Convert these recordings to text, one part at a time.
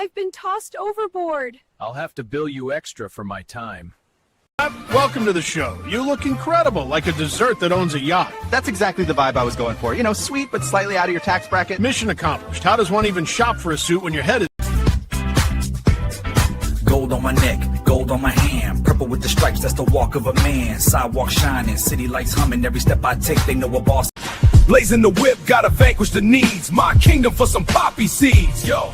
I've been tossed overboard. I'll have to bill you extra for my time. Welcome to the show. You look incredible, like a dessert that owns a yacht. That's exactly the vibe I was going for. You know, sweet but slightly out of your tax bracket. Mission accomplished. How does one even shop for a suit when your head is... Gold on my neck, gold on my hand, purple with the stripes, that's the walk of a man. Sidewalk shining, city lights humming, every step I take, they know a boss. Blazing the whip, gotta vanquish the needs. My kingdom for some poppy seeds, yo.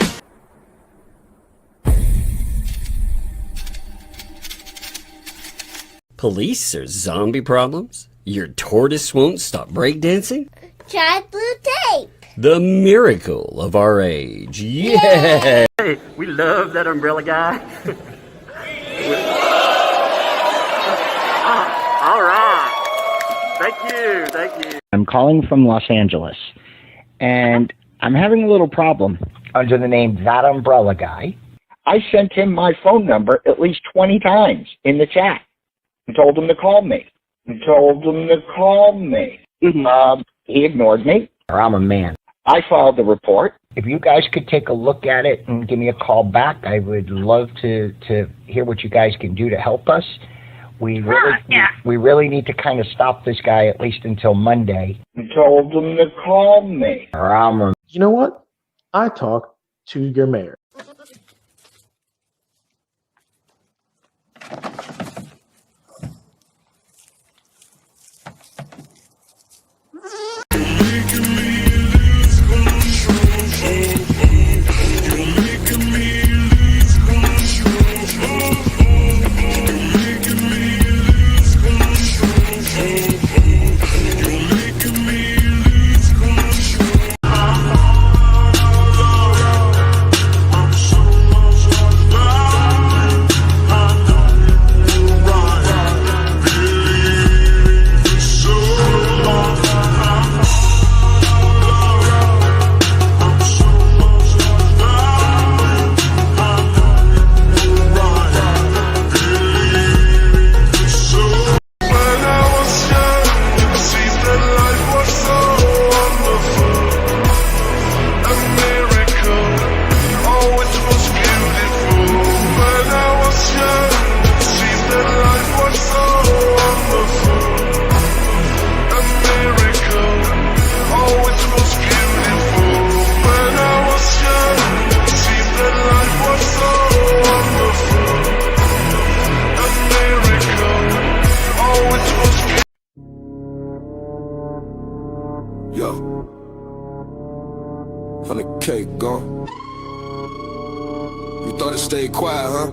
Police or zombie problems? Your tortoise won't stop breakdancing? Try blue tape. The miracle of our age. Yeah! Hey, we love that umbrella guy. All right. Thank you. I'm calling from Los Angeles, and I'm having a little problem. Under the name ThATuMBRELLAgUY, I sent him my phone number at least 20 times in the chat and told him to call me. He ignored me. I'm a man. I filed the report. If you guys could take a look at it and give me a call back, I would love to hear what you guys can do to help us. We really need to kind of stop this guy at least until Monday. I told him to call me. You know what? I talked to your mayor. Yo, from the cake gone. You thought it stayed quiet, huh?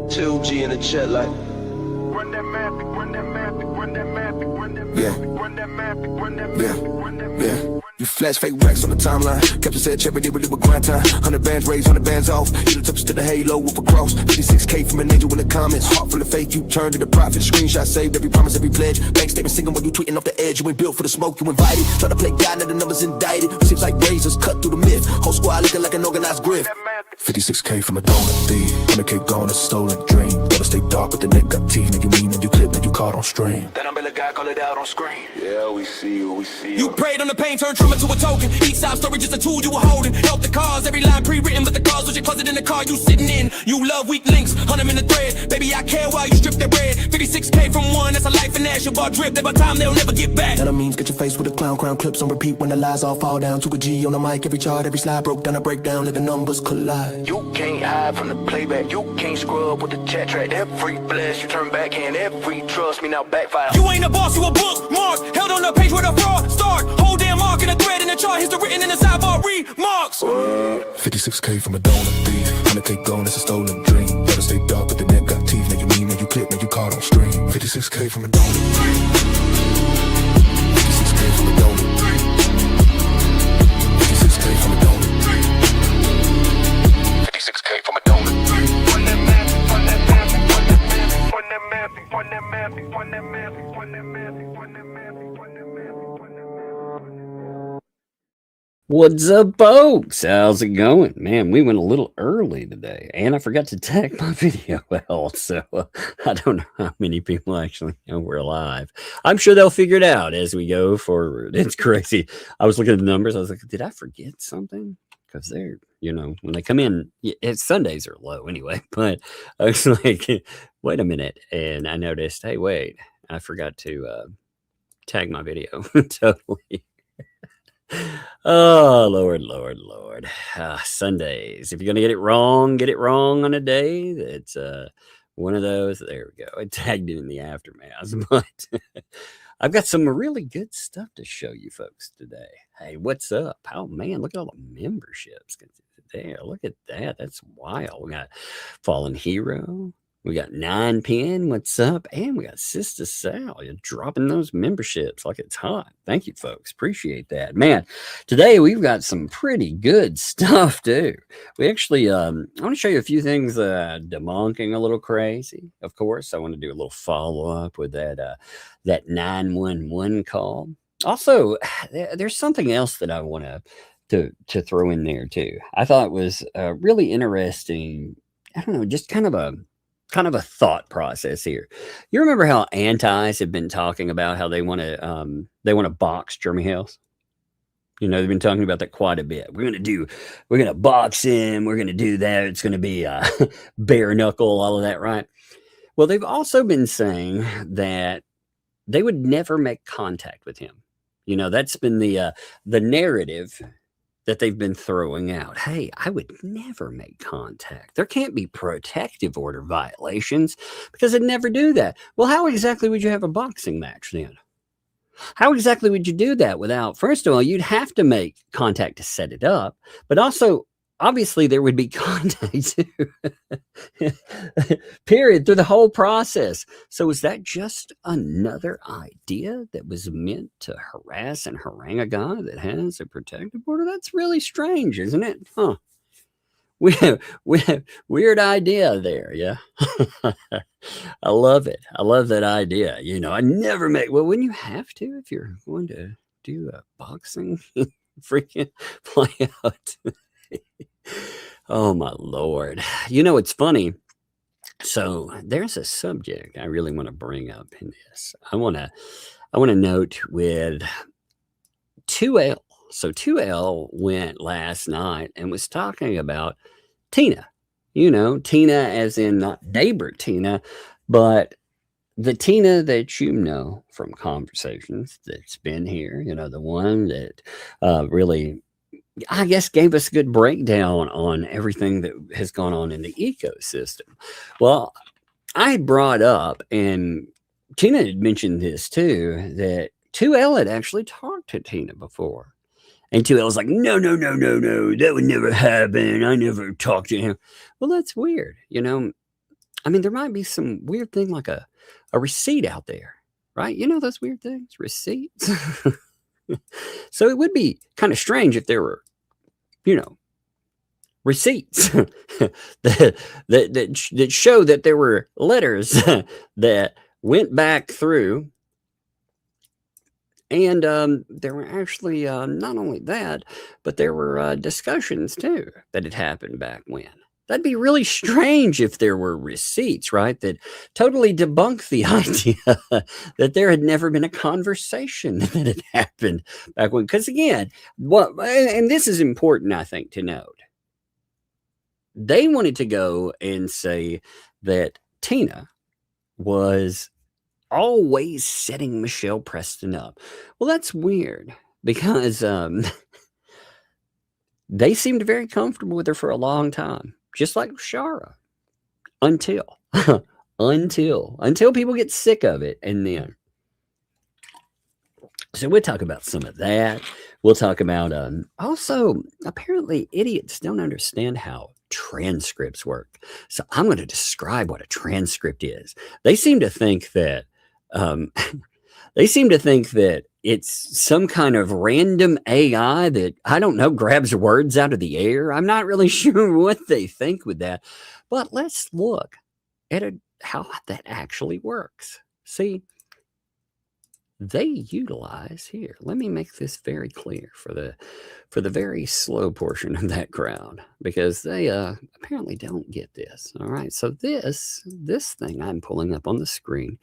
2G in the jet like. Run that map, run that map, run that map, run that map, run that map, run that map, run that map. You flash fake racks on the timeline. Captain said check it with grind time. 100 bands raised, 100 bands off. You the tips to the halo with a cross. 56K from an angel in the comments. Heart full of faith, you turn to the profit. Screenshot saved, every promise, every pledge. Bank statement singing when you tweeting off the edge. You ain't built for the smoke, you invited. Try to play God, now the numbers indicted. Seems like razors cut through the myth. Whole squad looking like an organized grift. 56K from a donut thief. 100K gone, a stolen dream. Gotta stay dark, but the neck got teeth. Now you mean, and you clip, and you caught on stream. That umbrella guy, call it out on screen. Yeah, we see you, we see you. You prayed on the pain, turned trauma to a token. Each side story just a tool you were holding. Help the cause, every line pre-written, but the cause was your closet in the car you sitting in. You love weak links, hunt them in the thread. Baby, I care while you strip that bread. 56K from one, that's a life in Ash. Your bar drip, that by time they'll never get back. That means get your face with a clown crown clips on repeat when the lies all fall down to a G on the mic. Every chart, every slide broke down a breakdown, let the numbers collide. You can't hide from the playback, you can't scrub with the chat track. Every bless you turn backhand, every trust me now backfire. You ain't a boss, you a bookmark, held on the page where the fraud start. Whole damn mark in a thread in the chart, history written in the sidebar remarks. 56K from a donut thief, 100K gone, it's a stolen dream. Gotta stay dark, but the neck got teeth. Now you mean, now you clip, now you caught on stream. 56K from a donut thief. 56K from a donut thief. 56K from a donut thief. 56K from a donut thief. Run that map, run that map, run that map, run that map, run that map, run that map, run that map, run that map, run that map, run that map. What's up, folks? How's it going? Man, we went a little early today, and I forgot to tag my video out, so I don't know how many people actually know we're live. I'm sure they'll figure it out as we go forward. It's crazy. I was looking at the numbers. I was like, did I forget something? because they're, when they come in, Sundays are low anyway. But I was like, wait a minute. And I noticed, hey, wait, I forgot to tag my video. Totally. Oh, Lord. Sundays. If you're going to get it wrong on a day. That's one of those. There we go. I tagged it in the aftermath. But I've got some really good stuff to show you folks today. Hey, what's up? Oh, man, look at all the memberships. There, look at that. That's wild. We got Fallen Hero. We got 9pin, what's up? And we got Sister Sal. You're dropping those memberships like it's hot. Thank you, folks. Appreciate that. Man, today we've got some pretty good stuff, too. We actually, I want to show you a few things debunking a little crazy. Of course, I want to do a little follow-up with that 911 call. Also, there's something else that I want to throw in there, too. I thought was really interesting. I don't know, just kind of a thought process here. You remember how antis have been talking about how they want to box Jeremy Hales? They've been talking about that quite a bit. We're going to box him. We're going to do that. It's going to be bare knuckle, all of that, right? Well, they've also been saying that they would never make contact with him. That's been the narrative that they've been throwing out. Hey, I would never make contact. There can't be protective order violations because they'd never do that. Well, how exactly would you have a boxing match then? How exactly would you do that without, first of all, you'd have to make contact to set it up, but also, obviously, there would be contact too. Period, through the whole process. So is that just another idea that was meant to harass and harangue a guy that has a protective order? That's really strange, isn't it? Huh. Weird idea there, yeah. I love it. I love that idea. I never make, well, wouldn't you have to if you're going to do a boxing freaking play out? Oh my Lord. It's funny. So there's a subject I really want to bring up in this. I want to note with 2L. So 2L went last night and was talking about Tina. Tina as in not neighbor Tina, but the Tina that from conversations that's been here, the one that really, I guess, gave us a good breakdown on everything that has gone on in the ecosystem. Well, I had brought up, and Tina had mentioned this too, that 2L had actually talked to Tina before. And 2L was like, no, that would never happen. I never talked to him. Well, that's weird. There might be some weird thing like a receipt out there, right? Those weird things, receipts. So it would be kind of strange if there were, receipts that show that there were letters that went back through. And there were actually not only that, but there were discussions too that had happened back when. That'd be really strange if there were receipts, right? That totally debunk the idea that there had never been a conversation that had happened back when. Because again, and this is important, I think, to note. They wanted to go and say that Tina was always setting Michelle Preston up. Well, that's weird because they seemed very comfortable with her for a long time. Just like Shara, until people get sick of it, and then. So we'll talk about some of that. We'll talk about also apparently idiots don't understand how transcripts work. So I'm going to describe what a transcript is. They seem to think that it's some kind of random AI that, I don't know, grabs words out of the air. I'm not really sure what they think with that. But let's look at how that actually works. See, they utilize here. Let me make this very clear for the very slow portion of that crowd, because they apparently don't get this. All right. So this thing I'm pulling up on the screen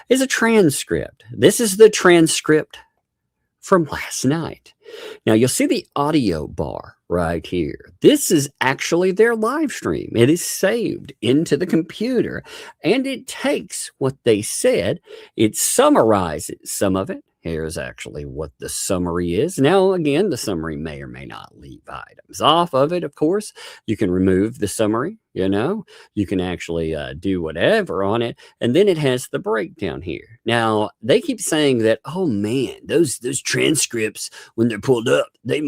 is a transcript. This is the transcript from last night. Now, you'll see the audio bar right here. This is actually their live stream. It is saved into the computer, and it takes what they said. It summarizes some of it. Here's actually what the summary is. Now, again, the summary may or may not leave items off of it, of course. You can remove the summary, You can actually do whatever on it. And then it has the breakdown here. Now, they keep saying that, oh, man, those transcripts, when they're pulled up, they're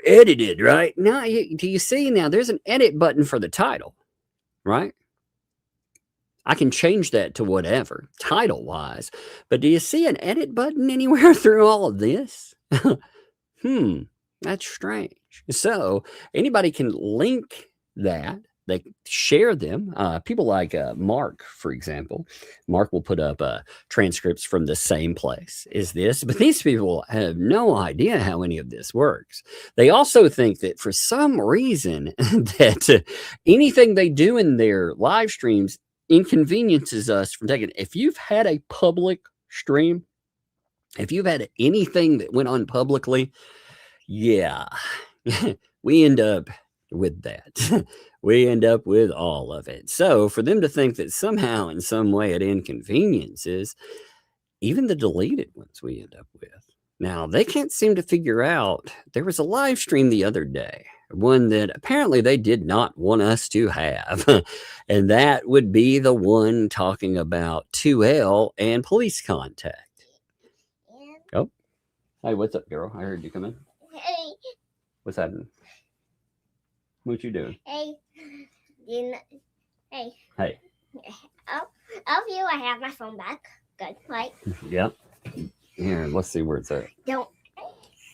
edited, right? Now, do you see now? There's an edit button for the title, right? I can change that to whatever, title-wise. But do you see an edit button anywhere through all of this? That's strange. So anybody can link that. They share them. People like Mark, for example. Mark will put up transcripts from the same place as this. But these people have no idea how any of this works. They also think that for some reason that anything they do in their live streams inconveniences us from taking. If you've had a public stream, if you've had anything that went on publicly, yeah, we end up with that. We end up with all of it. So for them to think that somehow in some way it inconveniences even the deleted ones we end up with. Now, they can't seem to figure out. There was a live stream the other day, one that apparently they did not want us to have. And that would be the one talking about 2L and police contact. Oh, hey, what's up, girl? I heard you come in. Hey. What's happening? What you doing? Hey. Hey. Hey. Of you, I have my phone back. Good, right? Yep. Here, let's see where it's at. Don't.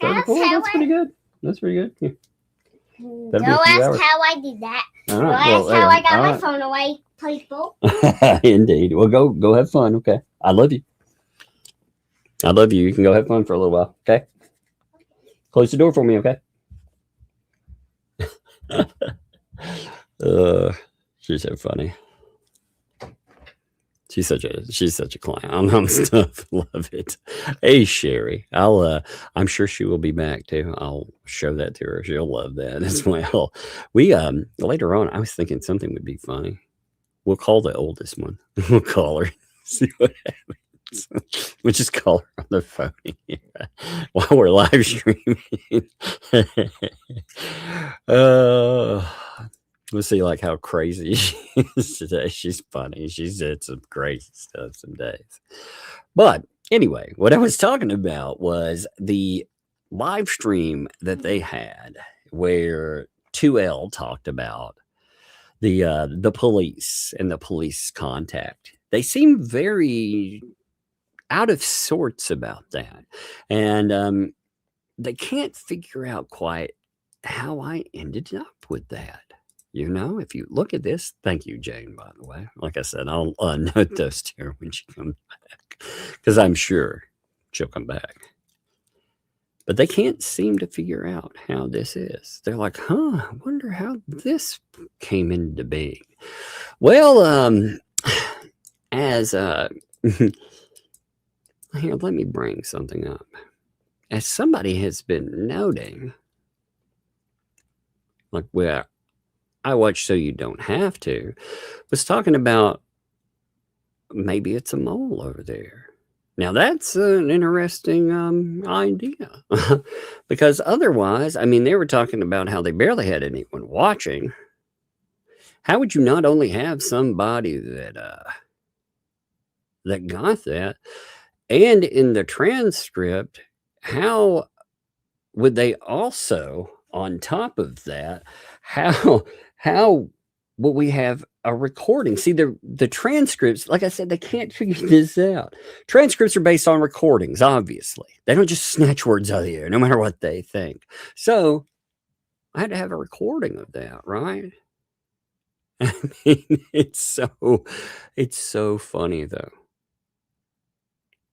That's pretty good. That's pretty good. Here. Don't ask how I did that. All Don't right, ask how I got my phone away, people. Indeed. Well, go have fun, okay? I love you. I love you. You can go have fun for a little while, okay? Close the door for me, okay? She's so funny. She's such a clown on stuff. Love it. Hey, Sherry. I'm sure she will be back too. I'll show that to her. She'll love that as well. We later on, I was thinking something would be funny. We'll call the oldest one. We'll call her. See what happens. We'll just call her on the phone here while we're live streaming. We'll see like how crazy she is today. She's funny. She's did some crazy stuff some days. But anyway, what I was talking about was the live stream that they had where 2L talked about the police and the police contact. They seem very out of sorts about that. And they can't figure out quite how I ended up with that. You know, if you look at this, thank you, Jane, by the way. Like I said, I'll note those to her when she comes back because I'm sure she'll come back. But they can't seem to figure out how this is. They're like, I wonder how this came into being. Well, as here, let me bring something up. As somebody has been noting, like where I watch So You Don't Have To, was talking about maybe it's a mole over there. Now, that's an interesting idea because otherwise, I mean, they were talking about how they barely had anyone watching. How would you not only have somebody that got that, and in the transcript, how would they also, on top of that, how will we have a recording? See, the transcripts, like I said, they can't figure this out. Transcripts are based on recordings, obviously. They don't just snatch words out of the air, no matter what they think. So I had to have a recording of that, right? I mean, it's so funny, though.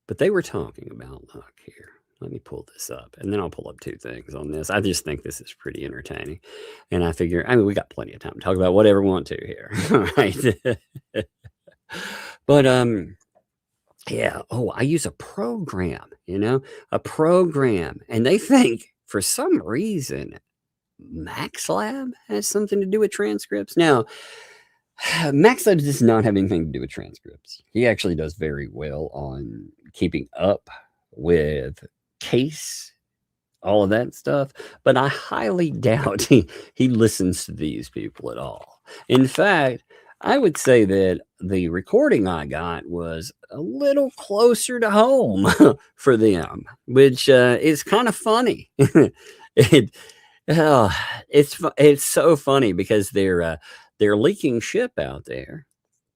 But they were talking about, look here. Let me pull this up, and then I'll pull up two things on this. I just think this is pretty entertaining. And I figure, I mean, we got plenty of time to talk about whatever we want to here. All right. But Yeah. Oh, I use a program, a program. And they think for some reason MaxLab has something to do with transcripts. Now, MaxLab does not have anything to do with transcripts. He actually does very well on keeping up with case, all of that stuff. But I highly doubt he listens to these people at all. In fact, I would say that the recording I got was a little closer to home for them, which is kind of funny. It's so funny because they're leaking ship out there.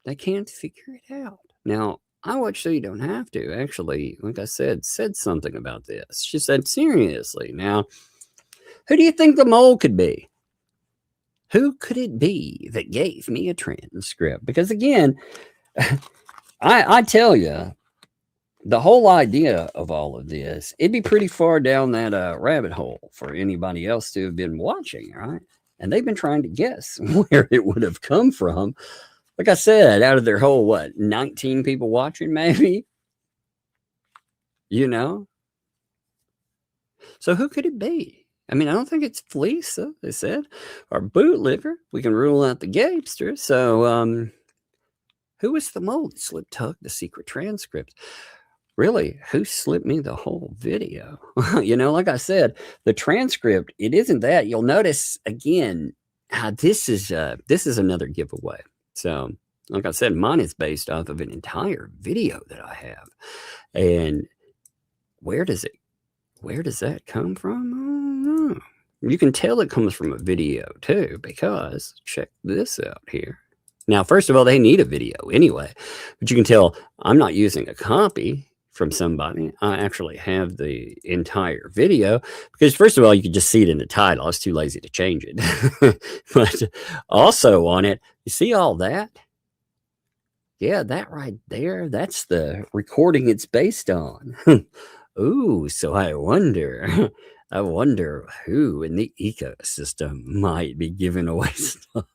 They can't figure it out. Now, I watched So You Don't Have To actually, like I said something about this. She said, seriously, now, who do you think the mole could be? Who could it be that gave me a transcript? Because again, I tell you, the whole idea of all of this, it'd be pretty far down that rabbit hole for anybody else to have been watching, right? And they've been trying to guess where it would have come from. Like I said, out of their whole, 19 people watching, maybe? So who could it be? I mean, I don't think it's Fleece, they said, or Bootlicker. We can rule out the Gapester. So, who was the mole that slipped Tug the secret transcript? Really, who slipped me the whole video? Like I said, the transcript, it isn't that. You'll notice, again, how this is another giveaway. So, like I said, mine is based off of an entire video that I have. And where does that come from? I don't know. You can tell it comes from a video too, because check this out here. Now, first of all, they need a video anyway, but you can tell I'm not using a copy from somebody. I actually have the entire video because, first of all, you can just see it in the title. I was too lazy to change it. But also on it, you see all that? Yeah, that right there, that's the recording it's based on. Ooh, so I wonder who in the ecosystem might be giving away stuff.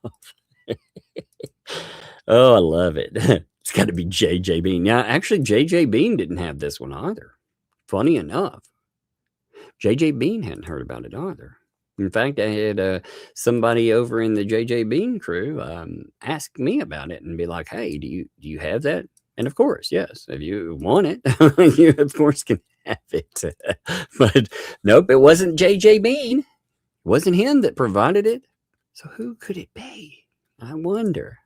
Oh, I love it. It's got to be JJ Bean. Now, actually, JJ Bean didn't have this one either. Funny enough, JJ Bean hadn't heard about it either. In fact, I had somebody over in the JJ Bean crew ask me about it and be like, "Hey, do you have that?" And of course, yes, if you want it, you of course can have it. But nope, it wasn't JJ Bean. It wasn't him that provided it. So who could it be? I wonder.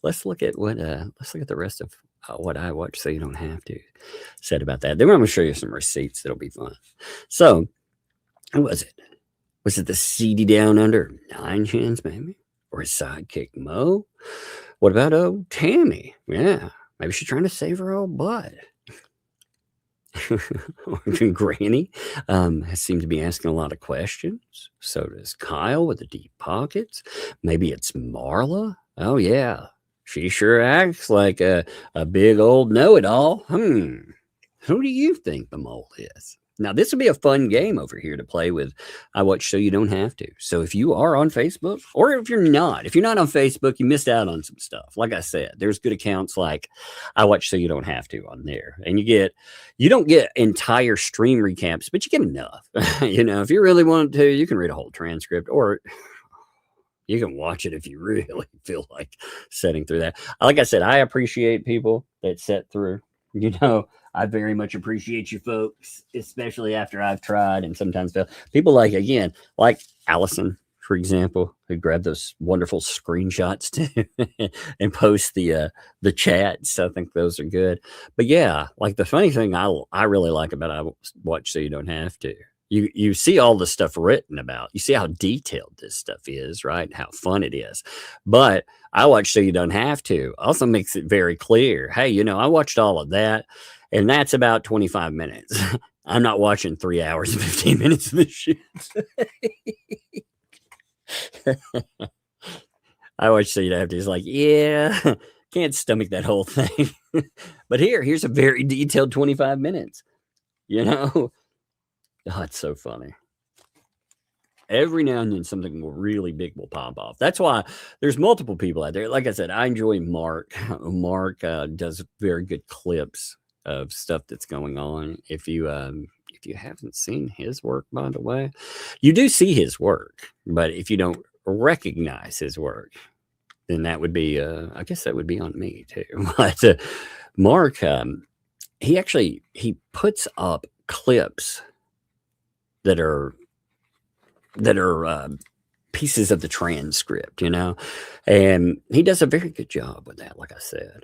Let's look at the rest of what I watched So You Don't Have To said about that. Then I'm going to show you some receipts. That'll be fun. So, who was it? Was it the CD Down Under 9 Chins, maybe? Or his sidekick Mo? What about Tammy? Yeah, maybe she's trying to save her old butt. Granny seems to be asking a lot of questions. So does Kyle with the deep pockets. Maybe it's Marla. Oh, yeah. She sure acts like a big old know-it-all. Who do you think the mole is? Now, this would be a fun game over here to play with. I watch So You Don't Have To. So if you are on Facebook, or if you're not on Facebook, you missed out on some stuff. Like I said, there's good accounts like I Watch So You Don't Have To on there. And you don't get entire stream recaps, but you get enough. If you really want to, you can read a whole transcript, or you can watch it if you really feel like sitting through that. Like I said, I appreciate people that sit through. I very much appreciate you folks, especially after I've tried and sometimes fail. People like Allison, for example, who grabbed those wonderful screenshots too and post the chats. I think those are good. But yeah, like the funny thing I really like about I Watch So You Don't Have To. You see all the stuff written about. You see how detailed this stuff is, right? How fun it is. But I Watch So You Don't Have To also makes it very clear. Hey, I watched all of that, and that's about 25 minutes. I'm not watching 3 hours and 15 minutes of this shit. I Watch So You Don't Have to. He's like, yeah, can't stomach that whole thing. But here's a very detailed 25 minutes. Oh, it's so funny. Every now and then something really big will pop off. That's why there's multiple people out there. Like I said, I enjoy Mark. Mark does very good clips of stuff that's going on. If you haven't seen his work, by the way, you do see his work, but if you don't recognize his work, then that would be I guess that would be on me too. But Mark, he puts up clips that are pieces of the transcript, you know, and he does a very good job with that. Like I said,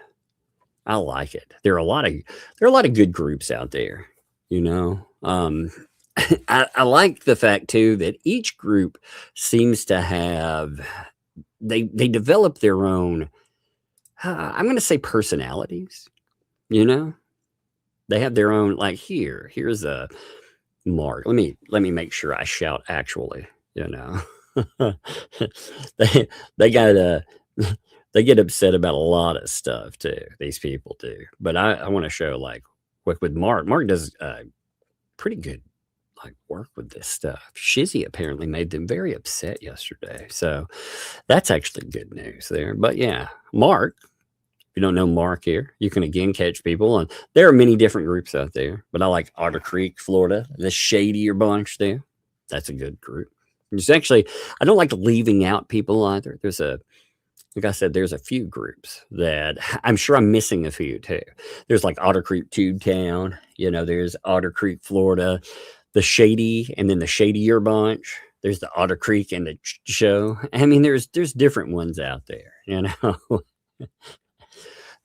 I like it. There are a lot of good groups out there, you know. I like the fact too that each group seems to have they develop their own I'm going to say personalities, you know. They have their own, like here's a Mark. Let me make sure I shout actually, you know. they got they get upset about a lot of stuff too. These people do. But I want to show like with Mark. Mark does pretty good like work with this stuff. Shizzy apparently made them very upset yesterday. So that's actually good news there. But yeah, Mark, if you don't know Mark here, you can again catch people. And there are many different groups out there. But I like Otter Creek, Florida, the Shadier bunch there. That's a good group. There's actually, I don't like leaving out people either. Like I said, there's a few groups that I'm sure I'm missing a few too. There's like Otter Creek Tube Town, you know, there's Otter Creek, Florida, the Shady, and then the Shadier bunch. There's the Otter Creek and the show. I mean, there's different ones out there, you know.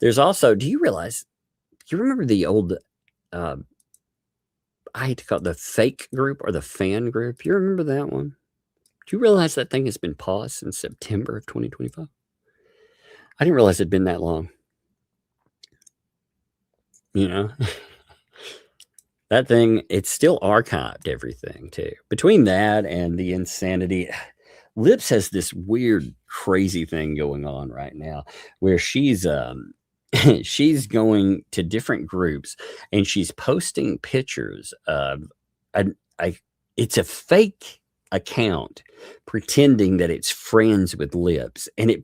There's also, do you remember the old, I hate to call it the fake group or the fan group? You remember that one? Do you realize that thing has been paused since September of 2025? I didn't realize it'd been that long. You know, that thing, it's still archived everything too. Between that and the insanity, Lips has this weird, crazy thing going on right now where she's she's going to different groups and she's posting pictures of it's a fake account pretending that it's friends with Lips, and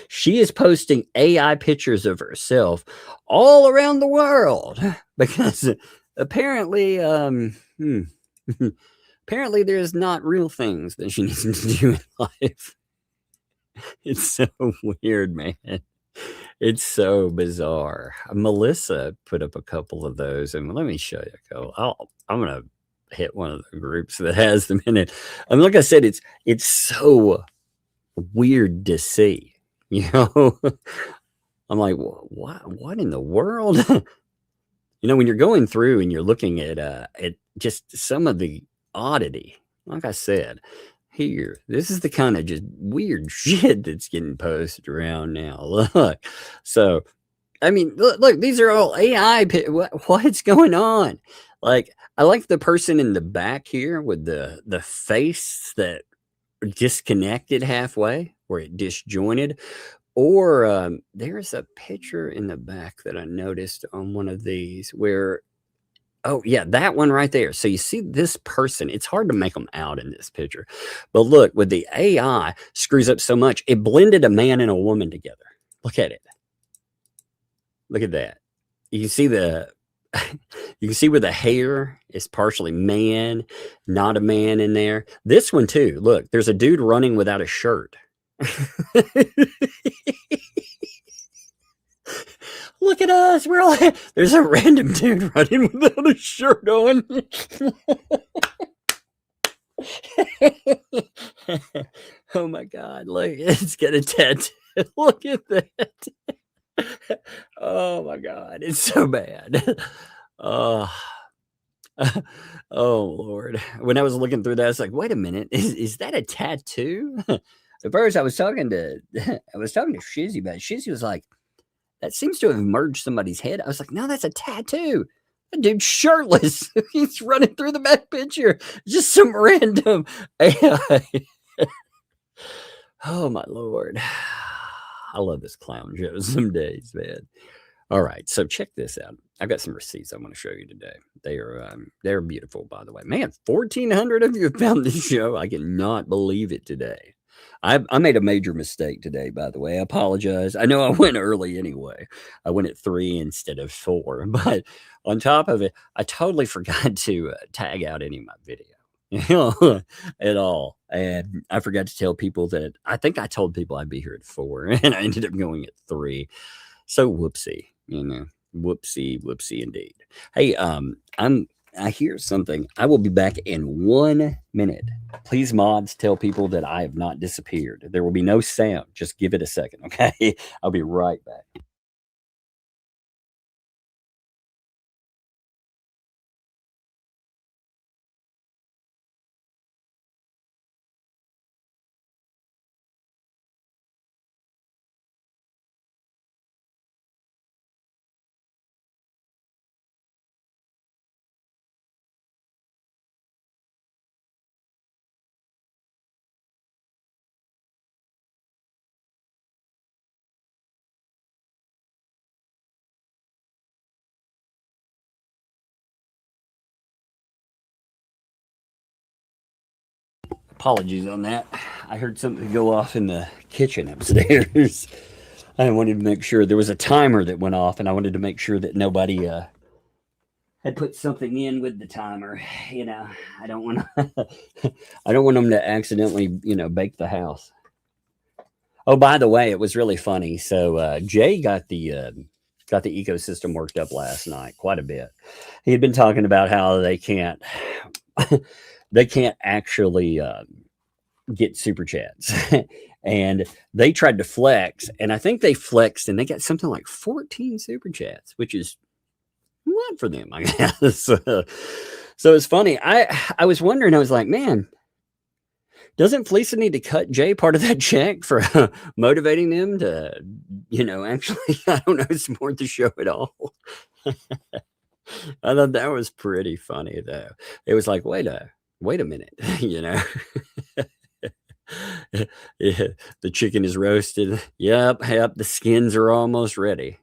she is posting AI pictures of herself all around the world because apparently apparently there's not real things that she needs to do in life. It's so weird, man. It's so bizarre. Melissa put up a couple of those, and let me show you a couple. I'm gonna hit one of the groups that has them in it. I mean, like I said, it's so weird to see, you know. I'm like, what in the world? You know, when you're going through and you're looking at just some of the oddity, like I said, here, this is the kind of just weird shit that's getting posted around now. Look, so I mean, look, these are all AI. What's going on? Like, I like the person in the back here with the face that disconnected halfway, where it disjointed. Or there's a picture in the back that I noticed on one of these where, oh yeah, that one right there. So you see this person, it's hard to make them out in this picture. But look, with the AI screws up so much, it blended a man and a woman together. Look at it. Look at that. You can see you can see where the hair is partially man, not a man in there. This one too. Look, there's a dude running without a shirt. Look at us. We're all there's a random dude running without a shirt on. Oh my God. Look, it's got a tattoo. Look at that. Oh my God, it's so bad. Oh, oh Lord. When I was looking through that, I was like, wait a minute, is that a tattoo? At first I was talking to Shizzy about it. Shizzy was like, that seems to have merged somebody's head. I was like, no, that's a tattoo. That dude's shirtless. He's running through the back picture. Just some random AI. Oh my Lord. I love this clown show some days, man. All right, so check this out. I've got some receipts I want to show you today. They're beautiful, by the way. Man, 1,400 of you have found this show. I cannot believe it today. I made a major mistake today, by the way. I apologize. I know I went early anyway. I went at 3 instead of 4. But on top of it, I totally forgot to tag out any of my video at all. And I forgot to tell people that I think I told people I'd be here at 4, and I ended up going at 3. So whoopsie, whoopsie indeed. Hey, I hear something. I will be back in 1 minute. Please, mods, tell people that I have not disappeared. There will be no sound. Just give it a second, okay? I'll be right back. Apologies on that. I heard something go off in the kitchen upstairs. I wanted to make sure there was a timer that went off, and I wanted to make sure that nobody had put something in with the timer. You know, I don't want I don't want them to accidentally, bake the house. Oh, by the way, it was really funny. So Jay got the ecosystem worked up last night quite a bit. He had been talking about how they can't actually get super chats. And they tried to flex, and I think they flexed, and they got something like 14 super chats, which is a lot for them, I guess. So it's funny. I was wondering, I was like, man, doesn't Fleesa need to cut Jay part of that check for motivating them to, actually, I don't know, support the show at all? I thought that was pretty funny, though. It was like, wait a minute, Yeah, the chicken is roasted. Yep, the skins are almost ready.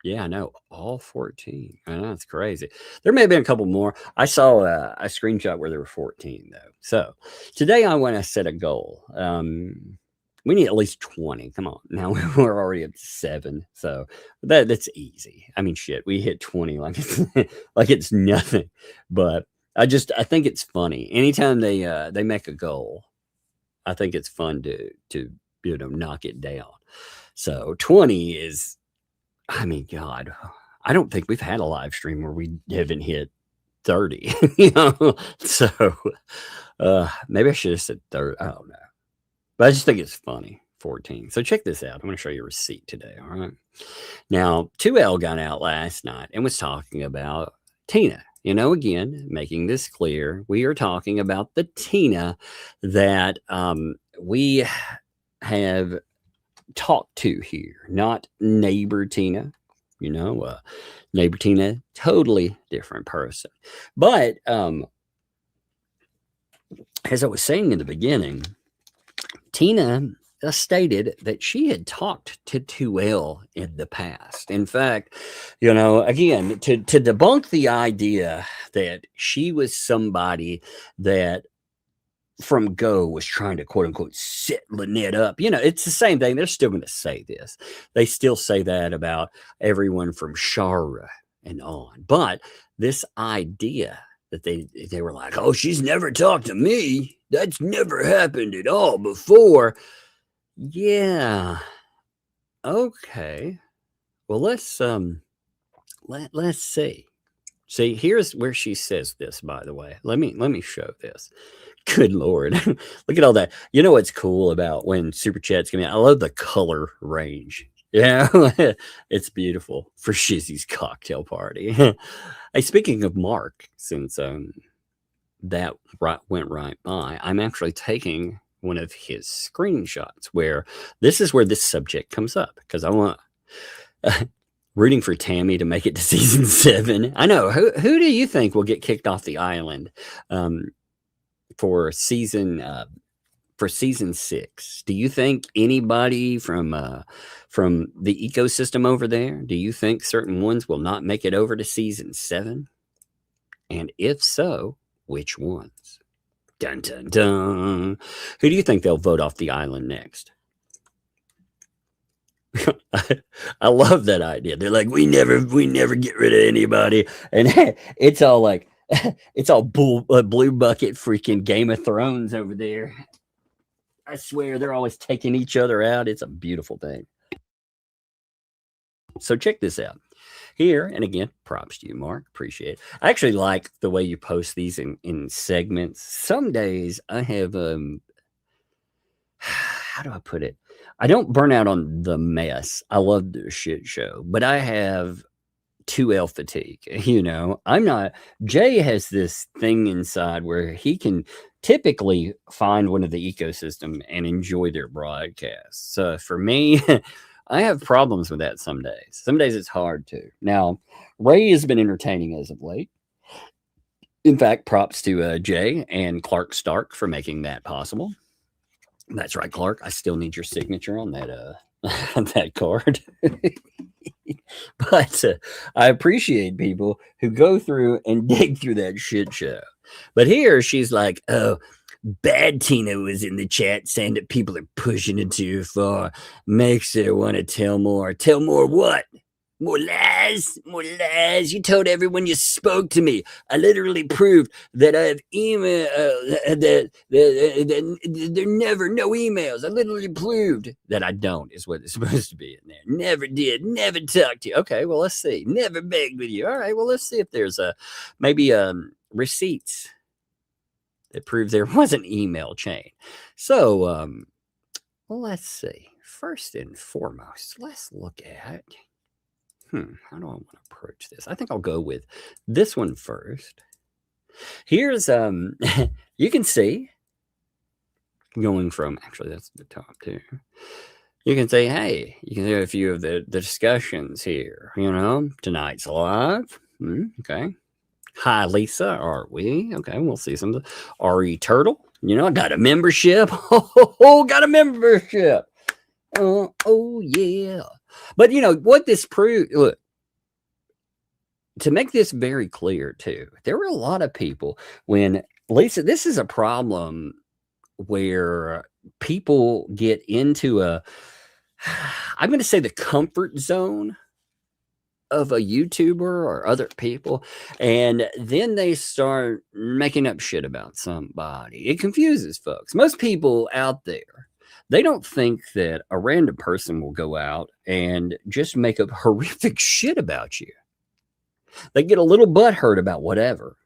Yeah, I know, all 14. I know, it's crazy. There may have been a couple more. I saw a screenshot where there were 14, though. So today I want to set a goal. We need at least 20. Come on. Now we're already at 7. So that's easy. I mean, shit, we hit 20 like it's nothing. But I think it's funny. Anytime they make a goal, I think it's fun to knock it down. So 20 is, I mean, God, I don't think we've had a live stream where we haven't hit 30. So maybe I should have said 30. I don't know. But I just think it's funny. 14. So check this out. I'm going to show you a receipt today. All right. Now, 2L got out last night and was talking about Tina. Again, making this clear, we are talking about the Tina that we have talked to here, not neighbor Tina. Neighbor Tina, totally different person. But as I was saying in the beginning, Tina stated that she had talked to 2L in the past. In fact, again, to debunk the idea that she was somebody that from Go was trying to quote unquote set Lynette up. It's the same thing. They're still going to say this. They still say that about everyone from Shara and on. But this idea that they were like, oh, she's never talked to me. That's never happened at all before. Yeah. Okay. Well, let's see. See, here's where she says this, by the way. Let me show this. Good Lord. Look at all that. You know what's cool about when super chats come in? I love the color range. Yeah. It's beautiful for Shizzy's cocktail party. Hey, speaking of Mark, since that went right by, I'm actually taking one of his screenshots where this is where this subject comes up, because I want rooting for Tammy to make it to season 7. I know. Who do you think will get kicked off the island for season for season 6. Do you think anybody from the ecosystem over there, do you think certain ones will not make it over to season 7? And if so, which ones? Dun dun dun. Who do you think they'll vote off the island next? I love that idea. They're like, we never get rid of anybody, and it's all like, it's all blue bucket freaking Game of Thrones over there. I swear they're always taking each other out. It's a beautiful thing. So check this out here, and again, props to you, Mark. Appreciate it. I actually like the way you post these in segments. Some days I have how do I put it? I don't burn out on the mess. I love the shit show, but I have 2L fatigue. You know, I'm not. Jay has this thing inside where he can typically find one of the ecosystem and enjoy their broadcasts. So for me, I have problems with that some days. Some days it's hard to. Now, Ray has been entertaining as of late. In fact, props to Jay and Clark Stark for making that possible. That's right, Clark. I still need your signature on that on that card. But I appreciate people who go through and dig through that shit show. But here she's like, oh, Bad Tina was in the chat saying that people are pushing it too far. Makes her want to tell more. Tell more what? More lies? More lies. You told everyone you spoke to me. I literally proved that I have email, that there never no emails. I literally proved that I don't, is what it's supposed to be in there. Never did. Never talked to you. Okay, well, let's see. Never begged with you. All right, well, let's see if there's maybe receipts that prove there was an email chain. So, well, let's see. First and foremost, let's look at... how do I want to approach this? I think I'll go with this one first. Here's, you can see, going from, actually, that's the top too. You can say, hey, you can hear a few of the discussions here, you know, tonight's live. Okay. Hi, Lisa, are we? Okay, we'll see some. RE Turtle, you know, I got a membership. Oh, got a membership. Oh, yeah. But, you know, what this proves, look, to make this very clear, too, there were a lot of people when, Lisa, this is a problem where people get into I'm going to say the comfort zone of a YouTuber or other people, and then they start making up shit about somebody. It confuses folks. Most people out there, they don't think that a random person will go out and just make up horrific shit about you. They get a little butthurt about whatever,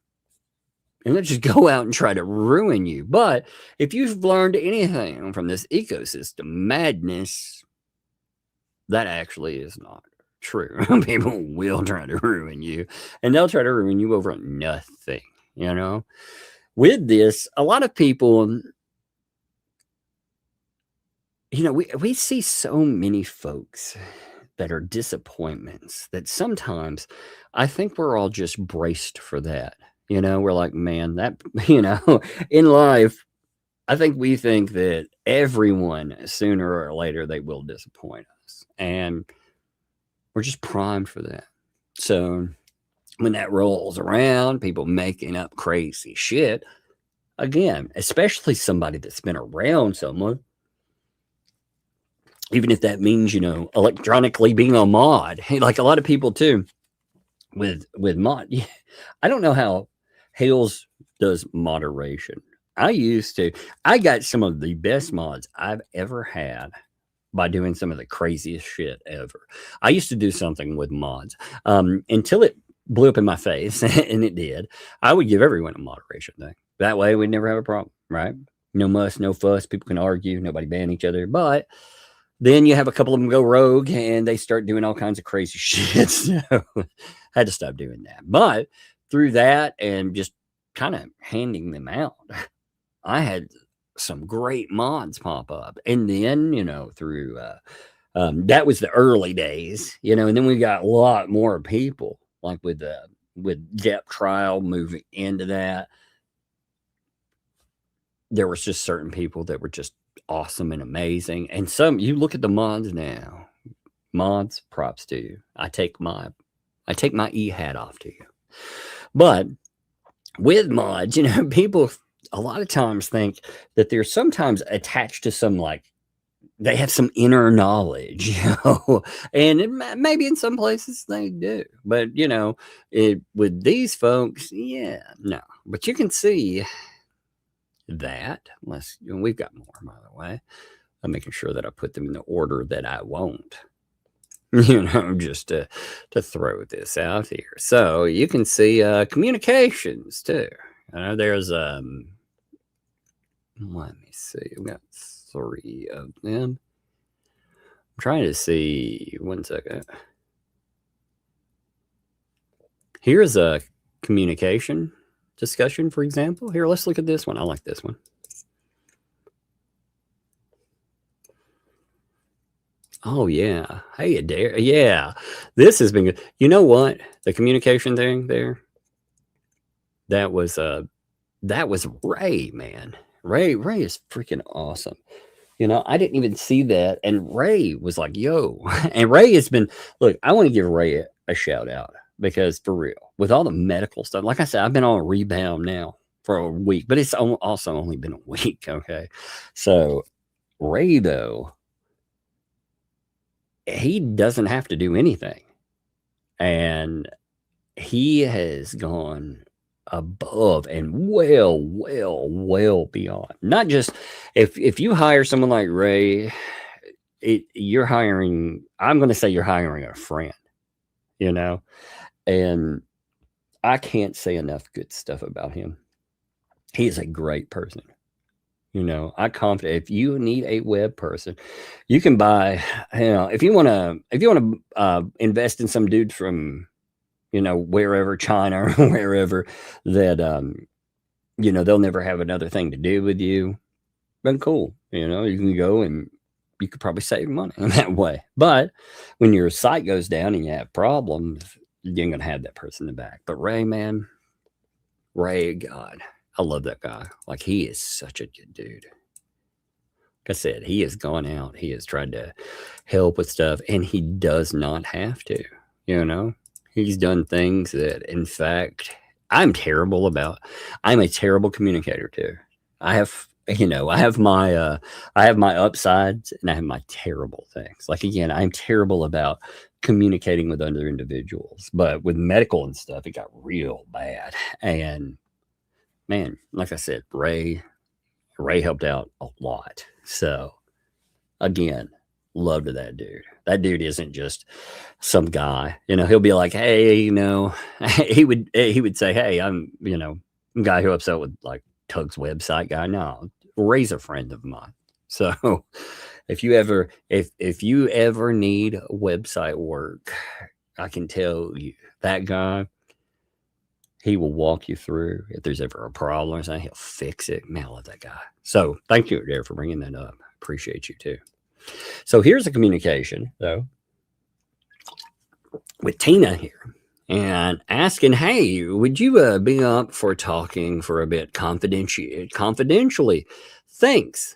and they just go out and try to ruin you. But if you've learned anything from this ecosystem madness, that actually is not true. People will try to ruin you, and they'll try to ruin you over nothing, you know? With this, a lot of people... You know, we see so many folks that are disappointments that sometimes I think we're all just braced for that. You know, we're like, man, that, you know, in life, I think we think that everyone, sooner or later, they will disappoint us. And we're just primed for that. So when that rolls around, people making up crazy shit, again, especially somebody that's been around someone, even if that means, you know, electronically being a mod, like a lot of people too, with mod. I don't know how Hales does moderation. I got some of the best mods I've ever had by doing some of the craziest shit ever. I used to do something with mods until it blew up in my face, and it did. I would give everyone a moderation thing. That way we'd never have a problem, right? No muss, no fuss. People can argue. Nobody ban each other. But then you have a couple of them go rogue and they start doing all kinds of crazy shit. So I had to stop doing that. But through that and just kind of handing them out, I had some great mods pop up. And then, you know, through that was the early days, you know, and then we got a lot more people like with depth trial moving into that. there was just certain people that were just awesome and amazing. And some, you look at the mods now, mods, props to you. I take my E hat off to you. But with mods, people a lot of times think that they're sometimes attached to some, like, they have some inner knowledge, and maybe in some places they do. But, with these folks, yeah, no. But you can see that, unless we've got more, by the way. I'm making sure that I put them in the order that I won't, just to throw this out here. So you can see communications too. There's let me see, we got 3 of them. I'm trying to see, 1 second. Here's a communication discussion, for example. Here, let's look at this one. I like this one. Oh, yeah. Hey, Adair. Yeah, this has been good. You know what? The communication thing there, that was Ray, man. Ray is freaking awesome. I didn't even see that. And Ray was like, yo. And Ray has been, look, I want to give Ray a shout out, because for real, with all the medical stuff, like I said, I've been on a rebound now for a week, but it's also only been a week. Okay. So Ray, though, he doesn't have to do anything. And he has gone above and well beyond. Not just, if you hire someone like Ray, you're hiring, I'm going to say you're hiring a friend, and I can't say enough good stuff about him. He is a great person. I'm confident if you need a web person, you can buy, if you want to invest in some dude from, wherever, China or wherever, that, they'll never have another thing to do with you, then cool. You can go and you could probably save money in that way. But when your site goes down and you have problems, you ain't going to have that person in the back. But Ray, man, God, I love that guy. Like, he is such a good dude. Like I said, he has gone out. He has tried to help with stuff, and he does not have to, He's done things that, in fact, I'm a terrible communicator too. I have my upsides and I have my terrible things. Like, again, I'm terrible about communicating with other individuals, but with medical and stuff, it got real bad. And man, like I said, Ray helped out a lot. So again, love to that dude. That dude isn't just some guy, he'll be like, hey, he would say, hey, I'm, a guy who upset with like Tug's website guy. No, Ray's a friend of mine. So if you ever need website work, I can tell you that guy, he will walk you through. If there's ever a problem or something, he'll fix it. Man, I love that guy. So thank you, Adair, for bringing that up. Appreciate you too. So here's a communication, though, with Tina here, and asking, hey, would you be up for talking for a bit confidentially? Thanks.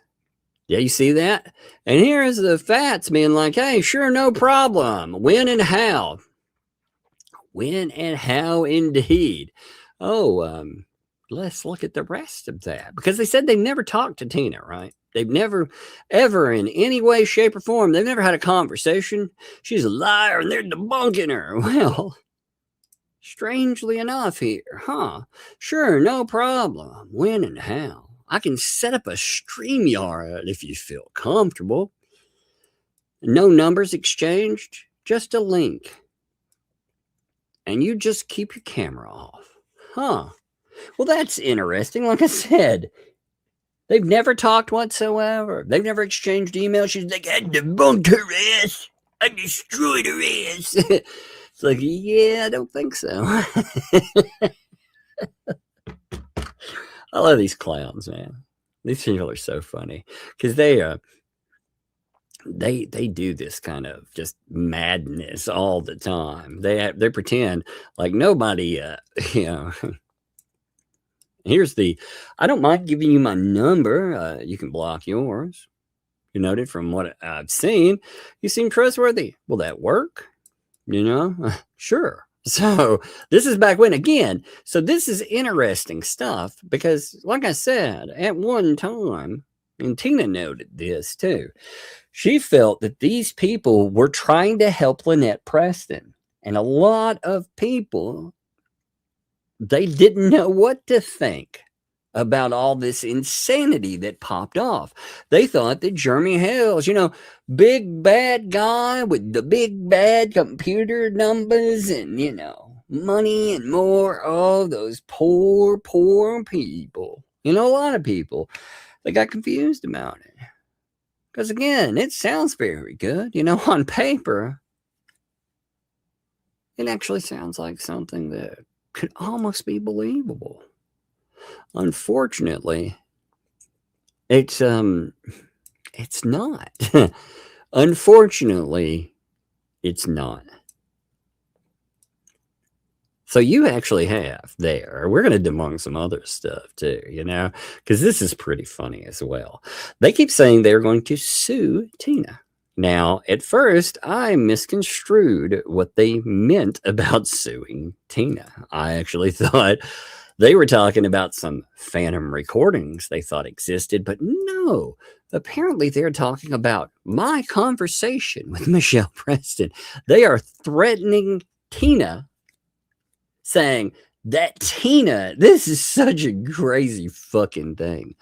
Yeah, you see that? And here's the Fats being like, hey, sure, no problem. When and how? When and how, indeed. Oh, let's look at the rest of that, because they said they never talked to Tina, right? They've never, ever, in any way, shape, or form, they've never had a conversation. She's a liar, and they're debunking her. Well, strangely enough here, huh? Sure, no problem. When and how? I can set up a StreamYard if you feel comfortable. No numbers exchanged, just a link. And you just keep your camera off. Huh. Well, that's interesting. Like I said, they've never talked whatsoever. They've never exchanged emails. She's like, I debunked her ass. I destroyed her ass. It's like, yeah, I don't think so. I love these clowns, man. These people are so funny, because they do this kind of just madness all the time. They pretend like nobody, Here's I don't mind giving you my number. You can block yours. You noted from what I've seen, you seem trustworthy. Will that work? Sure. So this is back when again. So this is interesting stuff because, like I said, at one time, and Tina noted this too, she felt that these people were trying to help Lynette Preston. And a lot of people, they didn't know what to think about all this insanity that popped off. They thought that Jeremy Hales, big bad guy with the big bad computer numbers and, money and more. Oh, those poor people. A lot of people, they got confused about it. Because again, it sounds very good. On paper, it actually sounds like something that could almost be believable. Unfortunately, it's not. Unfortunately, it's not. So you actually have there. We're going to debunk some other stuff too, because this is pretty funny as well. They keep saying they're going to sue Tina. Now, at first, I misconstrued what they meant about suing Tina. I actually thought they were talking about some phantom recordings they thought existed, but no. Apparently, they're talking about my conversation with Michelle Preston. They are threatening Tina, saying that Tina, this is such a crazy fucking thing.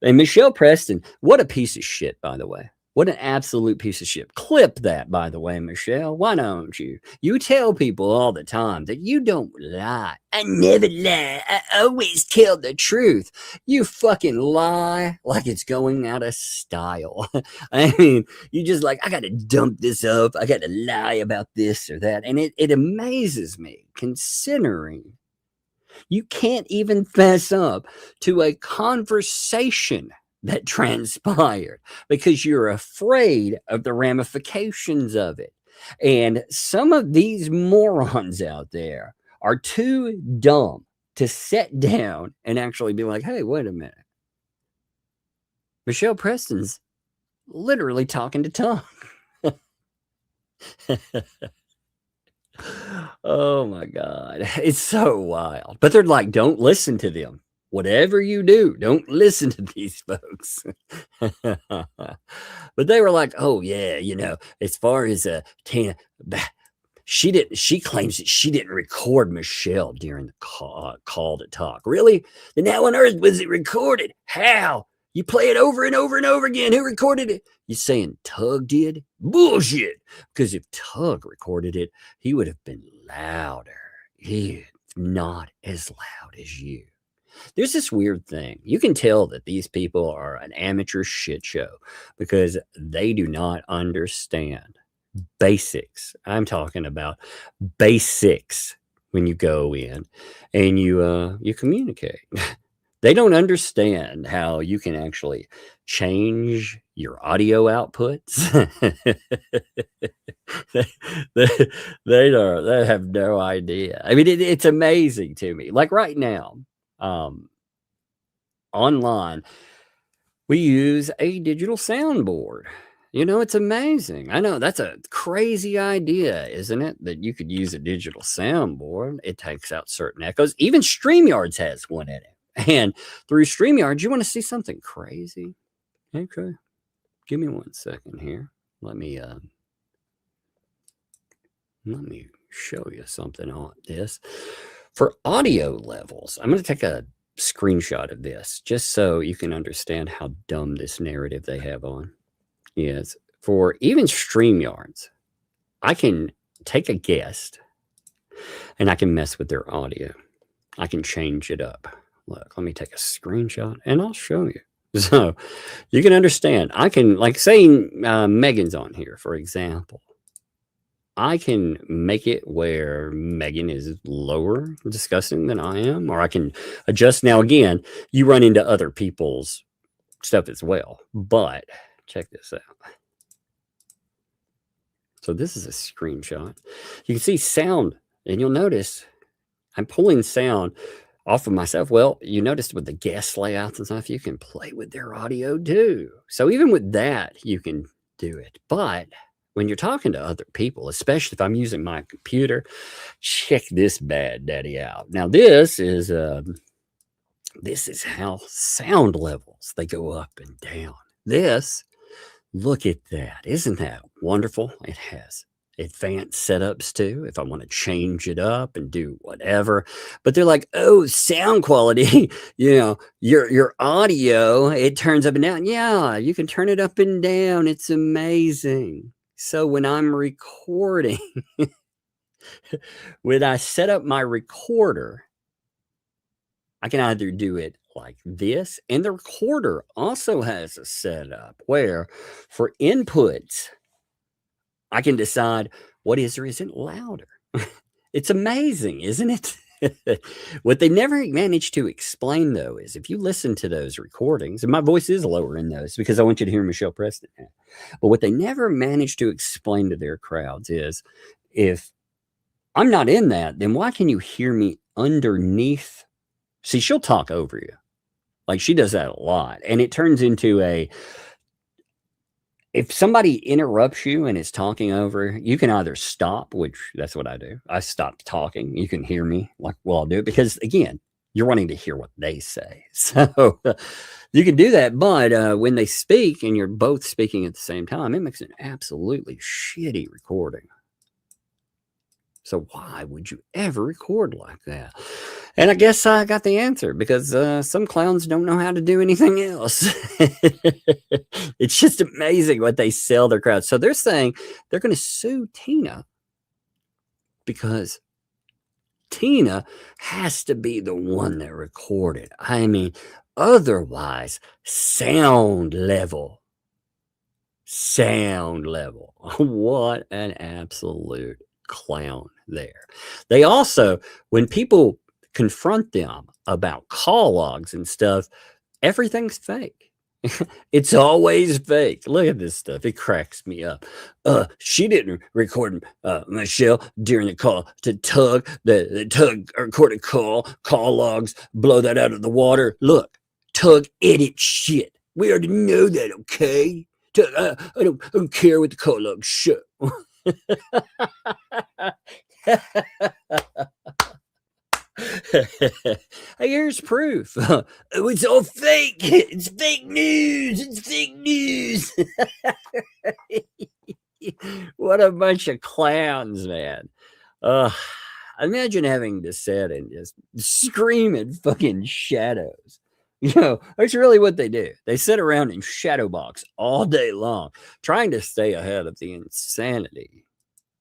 And Michelle Preston, what a piece of shit, by the way. What an absolute piece of shit. Clip that, by the way, Michelle. Why don't you? You tell people all the time that you don't lie. I never lie. I always tell the truth. You fucking lie like it's going out of style. I mean, you just like, I got to dump this up. I got to lie about this or that. And it amazes me, considering you can't even fess up to a conversation that transpired because you're afraid of the ramifications of it. And some of these morons out there are too dumb to sit down and actually be like, hey, wait a minute. Michelle Preston's literally talking to Tom. Oh my God. It's so wild. But they're like, don't listen to them. Whatever you do, don't listen to these folks. But they were like, oh yeah, as far as Tina, she claims that she didn't record Michelle during the call to talk. Really? Then how on earth was it recorded? How? You play it over and over and over again. Who recorded it? You saying Tug did? Bullshit. Because if Tug recorded it, he would have been louder. He's not as loud as you. There's this weird thing. You can tell that these people are an amateur shit show because they do not understand basics. I'm talking about basics when you go in and you communicate. They don't understand how you can actually change your audio outputs. They have no idea. I mean, it's amazing to me. Like right now, online, we use a digital soundboard. It's amazing. I know that's a crazy idea, isn't it? That you could use a digital soundboard. It takes out certain echoes. Even StreamYards has one in it. And through StreamYard, you want to see something crazy? Okay. Give me 1 second here. Let me show you something on this. For audio levels, I'm going to take a screenshot of this just so you can understand how dumb this narrative they have on. Yes. For even StreamYards, I can take a guest and I can mess with their audio. I can change it up. Look, let me take a screenshot and I'll show you. So you can understand. I can, like saying Megan's on here, for example. I can make it where Megan is lower discussing than I am, or I can adjust. Now, again, you run into other people's stuff as well, but check this out. So this is a screenshot. You can see sound, and you'll notice I'm pulling sound off of myself. Well, you noticed with the guest layouts and stuff, you can play with their audio too. So even with that, you can do it. But when you're talking to other people, especially if I'm using my computer, check this bad daddy out. Now, this is how sound levels, they go up and down. This, look at that. Isn't that wonderful? It has advanced setups too, if I want to change it up and do whatever. But they're like, oh, sound quality, your audio, it turns up and down. Yeah, you can turn it up and down. It's amazing. So when I'm recording, when I set up my recorder, I can either do it like this, and the recorder also has a setup where for inputs, I can decide what is or isn't louder. It's amazing, isn't it? What they never managed to explain, though, is if you listen to those recordings, and my voice is lower in those because I want you to hear Michelle Preston. But what they never managed to explain to their crowds is if I'm not in that, then why can you hear me underneath? See, she'll talk over you. Like she does that a lot. And it turns into if somebody interrupts you and is talking over, you can either stop, which that's what I do. I stop talking. You can hear me like, well, I'll do it because again, you're wanting to hear what they say. So you can do that. But when they speak and you're both speaking at the same time, it makes an absolutely shitty recording. So why would you ever record like that? And I guess I got the answer because some clowns don't know how to do anything else. It's just amazing what they sell their crowds. So they're saying they're going to sue Tina because Tina has to be the one that recorded. I mean, otherwise, sound level. What an absolute clown there. They also, when people confront them about call logs and stuff, everything's fake. It's always fake. Look at this stuff. It cracks me up. She didn't record Michelle during the call to Tug. The Tug recorded call logs, blow that out of the water. Look, Tug edit shit. We already know that, okay? Tug, I don't care what the call logs show. Here's proof. It's all fake. It's fake news. It's fake news. What a bunch of clowns, man. Imagine having to sit and just scream at fucking shadows. That's really what they do. They sit around in shadow box all day long, trying to stay ahead of the insanity.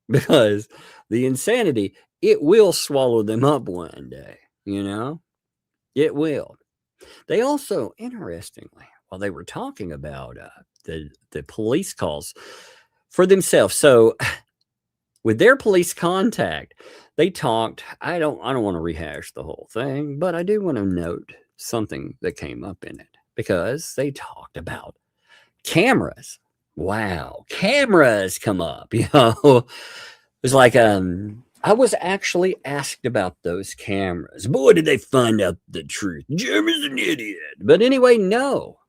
Because the insanity, it will swallow them up one day, It will. They also, interestingly, while they were talking about the police calls for themselves. So with their police contact, they talked, I don't want to rehash the whole thing, but I do want to note something that came up in it because they talked about cameras. Wow, cameras come up, It was like, I was actually asked about those cameras. Boy, did they find out the truth. Jim is an idiot. But anyway, no.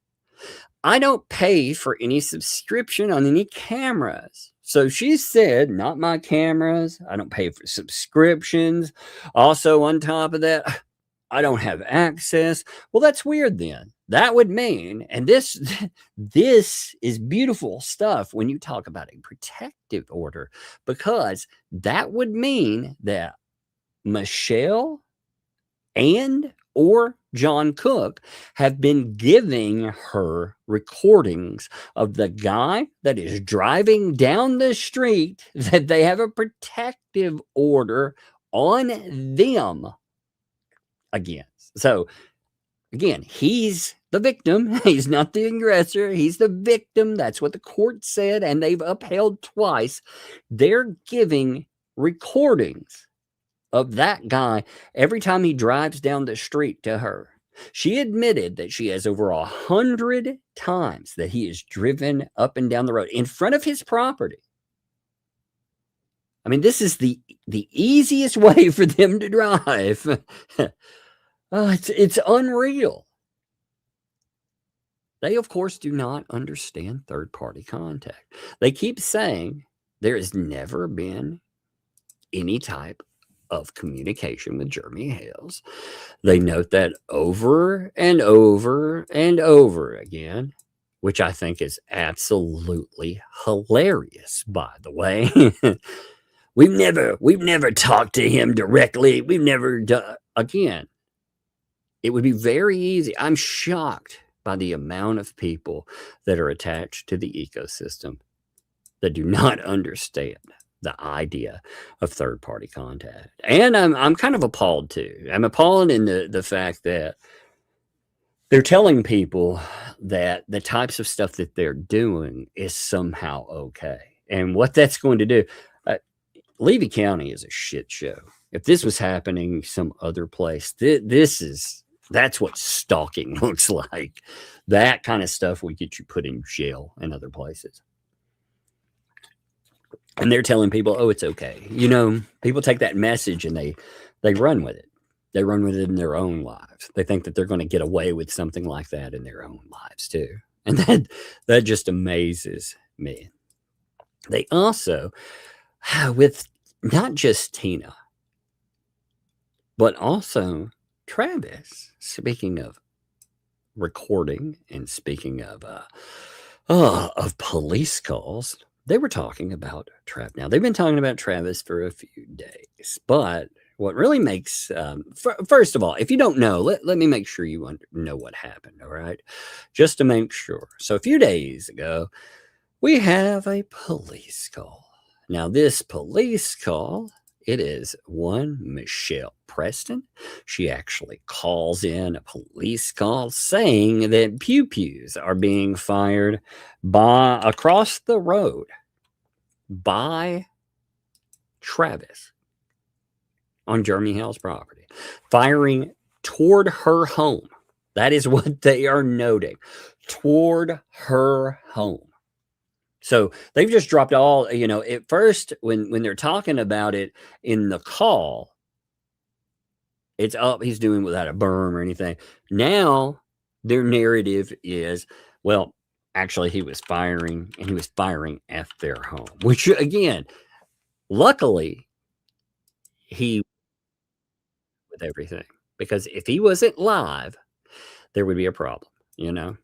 I don't pay for any subscription on any cameras. So she said, not my cameras. I don't pay for subscriptions. Also, on top of that, I don't have access. Well, that's weird then. That would mean, and this is beautiful stuff when you talk about a protective order, because that would mean that Michelle and or John Cook have been giving her recordings of the guy that is driving down the street that they have a protective order on them against. So again, he's the victim. He's not the aggressor. He's the victim. That's what the court said, and they've upheld twice. They're giving recordings of that guy every time he drives down the street to her. She admitted that she has over 100 times that he has driven up and down the road in front of his property. I mean, this is the easiest way for them to drive. It's unreal. They, of course, do not understand third-party contact. They keep saying there has never been any type of communication with Jeremy Hales. They note that over and over and over again, which I think is absolutely hilarious, by the way. We've never talked to him directly. We've never done. Again, it would be very easy. I'm shocked by the amount of people that are attached to the ecosystem that do not understand the idea of third-party contact. And I'm kind of appalled too. I'm appalled in the fact that they're telling people that the types of stuff that they're doing is somehow okay. And what that's going to do, Levy County is a shit show. If this was happening some other place, that's what stalking looks like. That kind of stuff would get you put in jail in other places. And they're telling people, oh, it's okay. You know, people take that message and they run with it. They run with it in their own lives. They think that they're going to get away with something like that in their own lives too. And that just amazes me. They also, with not just Tina, but also Travis, speaking of recording and speaking of police calls, they were talking about Travis. Now, they've been talking about Travis for a few days, but what really makes, first of all, if you don't know, let me make sure you know what happened, all right? Just to make sure. So a few days ago, we have a police call. Now, this police call, it is one Michelle Preston. She actually calls in a police call saying that pew-pews are being fired across the road by Travis on Jeremy Hale's property, firing toward her home. That is what they are noting, toward her home. So they've just dropped all, you know, at first when they're talking about it in the call, it's up, he's doing without a berm or anything. Now their narrative is, well, actually he was firing and he was firing at their home, which again, luckily he with everything, because if he wasn't live, there would be a problem, you know.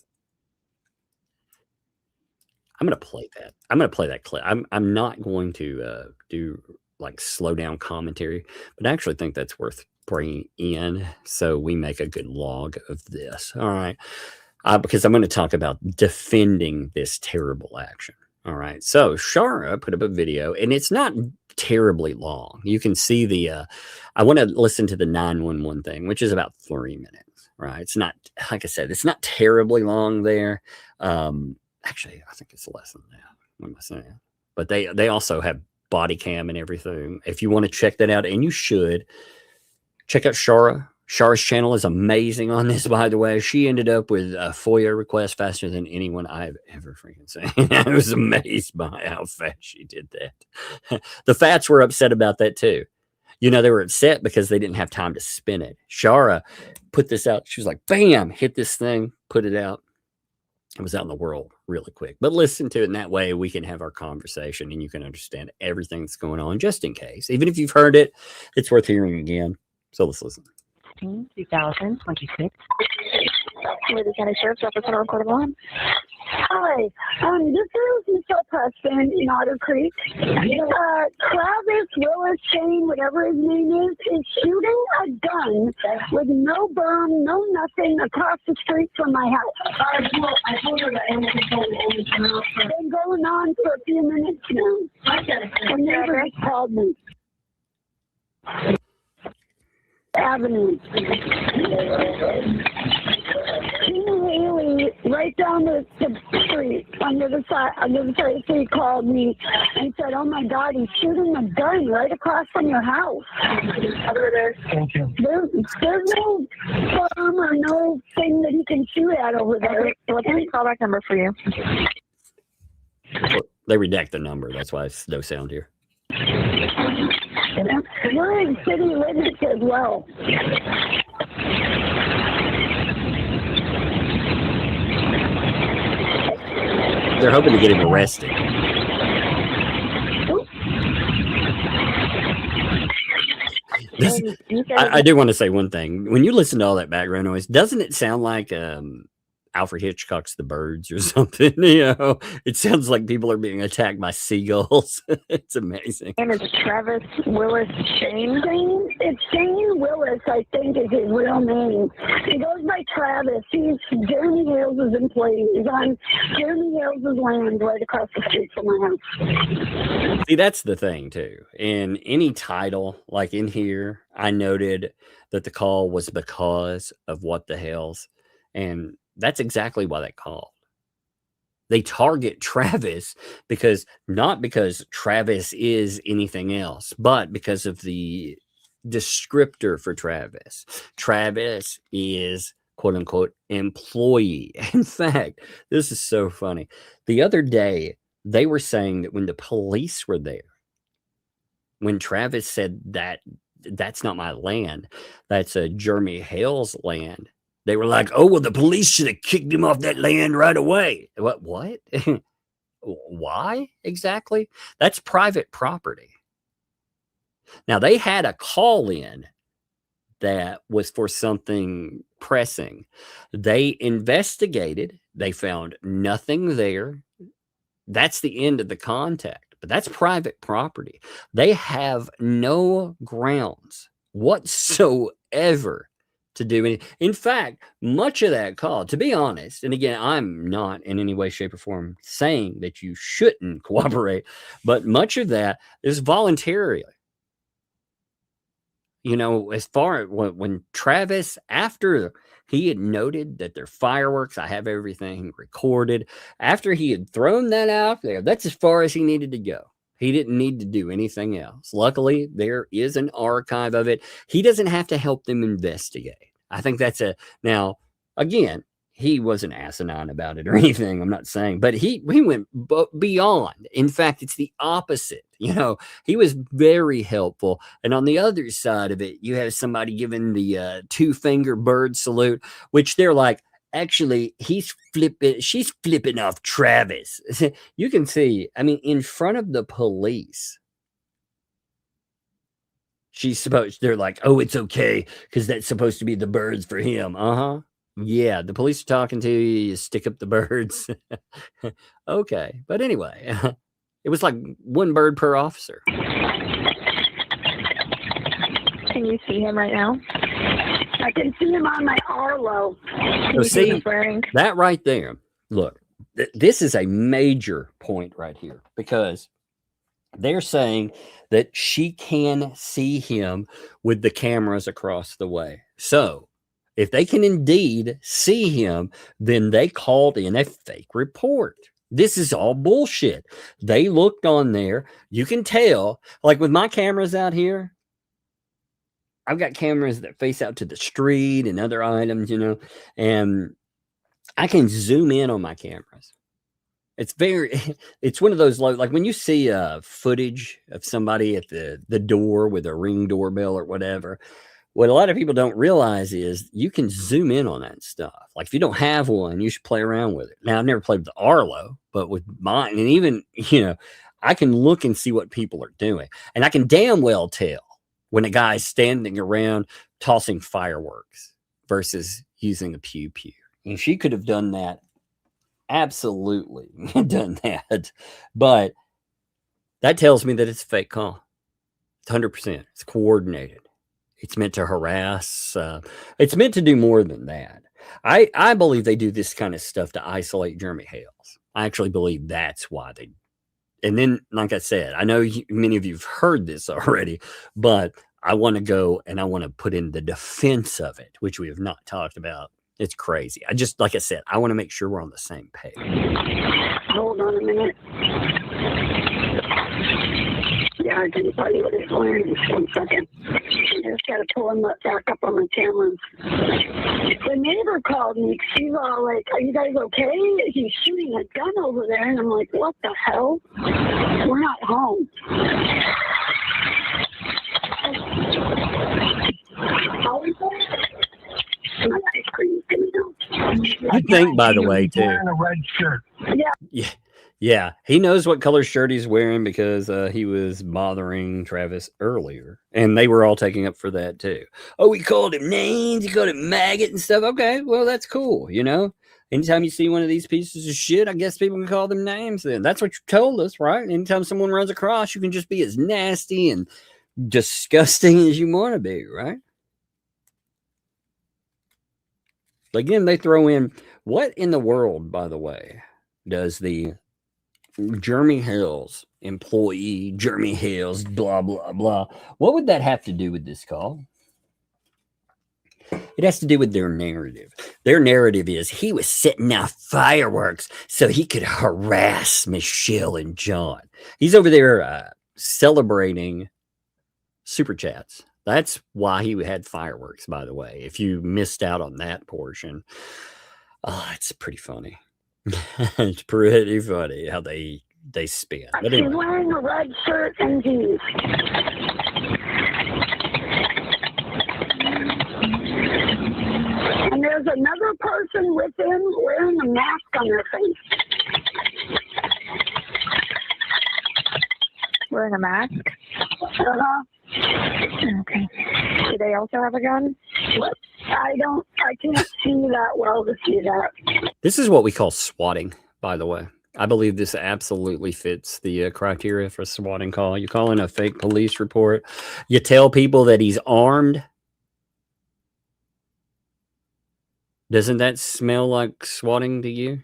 I'm going to play that. I'm going to play that clip. I'm not going to do like slow down commentary, but I actually think that's worth bringing in so we make a good log of this. All right. Because I'm going to talk about defending this terrible action. All right. So Shara put up a video and it's not terribly long. You can see the, I want to listen to the 911 thing, which is about 3 minutes, right? It's not, like I said, it's not terribly long there. Actually, I think it's less than that. What am I saying? But they also have body cam and everything. If you want to check that out, and you should, check out Shara. Shara's channel is amazing on this, by the way. She ended up with a FOIA request faster than anyone I've ever freaking seen. I was amazed by how fast she did that. The Fats were upset about that too. You know, they were upset because they didn't have time to spin it. Shara put this out. She was like, bam, hit this thing, put it out. It was out in the world really quick. But listen to it in that way, we can have our conversation and you can understand everything that's going on just in case. Even if you've heard it, it's worth hearing again. So let's listen. 2026. Lady County Sheriff's Office on Record Line. Hi, this is Mr. Preston in Otter Creek. Travis Willis Shane, whatever his name is shooting a gun with no berm, no nothing across the street from my house. I told her that animal control was been going on for a few minutes now. And neighbor just called me. Avenue. Haley, right down the street, on the other side of the street, called me and said, "Oh my God, he's shooting a gun right across from your house." Thank you. There's no farm or no thing that he can shoot at over there. What's the callback number for you? They redact the number. That's why it's no sound here. We're in city limits as well. They're hoping to get him arrested. I do want to say one thing. When you listen to all that background noise, doesn't it sound like Alfred Hitchcock's The Birds or something? You know, it sounds like people are being attacked by seagulls. It's amazing. And it's Travis Willis Shane. It's Shane Willis, I think, is his real name. He goes by Travis. He's Jeremy Hales' employee. He's on Jeremy Hales' land right across the street from my house. See, that's the thing, too. In any title, like in here, I noted that the call was because of What the Hales. And that's exactly why they called. They target Travis not because Travis is anything else, but because of the descriptor for Travis. Travis is, quote unquote, employee. In fact, this is so funny. The other day, they were saying that when the police were there, when Travis said that that's not my land, that's a Jeremy Hale's land, they were like, oh, well, the police should have kicked him off that land right away. What? Why exactly? That's private property. Now, they had a call in that was for something pressing. They investigated. They found nothing there. That's the end of the contact. But that's private property. They have no grounds whatsoever to do anything. In fact, much of that call, to be honest, and again, I'm not in any way, shape, or form saying that you shouldn't cooperate, but much of that is voluntarily. You know, as far as when Travis, after he had noted that they're fireworks, I have everything recorded, after he had thrown that out there, that's as far as he needed to go. He didn't need to do anything else. Luckily, there is an archive of it. He doesn't have to help them investigate. I think that's now, again, he wasn't asinine about it or anything, I'm not saying, but he went beyond. In fact, it's the opposite. You know, he was very helpful. And on the other side of it, you have somebody giving the two-finger bird salute, which they're like, actually, she's flipping off Travis. You can see, I mean, in front of the police, they're like, oh, it's okay, because that's supposed to be the birds for him. Yeah, the police are talking to you, you stick up the birds. Okay, but anyway, it was like one bird per officer. Can you see him right now? I can see him on my Arlo. So see, that right there, look, this is a major point right here, because they're saying that she can see him with the cameras across the way. So if they can indeed see him, then they called in a fake report. This is all bullshit. They looked on there. You can tell, like with my cameras out here, I've got cameras that face out to the street and other items, you know, and I can zoom in on my cameras. It's one of those, like when you see footage of somebody at the door with a Ring doorbell or whatever, what a lot of people don't realize is you can zoom in on that stuff. Like if you don't have one, you should play around with it. Now, I've never played with the Arlo, but with mine, and even, you know, I can look and see what people are doing. And I can damn well tell when a guy's standing around tossing fireworks versus using a pew-pew. And she could have done that. Absolutely done that. But that tells me that it's a fake call. It's 100%. It's coordinated. It's meant to harass. It's meant to do more than that. I believe they do this kind of stuff to isolate Jeremy Hales. I actually believe that's why they. And then, like I said, I know many of you have heard this already, but I want to go and I want to put in the defense of it, which we have not talked about. It's crazy. Like I said, I want to make sure we're on the same page. Hold on a minute. Yeah, I can tell you what it's wearing. Just 1 second. I just got to pull him back up on the cameras. The neighbor called me. She's all like, are you guys okay? He's shooting a gun over there. And I'm like, what the hell? We're not home. How is that? You think, by the way, too. Wearing a red shirt. Yeah. Yeah, he knows what color shirt he's wearing because he was bothering Travis earlier, and they were all taking up for that too. Oh, he called him names, he called him maggot and stuff. Okay, well, that's cool, you know. Anytime you see one of these pieces of shit, I guess people can call them names. Then that's what you told us, right? Anytime someone runs across, you can just be as nasty and disgusting as you want to be, right? Again, they throw in what in the world, by the way, does the Jeremy Hale's employee, Jeremy Hale's, blah, blah, blah. What would that have to do with this call? It has to do with their narrative. Their narrative is he was setting off fireworks so he could harass Michelle and John. He's over there celebrating super chats. That's why he had fireworks, by the way. If you missed out on that portion, it's pretty funny. It's pretty funny how they spin. But anyway. She's wearing a red shirt and jeans. And there's another person with him wearing a mask on their face. Wearing a mask? Uh-huh. Okay. Do they also have a gun? What? I can't see that well to see that. This is what we call swatting, by the way. I believe this absolutely fits the criteria for a swatting call. You call in a fake police report. You tell people that he's armed. Doesn't that smell like swatting to you?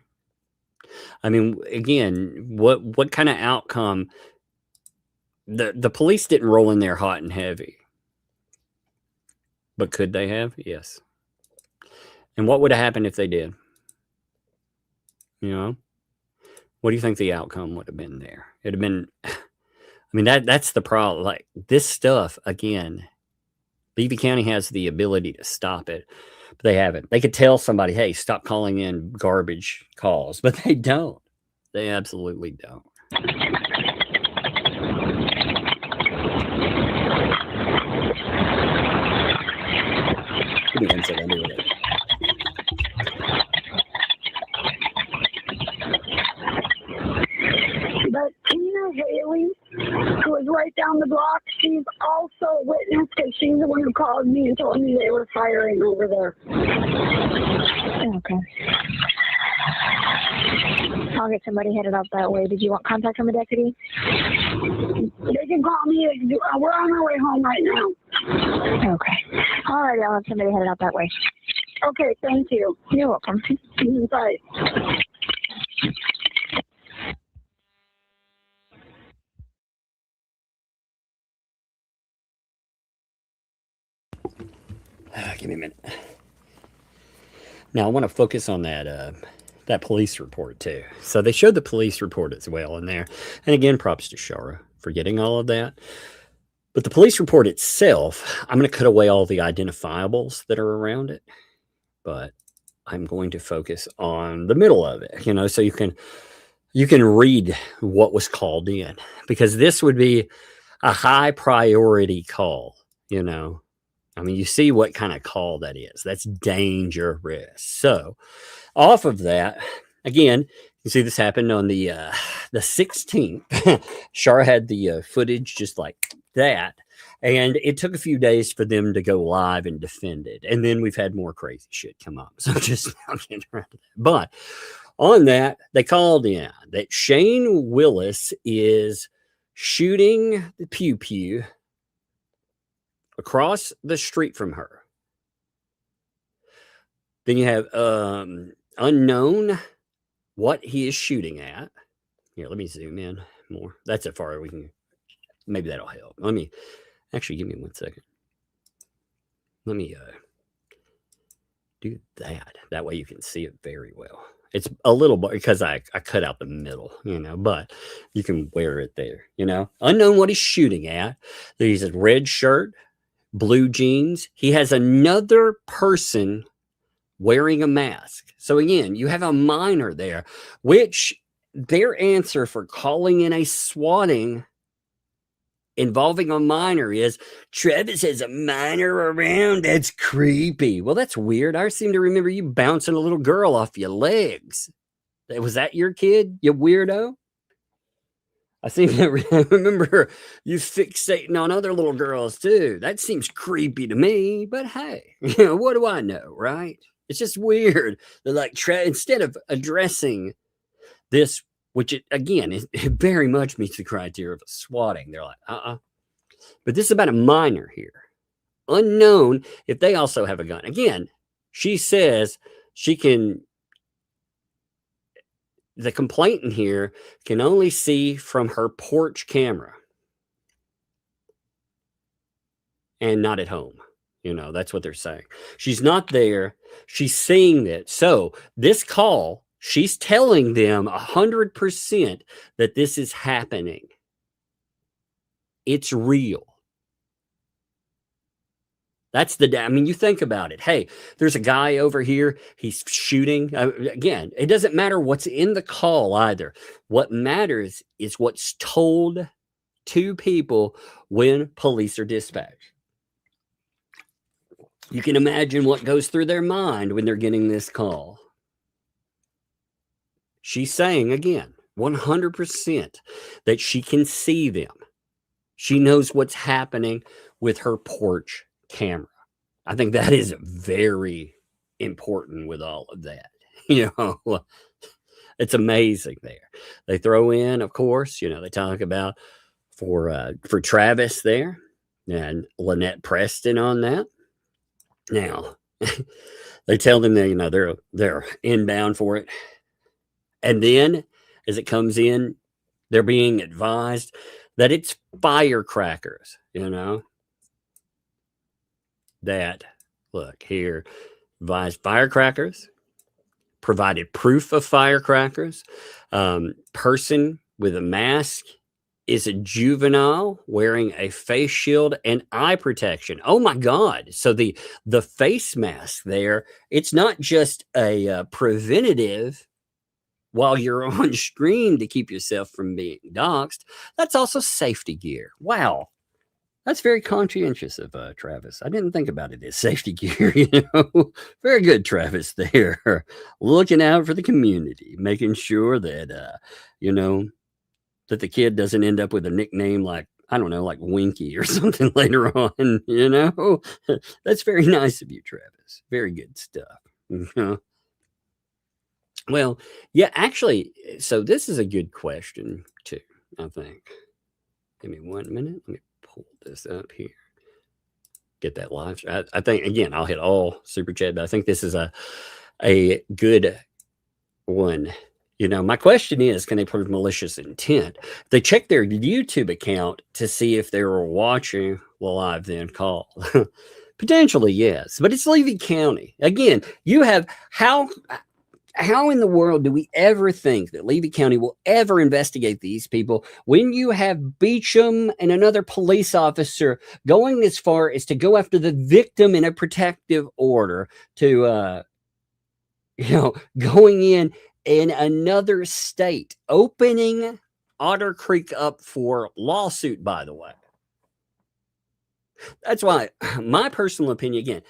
I mean, again, what kind of outcome? The police didn't roll in there hot and heavy. But could they have? Yes. And what would have happened if they did? You know? What do you think the outcome would have been there? It'd have been, I mean, that's the problem. Like, this stuff, again, Levy County has the ability to stop it, but they haven't. They could tell somebody, hey, stop calling in garbage calls, but they don't. They absolutely don't. Give me 1 second. But Tina Haley, who was right down the block, she's also a witness because she's the one who called me and told me they were firing over there. Okay. I'll get somebody headed up that way. Did you want contact from a deputy? They can call me. We're on our way home right now. Okay. All right, I'll have somebody headed out that way. Okay, thank you. You're welcome. Bye. Give me a minute. Now I want to focus on that police report too. So they showed the police report as well in there. And again, props to Shara for getting all of that. But the police report itself, I'm going to cut away all the identifiables that are around it. But I'm going to focus on the middle of it, you know, so you can read what was called in, because this would be a high priority call, you know. I mean, you see what kind of call that is. That's dangerous. So off of that, again, you see this happened on the 16th. Shara had the footage just like that. And it took a few days for them to go live and defend it. And then we've had more crazy shit come up. So just now getting around to that. But on that, they called in that Shane Willis is shooting the pew pew across the street from her. Then you have unknown what he is shooting at. Here, let me zoom in more. That's how far we can. Maybe that'll help. Let me actually give me 1 second. Let me do that. That way you can see it very well. It's a little bit because I cut out the middle, you know, but you can wear it there, you know. Unknown what he's shooting at. He's a red shirt, blue jeans. He has another person wearing a mask. So again, you have a minor there, which their answer for calling in a swatting involving a minor is Travis has a minor around. That's creepy. Well, that's weird. I seem to remember you bouncing a little girl off your legs. Was that your kid, you weirdo? I seem to remember you fixating on other little girls too. That seems creepy to me, but hey, what do I know, right? It's just weird. They're like, instead of addressing this, which it very much meets the criteria of swatting, they're like, But this is about a minor here. Unknown if they also have a gun. Again, she says she can. The complainant here can only see from her porch camera and not at home. That's what they're saying. She's not there. She's seeing it. So this call, she's telling them 100% that this is happening. It's real. That's you think about it. Hey, there's a guy over here. He's shooting. Again, it doesn't matter what's in the call either. What matters is what's told to people when police are dispatched. You can imagine what goes through their mind when they're getting this call. She's saying, again, 100% that she can see them. She knows what's happening with her porch camera. I think that is very important with all of that. It's amazing there. They throw in, of course, they talk about for Travis there and Lynette Preston on that. Now, they tell them that, they're inbound for it. And then as it comes in, they're being advised that it's firecrackers, that, look here, advised firecrackers, provided proof of firecrackers, person with a mask is a juvenile wearing a face shield and eye protection. Oh my God. So the face mask there, it's not just a preventative while you're on screen to keep yourself from being doxxed. That's also safety gear. Wow. That's very conscientious of Travis. I didn't think about it as safety gear, Very good, Travis, there. Looking out for the community, making sure that, that the kid doesn't end up with a nickname like, I don't know, like Winky or something later on, That's very nice of you, Travis. Very good stuff. Well, yeah, actually, so this is a good question, too, I think. Give me 1 minute. Let me pull this up here. Get that live. I think, again, I'll hit all super chat, but I think this is a good one. My question is, can they prove malicious intent? They check their YouTube account to see if they were watching the live then call. Potentially, yes, but it's Levy County. Again, you have how in the world do we ever think that Levy County will ever investigate these people when you have Beecham and another police officer going as far as to go after the victim in a protective order to, going in another state, opening Otter Creek up for lawsuit, by the way. That's why my personal opinion, again,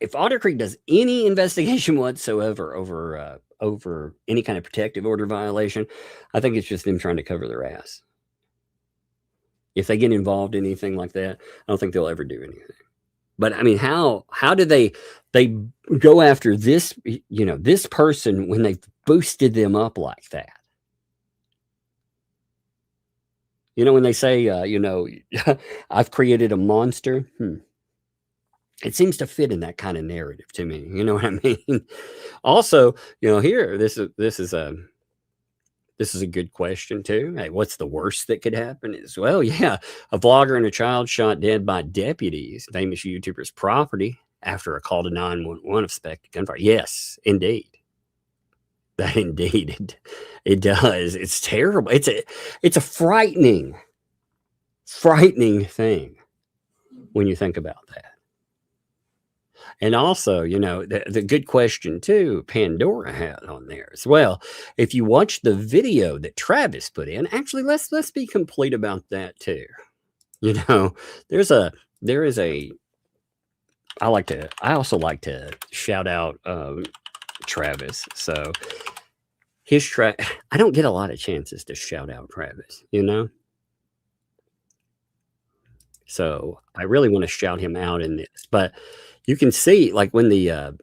if Otter Creek does any investigation whatsoever over any kind of protective order violation, I think it's just them trying to cover their ass. If they get involved in anything like that, I don't think they'll ever do anything. But I mean, how do they go after this, this person when they've boosted them up like that? When they say, I've created a monster. It seems to fit in that kind of narrative to me. You know what I mean? Also, here, this is a good question too. Hey, what's the worst that could happen? Is, well, yeah, a vlogger and a child shot dead by deputies, famous YouTuber's property after a call to 911 of suspected gunfire. Yes, indeed. That indeed it does. It's terrible. It's a frightening thing when you think about that. And also, you know, the good question too, Pandora had on there as well. If you watch the video that Travis put in, actually, let's be complete about that too. You know, there is a. I also like to shout out Travis. So I don't get a lot of chances to shout out Travis, you know. So I really want to shout him out in this, but you can see, like, when the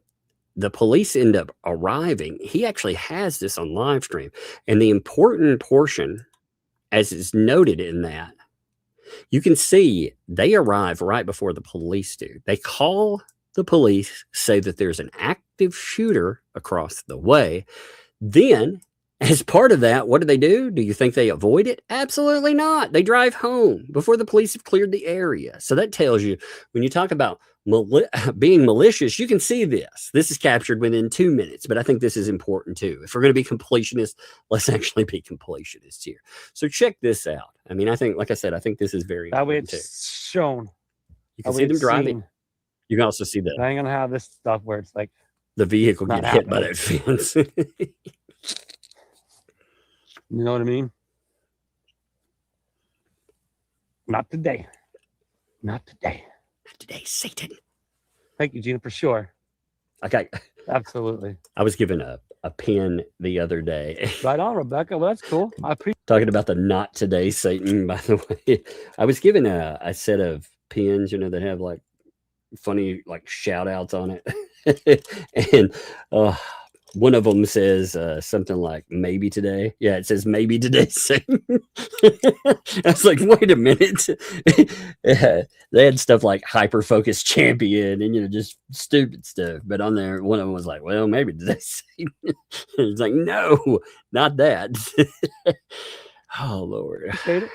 police end up arriving, he actually has this on live stream, and the important portion, as is noted in that, you can see they arrive right before the police do. They call the police, say that there's an active shooter across the way. Then, as part of that, what do? Do you think they avoid it? Absolutely not. They drive home before the police have cleared the area. So that tells you, when you talk about being malicious, you can see this. This is captured within 2 minutes, but I think this is important too. If we're going to be completionists, let's actually be completionists here. So check this out. I mean, I think, like I said, I think this is very that way important it's too. Shown. You can see them driving. You can also see that. I ain't gonna have this stuff where it's like the vehicle get hit by that fence. You know what I mean? Not today. Not today. Not today, Satan. Thank you, Gina, for sure. Okay. Absolutely. I was given a pin the other day. Right on, Rebecca. Well, that's cool. I appreciate talking about the not today, Satan, by the way. I was given a set of pins, you know, that have like funny like shout outs on it. And one of them says something like maybe today. Yeah, it says maybe today. I was like, wait a minute. They had stuff like hyper focus champion and, you know, just stupid stuff. But on there, one of them was like, well, maybe today. It's like, no, not that. Oh, Lord. Appreciate it.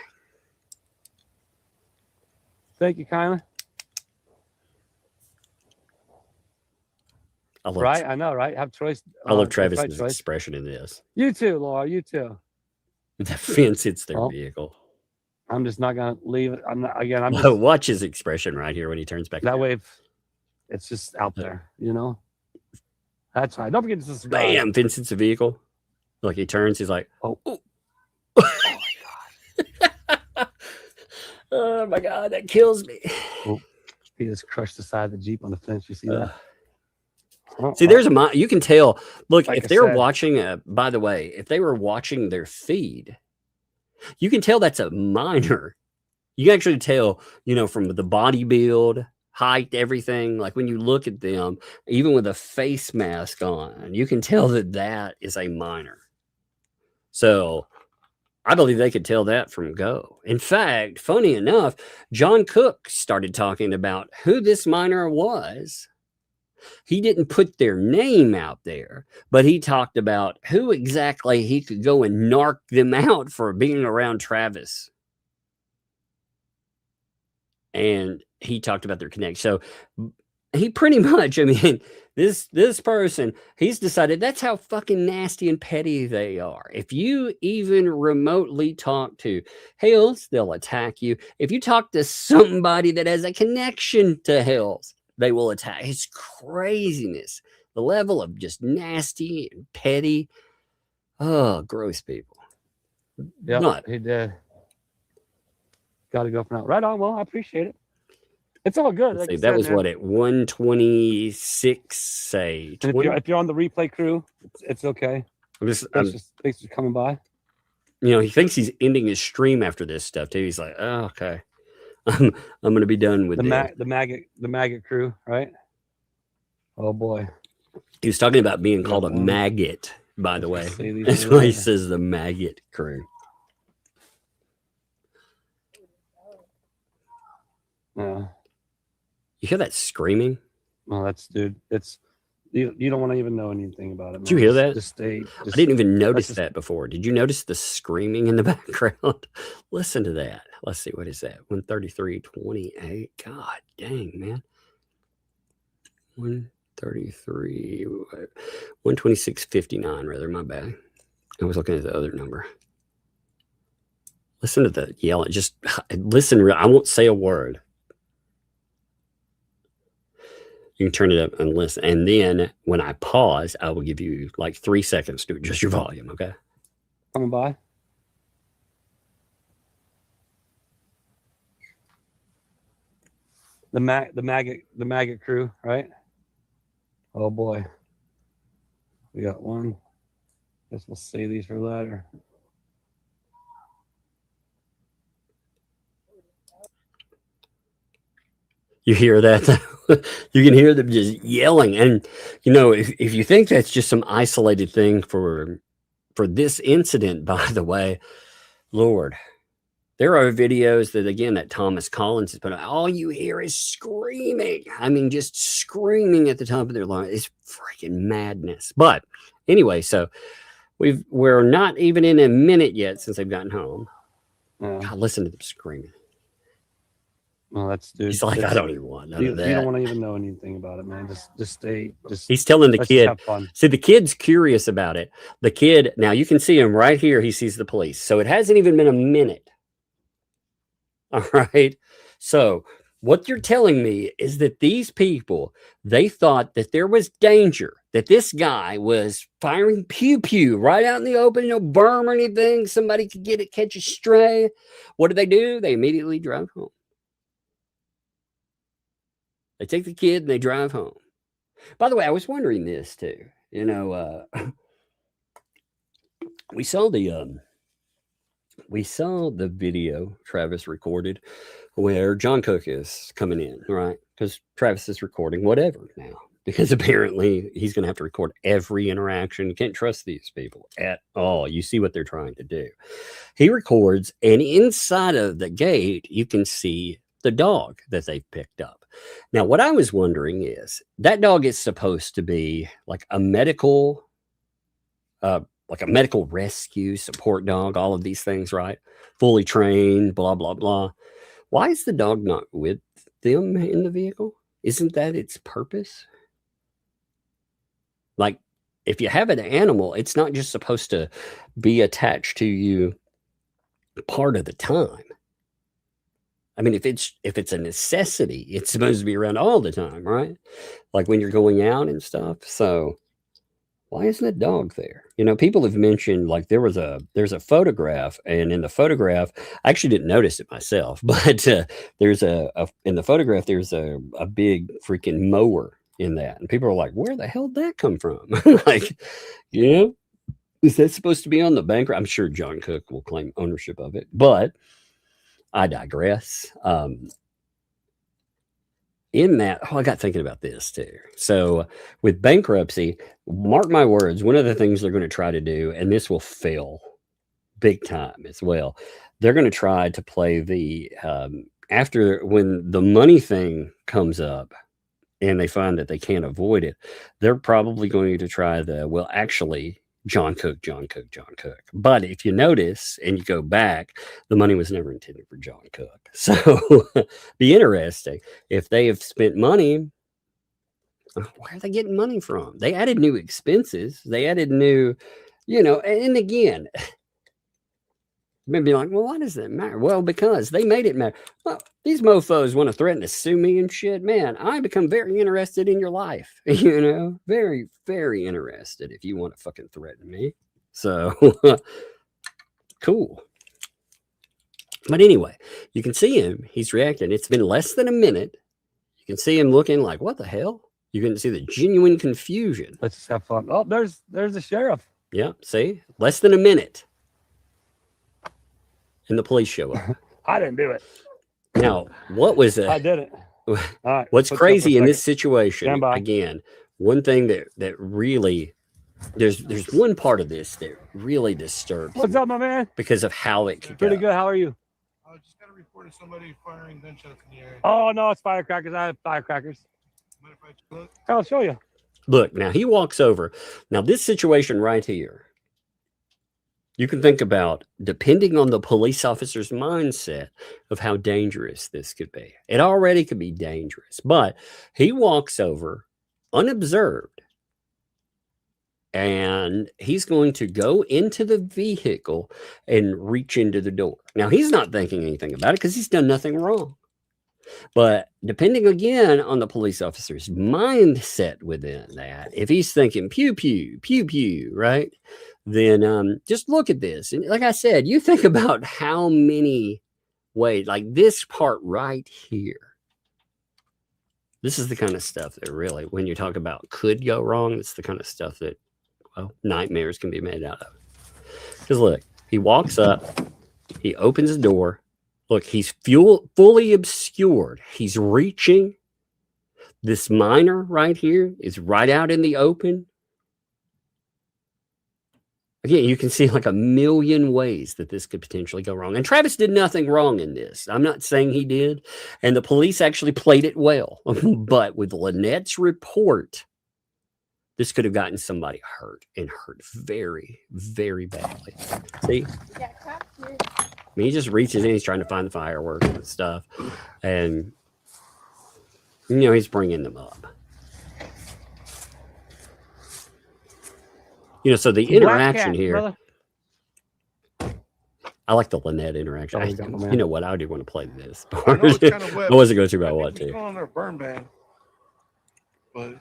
Thank you, kindly. Right, I know, right? Have choice. I love Travis's expression in this. You too, Laura. You too. The fence hits their vehicle. I'm just not gonna leave it. I'm not again. I'm just, watch his expression right here when he turns back. That way, it's just out there, you know. That's right. Don't forget to subscribe. Bam! Fence hits the vehicle. Like he turns, he's like, oh, oh my god, oh my god, that kills me. Oh, he just crushed the side of the Jeep on the fence. You see that? See, there's you can tell. Look, like if they're watching, by the way, if they were watching their feed, you can tell that's a minor. You can actually tell, you know, from the body build, height, everything. Like when you look at them, even with a face mask on, you can tell that that is a minor. So I believe they could tell that from go. In fact, funny enough, John Cook started talking about who this minor was. He didn't put their name out there, but he talked about who exactly he could go and narc them out for being around Travis. And he talked about their connection. So he pretty much, I mean, this person, he's decided that's how fucking nasty and petty they are. If you even remotely talk to Hales, they'll attack you. If you talk to somebody that has a connection to Hales, they will attack. It's craziness. The level of just nasty and petty. Oh, gross people. Yeah, he did. Got to go for now. Right on. Well, I appreciate it. It's all good. Like that was what, at 126, say. If you're on the replay crew, it's okay. Thanks for coming by. You know, he thinks he's ending his stream after this stuff too. He's like, oh, okay. I'm gonna be done with the maggot crew, right? Oh boy, he was talking about being called a maggot. By the way, that's why he says the maggot crew. Yeah, you hear that screaming? Well, that's dude. It's you don't want to even know anything about it. Man. Did you hear that? I didn't even notice that before. Did you notice the screaming in the background? Listen to that. Let's see, what is that? 133.28. God dang, man. 133, 126.59, rather. My bad. I was looking at the other number. Listen to the yelling. Just listen. I won't say a word. You can turn it up and listen. And then when I pause, I will give you like 3 seconds to adjust your volume, okay? Coming by. The maggot crew, right? Oh boy. We got one. Guess we'll save these for later. You hear that? You can hear them just yelling. And, you know, if you think that's just some isolated thing for this incident, by the way, Lord, there are videos that, again, that Thomas Collins has put out. All you hear is screaming. I mean, just screaming at the top of their lungs. It's freaking madness. But anyway, so we're not even in a minute yet since they've gotten home. God, listen to them screaming. Well, that's dude. He's like, I don't even want none of that. You don't want to even know anything about it, man. Just stay. He's telling the kid. Have fun. See, the kid's curious about it. The kid, now you can see him right here. He sees the police. So it hasn't even been a minute. All right. So what you're telling me is that these people, they thought that there was danger, that this guy was firing pew pew right out in the open, no berm or anything. Somebody could catch a stray. What did they do? They immediately drove home. They take the kid and they drive home. By the way, I was wondering this too. You know, we saw the video Travis recorded where John Cook is coming in, right? Because Travis is recording whatever now, because apparently he's going to have to record every interaction. You can't trust these people at all. You see what they're trying to do. He records, and inside of the gate, you can see the dog that they've picked up. Now, what I was wondering is that dog is supposed to be like a medical rescue support dog, all of these things, right? Fully trained, blah, blah, blah. Why is the dog not with them in the vehicle? Isn't that its purpose? Like, if you have an animal, it's not just supposed to be attached to you part of the time. I mean, if it's a necessity, it's supposed to be around all the time, right? Like when you're going out and stuff. So why isn't a dog there? You know, people have mentioned, like, there's a photograph, and in the photograph, I actually didn't notice it myself, but there's in the photograph, there's a big freaking mower in that. And people are like, where the hell did that come from? Like, you know, is that supposed to be on the bank? I'm sure John Cook will claim ownership of it, but I digress. In that, I got thinking about this too. So with bankruptcy, mark my words, one of the things they're going to try to do, and this will fail big time as well, they're going to try to play the, after when the money thing comes up and they find that they can't avoid it, they're probably going to try the, well, actually, John Cook. But if you notice and you go back, the money was never intended for John Cook. So be interesting. If they have spent money, where are they getting money from? They added new expenses. They added new, you know, and again, maybe like, well, why does that matter? Well, because they made it matter. Well, these mofos want to threaten to sue me and shit. Man, I become very interested in your life. You know, very, very interested if you want to fucking threaten me. So, cool. But anyway, you can see him. He's reacting. It's been less than a minute. You can see him looking like, what the hell? You can see the genuine confusion. Let's just have fun. Oh, there's the sheriff. Yeah, see? Less than a minute. And the police show up. I didn't do it. Now, what was it? I did it. All right, what's crazy in this situation, again, one thing that really, there's one part of this that really disturbs What's me up, my man? because of how it could Pretty go. good. How are you? I just got a report of somebody firing gunshots in the area. Oh, no, it's firecrackers. I have firecrackers. Mind if I look? I'll show you. Look, now he walks over. Now, this situation right here, you can think about, depending on the police officer's mindset, of how dangerous this could be. It already could be dangerous, but he walks over unobserved, and he's going to go into the vehicle and reach into the door. Now, he's not thinking anything about it because he's done nothing wrong. But depending again on the police officer's mindset within that, if he's thinking pew, pew, pew, pew, right? Then just look at this. And like I said, you think about how many ways, like this part right here. This is the kind of stuff that really, when you talk about could go wrong, it's the kind of stuff that, well, nightmares can be made out of. Because look, he walks up, he opens the door. Look, he's fully obscured. He's reaching. This minor right here is right out in the open. Again, you can see like a million ways that this could potentially go wrong. And Travis did nothing wrong in this. I'm not saying he did. And the police actually played it well. But with Lynette's report, this could have gotten somebody hurt, and hurt very, very badly. See? I mean, he just reaches in. He's trying to find the fireworks and stuff. And, you know, he's bringing them up. You know, so the interaction here, brother. I like the Lynette interaction. You know what? I do want to play this. I wasn't going to about what to. On their burn ban, but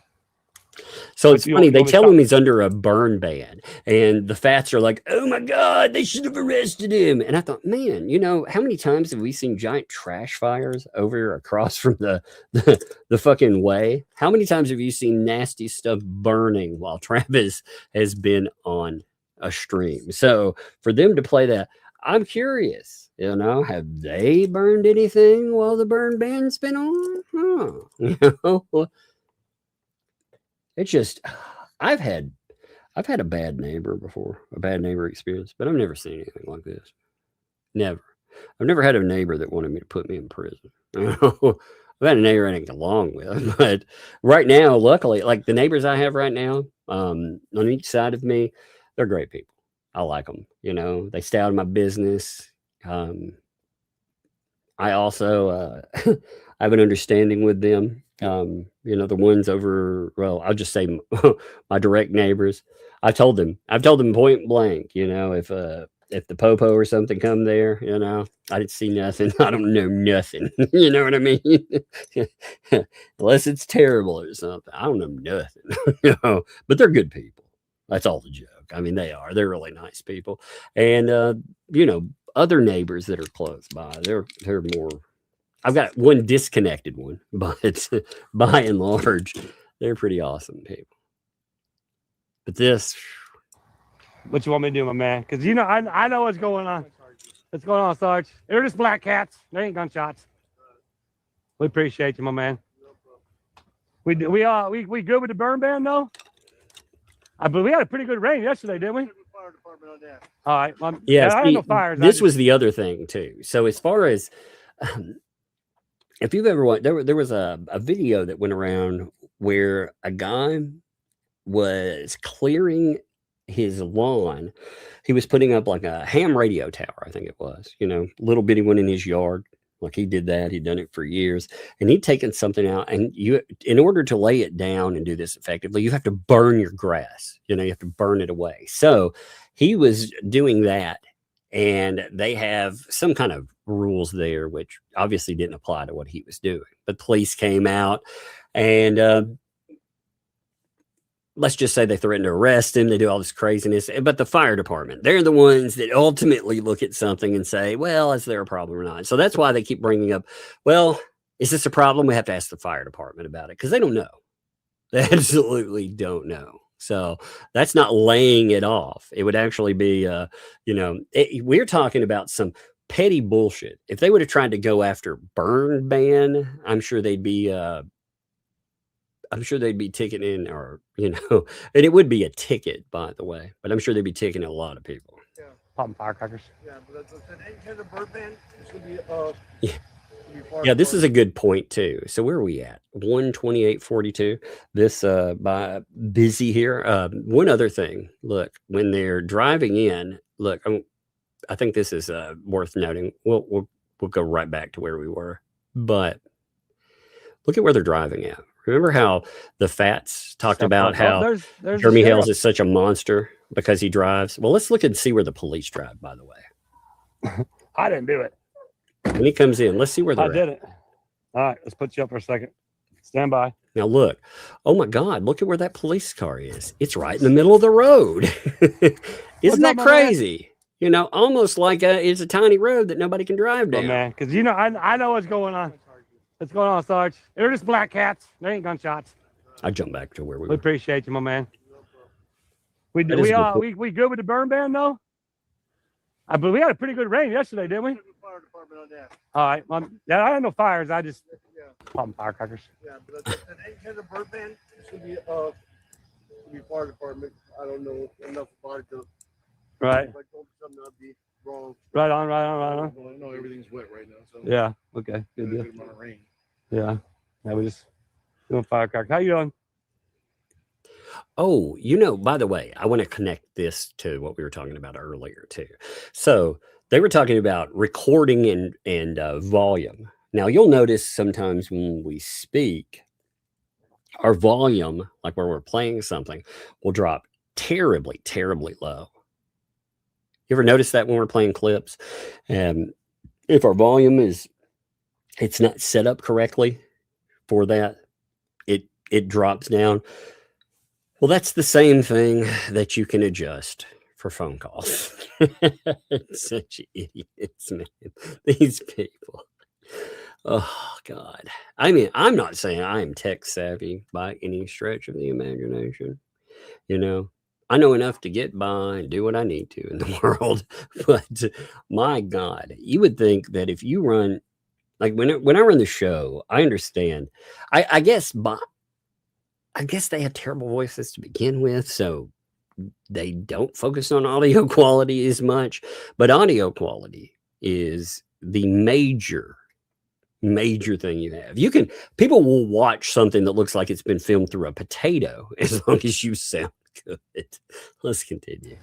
so it's funny. They tell him he's under a burn ban, and the Fats are like, "Oh my God, they should have arrested him." And I thought, man, you know, how many times have we seen giant trash fires over across from the fucking way? How many times have you seen nasty stuff burning while Travis has been on a stream? So for them to play that, I'm curious. You know, have they burned anything while the burn ban's been on? You know. It's just, I've had a bad neighbor before, a bad neighbor experience, but I've never seen anything like this. Never. I've never had a neighbor that wanted me to put me in prison. I've had a neighbor I didn't get along with, but right now, luckily, like the neighbors I have right now, on each side of me, they're great people. I like them. You know, they stay out of my business. I also have an understanding with them. You know, the ones over, well, I'll just say my direct neighbors. I've told them point blank, you know, if the popo or something come there, you know, I didn't see nothing. I don't know nothing. You know what I mean? Unless it's terrible or something. I don't know nothing. You know, but they're good people. That's all the joke. I mean, they're really nice people. And you know, other neighbors that are close by, they're more. I've got one disconnected one, but by and large, they're pretty awesome people. But this, what you want me to do, my man? Because you know, I know what's going on. What's going on, Sarge? They're just black cats. They ain't gunshots. We appreciate you, my man. We good with the burn ban though? But we had a pretty good rain yesterday, didn't we? All right. Yeah. I had no fires. This was the other thing too. So as far as if you've ever watched, there was a video that went around where a guy was clearing his lawn. He was putting up like a ham radio tower, I think it was, you know, little bitty one in his yard. Like he did that. He'd done it for years, and he'd taken something out, and in order to lay it down and do this effectively, you have to burn your grass. You know, you have to burn it away. So he was doing that, and they have some kind of rules there, which obviously didn't apply to what he was doing. But police came out, and let's just say they threatened to arrest him. They do all this craziness. But the fire department, they're the ones that ultimately look at something and say, well, is there a problem or not? So that's why they keep bringing up, well, is this a problem? We have to ask the fire department about it, because they don't know. They absolutely don't know. So that's not laying it off. It would actually be, you know, we're talking about some petty bullshit. If they would have tried to go after burn ban, I'm sure they'd be ticketing, or, you know, and it would be a ticket, by the way, but I'm sure they'd be ticketing a lot of people. Yeah. Popping firecrackers. Yeah, but that's a bird ban. It's gonna be yeah. Yeah, this is a good point too. So where are we at? 128.42. This by busy here. One other thing. Look, when they're driving in, look, I think this is worth noting. We'll go right back to where we were, but look at where they're driving at. Remember how the Fats talked about how Jeremy Hales is such a monster because he drives? Well, let's look and see where the police drive, by the way. I didn't do it. When he comes in, let's see where they're at. I did it. All right, let's put you up for a second. Stand by. Now look, oh my God, look at where that police car is. It's right in the middle of the road. Isn't that crazy? You know, almost like it's a tiny road that nobody can drive down. Oh man, because you know, I know what's going on. What's going on, Sarge? They're just black cats. They ain't gunshots. I jump back to where we We were. appreciate you, my man. We That is a good point. we good with the burn ban though? I believe we had a pretty good rain yesterday, didn't we? Fire department on that. All right. Yeah, I had no fires. I just call them firecrackers. Yeah, but an 800 burn ban should be fire department. I don't know enough about it to. Right. If I told you something, I'd be wrong. Right on, right on, right on. Well, I know everything's wet right now. So Yeah. Okay. Good deal. good amount of rain. Yeah. Yeah, we just doing firecrackers. How you doing? Oh, you know, by the way, I want to connect this to what we were talking about earlier too. So they were talking about recording and volume. Now you'll notice sometimes when we speak, our volume, like when we're playing something, will drop terribly, terribly low. You ever notice that when we're playing clips? And if our volume it's not set up correctly for that, it drops down. Well, that's the same thing that you can adjust for phone calls. Such idiots, man. These people. Oh, God. I mean, I'm not saying I am tech savvy by any stretch of the imagination. You know, I know enough to get by and do what I need to in the world. But my God, you would think that if you run, like when I run the show, I understand. I guess they have terrible voices to begin with, so they don't focus on audio quality as much. But audio quality is the major thing you have. People will watch something that looks like it's been filmed through a potato as long as you sound good. Let's continue.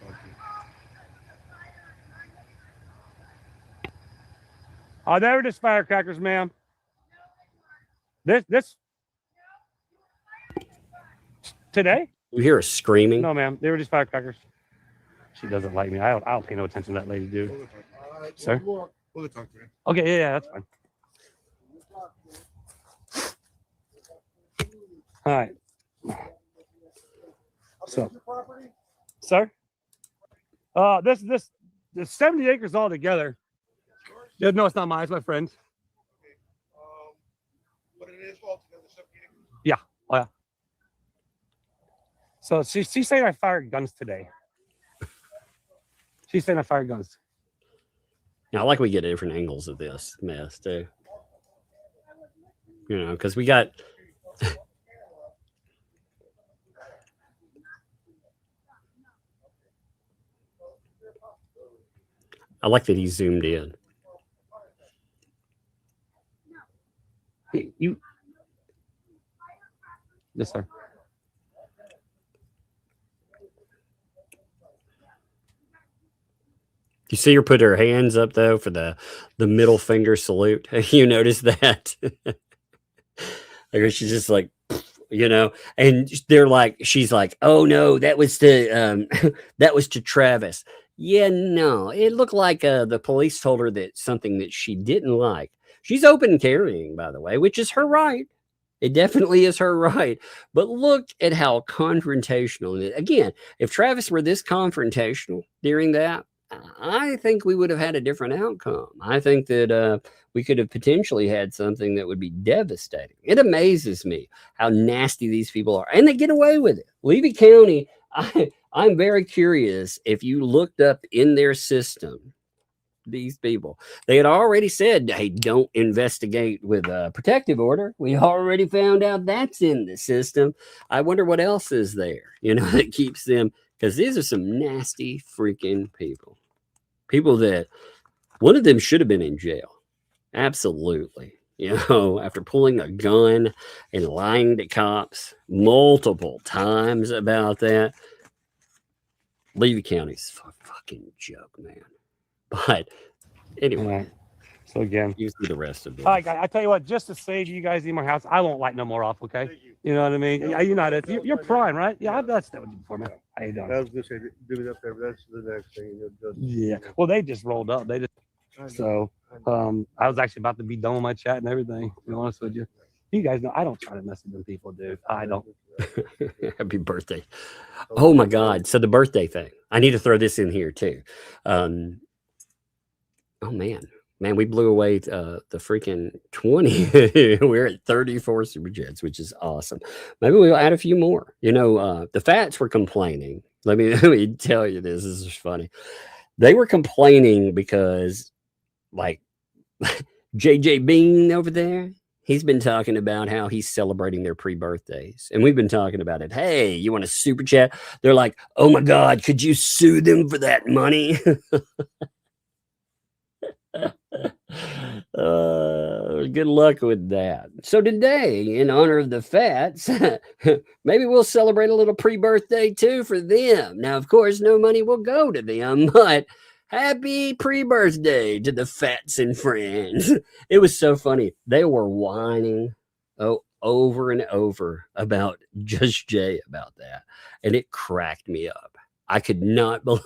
Oh, they were just firecrackers, ma'am. This today? You hear her screaming? No, ma'am. They were just firecrackers. She doesn't like me. I don't pay no attention to that lady, dude. Sir? We'll talk to him. Okay, yeah, that's fine. All right. So, sir? This 70 acres altogether. Yeah, no, it's not mine. It's my friend's. But it is altogether 70 acres. Yeah. Oh, yeah. So she's saying I fired guns today. She's saying I fired guns. Now, I like we get different angles of this mess too. You know, because we got. I like that he zoomed in. You. Yes, sir. You see her put her hands up though for the middle finger salute. You notice that? Like she's just like, you know, and they're like, she's like, oh no, that was to Travis. Yeah, no, it looked like the police told her that something that she didn't like. She's open carrying, by the way, which is her right. It definitely is her right. But look at how confrontational. Again, if Travis were this confrontational during that, I think we would have had a different outcome. I think that we could have potentially had something that would be devastating. It amazes me how nasty these people are, and they get away with it. Levy County, I'm very curious if you looked up in their system, these people, they had already said, hey, don't investigate with a protective order. We already found out that's in the system. I wonder what else is there, you know, that keeps them, because these are some nasty freaking people. People that one of them should have been in jail. Absolutely. You know, after pulling a gun and lying to cops multiple times about that. Levy County's a fucking joke, man. But anyway, so again, you see the rest of it. All right, guys, I tell you what, just to save you guys in my house, I won't light no more off, okay? You know what I mean? Yeah, you're prime, right? Yeah, I've done stuff with you before, man. How you doing? I was gonna say, do me that favor. That's the next thing. Yeah. Well, they just rolled up. They just. So I was actually about to be done with my chat and everything, to be honest with you. You guys know I don't try to mess with them people, dude. I don't. Happy birthday. Oh my God. So the birthday thing. I need to throw this in here too. Oh man. Man, we blew away the freaking 20. We're at 34 super chats, which is awesome. Maybe we'll add a few more. You know, the Fats were complaining. Let me tell you this. This is funny. They were complaining because, like, JJ Bean over there, he's been talking about how he's celebrating their pre-birthdays. And we've been talking about it. Hey, you want a super chat? They're like, oh my God, could you sue them for that money? Good luck with that. So today, in honor of the Fats, maybe we'll celebrate a little pre-birthday too for them. Now, of course, no money will go to them, but happy pre-birthday to the Fats and friends. It was so funny. They were whining over and over about Just Jay about that, and it cracked me up. I could not believe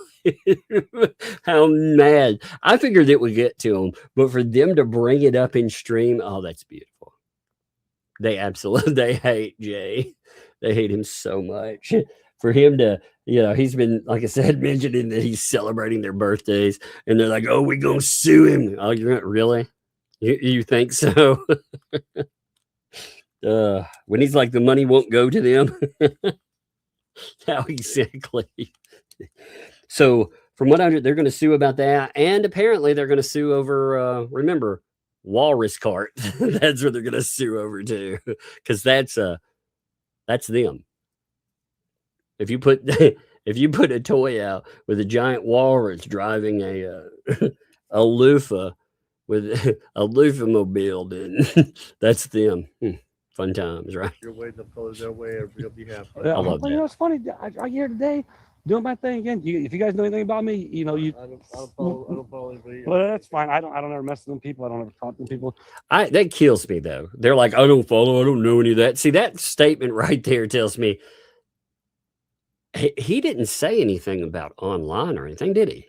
how mad. I figured it would get to them, but for them to bring it up in stream, oh, that's beautiful. They hate Jay. They hate him so much. For him to, you know, he's been, like I said, mentioning that he's celebrating their birthdays, and they're like, oh, we're going to sue him. Oh, you're not really? You think so? When he's like, the money won't go to them. How exactly? So from what I understand, they're going to sue about that, and apparently they're going to sue over remember, walrus cart. That's what they're going to sue over too, because that's them. If you put a toy out with a giant walrus driving a loofah with a loofah mobile, then that's them. Fun times, right? Your way, the fellas their way, everybody will be happy. I love that. You know, it's funny. I here today doing my thing again. If you guys know anything about me, you know, I don't follow anybody. Well, that's fine. I don't ever mess with them people. I don't ever talk to them people. That kills me though. They're like, I don't follow. I don't know any of that. See, that statement right there tells me he didn't say anything about online or anything, did he?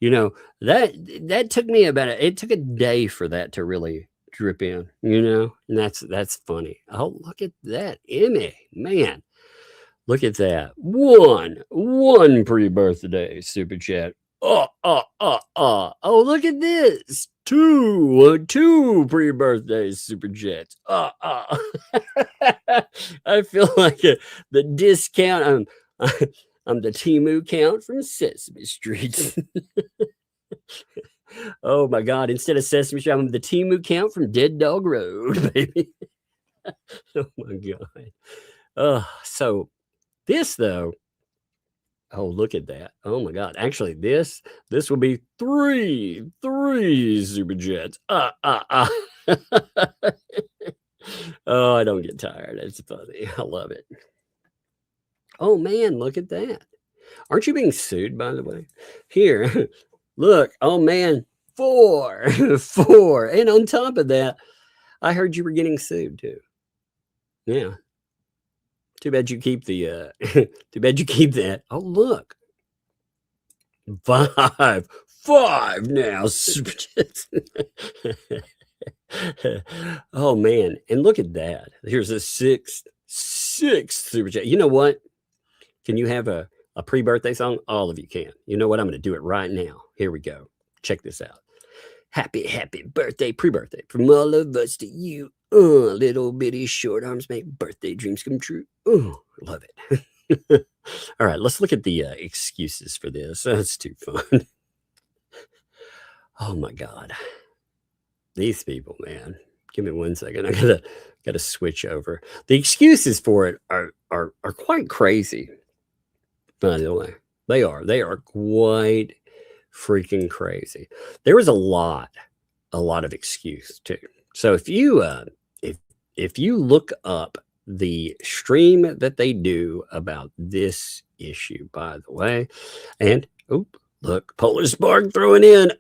You know, that took me it took a day for that to really drip in, you know, and that's funny. Oh, look at that, Emmy, man, look at that. One pre-birthday super chat. Oh, look at this. Two pre-birthday super chats. I feel like the discount. I'm the Timu count from Sesame Street. Oh my God! Instead of Sesame Street, I'm the Timu count from Dead Dog Road, baby. Oh my God! So this though. Oh, look at that! Oh my God! Actually, this will be three super jets. Oh, I don't get tired. It's funny. I love it. Oh man, look at that! Aren't you being sued, by the way? Here. Look, oh man, four. And on top of that, I heard you were getting sued too. Yeah. Too bad you keep too bad you keep that. Oh, look. Five now. Oh man. And look at that. Here's a sixth super chat. You know what? Can you have a pre-birthday song? All of you can. You know what? I'm going to do it right now. Here we go. Check this out. Happy birthday, pre-birthday from all of us to you. Little bitty short arms make birthday dreams come true. Love it. All right, let's look at the excuses for this. That's too fun. Oh my God. These people, man. Give me 1 second. I gotta switch over. The excuses for it are quite crazy. By the way, they are quite freaking crazy. There was a lot of excuse too. So if you look up the stream that they do about this issue, by the way, and look, Polar Spark throwing in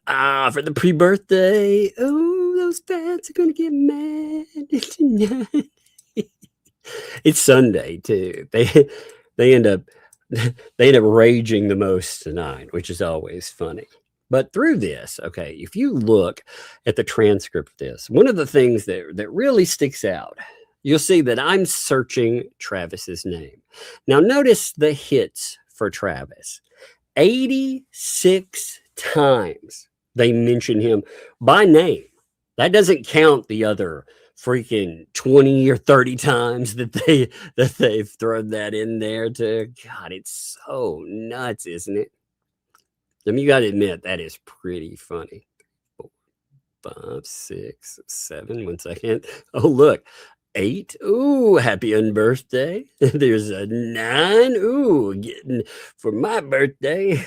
for the pre-birthday. Oh, those fans are gonna get mad tonight. It's Sunday too. They end up raging the most tonight, which is always funny. But through this, okay, if you look at the transcript of this, one of the things that really sticks out, you'll see that I'm searching Travis's name. Now, notice the hits for Travis. 86 times they mention him by name. That doesn't count the other freaking 20 or 30 times that they've thrown that in there too. God, it's so nuts, isn't it? I mean, you got to admit that is pretty funny. 4, 5, 6, 7. 1 second. Oh, look. 8. Ooh, happy unbirthday. There's a 9. Ooh, getting for my birthday.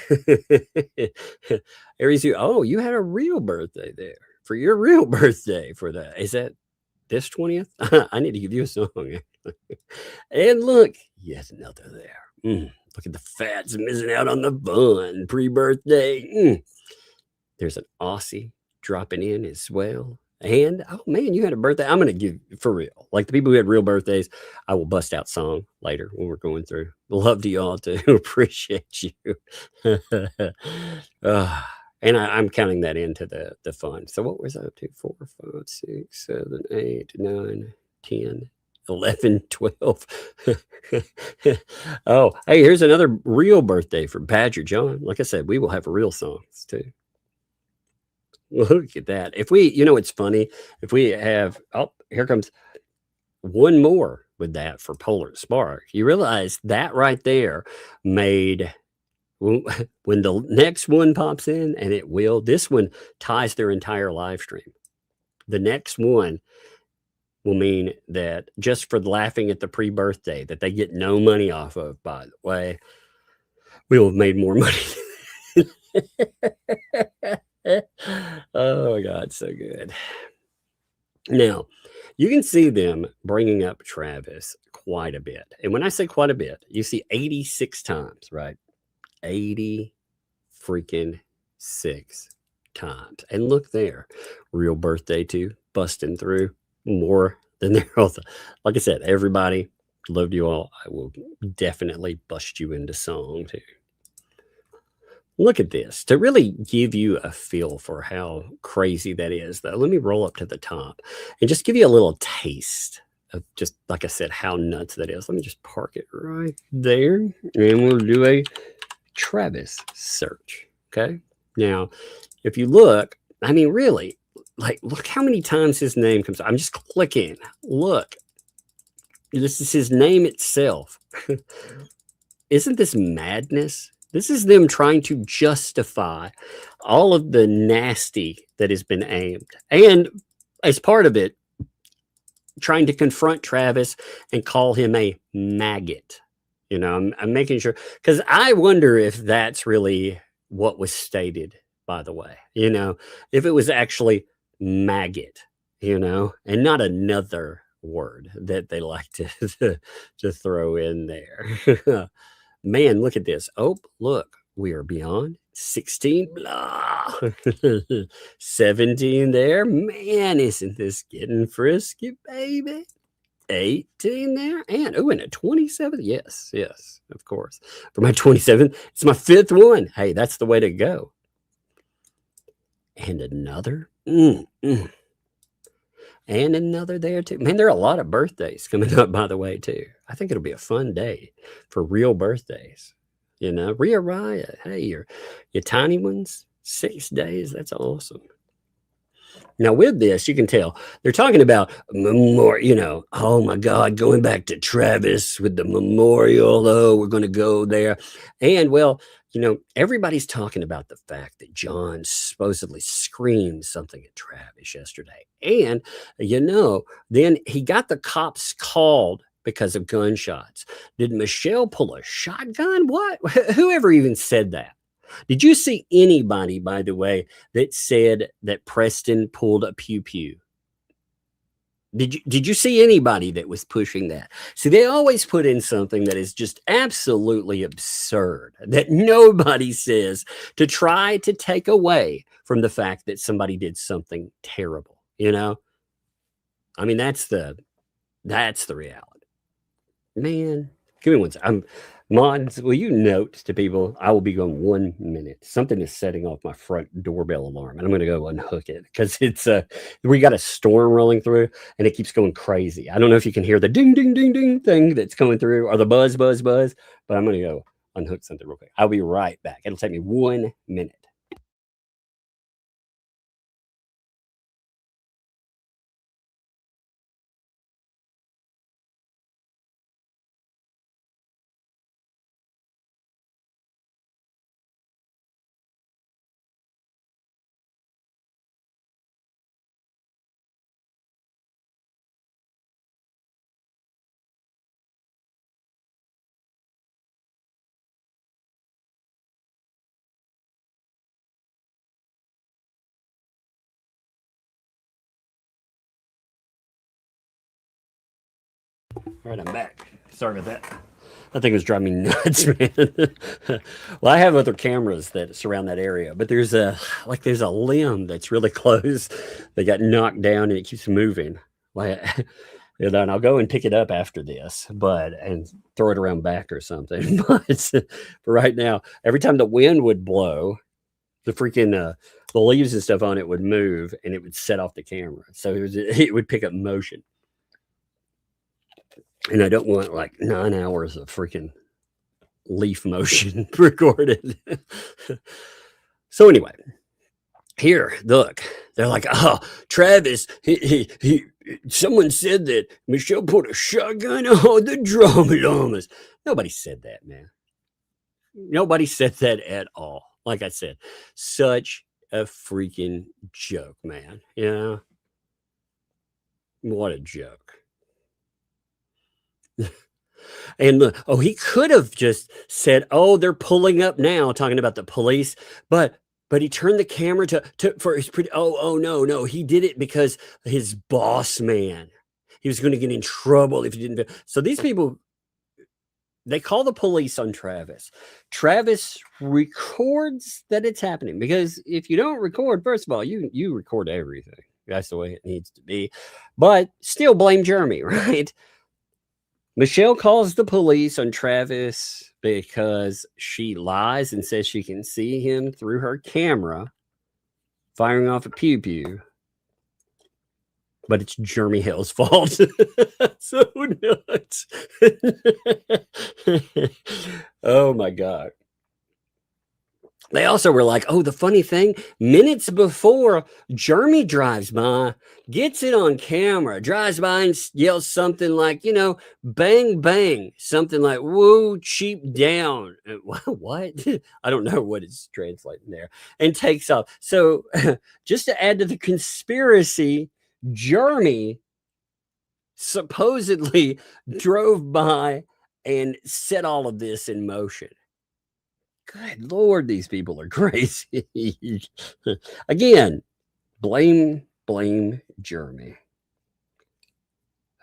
Aries, you had a real birthday there. For your real birthday for that. Is that this 20th? I need to give you a song. And look, yet another there. Look at the fats missing out on the bun. Pre-birthday. There's an Aussie dropping in as well. And, oh, man, you had a birthday. I'm going to give, for real, like the people who had real birthdays, I will bust out song later when we're going through. Love to y'all, too. Appreciate you. And I'm counting that into the fun. So what was I up to? 4, 5, 6, 7, 8, 9, 10, 11, 12. Oh, hey, here's another real birthday for Badger John. Like I said, we will have real songs, too. Look at that. If we, it's funny. If we have, here comes one more with that for Polar Spark. You realize that right there made, when the next one pops in, and it will, this one ties their entire live stream. The next one will mean that just for laughing at the pre-birthday that they get no money off of, by the way, we will have made more money. Oh my God, so good. Now, you can see them bringing up Travis quite a bit. And when I say quite a bit, you see 86 times, right? 80 freaking 6 times. And look there, real birthday too, busting through more than their own. Like I said, everybody, loved you all. I will definitely bust you into song too. Look at this. To really give you a feel for how crazy that is, though, let me roll up to the top and just give you a little taste of just, like I said, how nuts that is. Let me just park it right there, and we'll do a Travis search. Okay. Now, if you look, I mean, really, like, look how many times his name comes up. I'm just clicking. Look, this is his name itself. Isn't this madness? This is them trying to justify all of the nasty that has been aimed. And as part of it, trying to confront Travis and call him a maggot. I'm making sure, because I wonder if that's really what was stated, by the way. If it was actually maggot, and not another word that they like to throw in there. Man, look at this. Oh, look, we are beyond 16. Blah. 17 there. Man, isn't this getting frisky, baby? 18 there. And, and a 27. Yes, of course. For my 27th, it's my 5th one. Hey, that's the way to go. And another. And another there too. Man, there are a lot of birthdays coming up, by the way, too. I think it'll be a fun day for real birthdays. Rhea Raya, hey, your tiny ones, 6 days. That's awesome. Now, with this, you can tell they're talking about memorial, oh my God, going back to Travis with the memorial. Oh, we're going to go there. And well, everybody's talking about the fact that John supposedly screamed something at Travis yesterday. And, then he got the cops called because of gunshots. Did Michelle pull a shotgun? What? Whoever even said that? Did you see anybody, by the way, that said that Preston pulled a pew-pew? Did you see anybody that was pushing that? See, they always put in something that is just absolutely absurd, that nobody says, to try to take away from the fact that somebody did something terrible. I mean, that's the reality. Man, give me one second. Mods, will you note to people, I will be going 1 minute. Something is setting off my front doorbell alarm, and I'm going to go unhook it because it's we got a storm rolling through, and it keeps going crazy. I don't know if you can hear the ding, ding, ding, ding thing that's coming through or the buzz, buzz, buzz, but I'm going to go unhook something real quick. I'll be right back. It'll take me 1 minute. All right, I'm back. Sorry about that. That thing was driving me nuts, man. Well, I have other cameras that surround that area, but there's a limb that's really close that got knocked down and it keeps moving. Like, and then I'll go and pick it up after this, and throw it around back or something. But for right now, every time the wind would blow, the freaking the leaves and stuff on it would move and it would set off the camera, so it would pick up motion. And I don't want like 9 hours of freaking leaf motion recorded. So anyway, here, look, they're like, oh, Travis, someone said that Michelle put a shotgun on the drama llamas. Nobody said that, man. Nobody said that at all. Like I said, such a freaking joke, man. You know? What a joke. And he could have just said, "Oh, they're pulling up now," talking about the police. But he turned the camera for his pretty. Oh no, he did it because his boss man. He was going to get in trouble if he didn't. So these people, they call the police on Travis. Travis records that it's happening, because if you don't record, first of all, you record everything. That's the way it needs to be. But still blame Jeremy, right? Michelle calls the police on Travis because she lies and says she can see him through her camera firing off a pew-pew. But it's Jeremy Hale's fault. So nuts. Oh my God. They also were like, oh, the funny thing, minutes before, Jeremy drives by, gets it on camera, drives by and yells something like, bang, bang, something like, woo, cheap down. What? I don't know what it's translating there. And takes off. So just to add to the conspiracy, Jeremy supposedly drove by and set all of this in motion. Good Lord, these people are crazy. Again, blame Jeremy.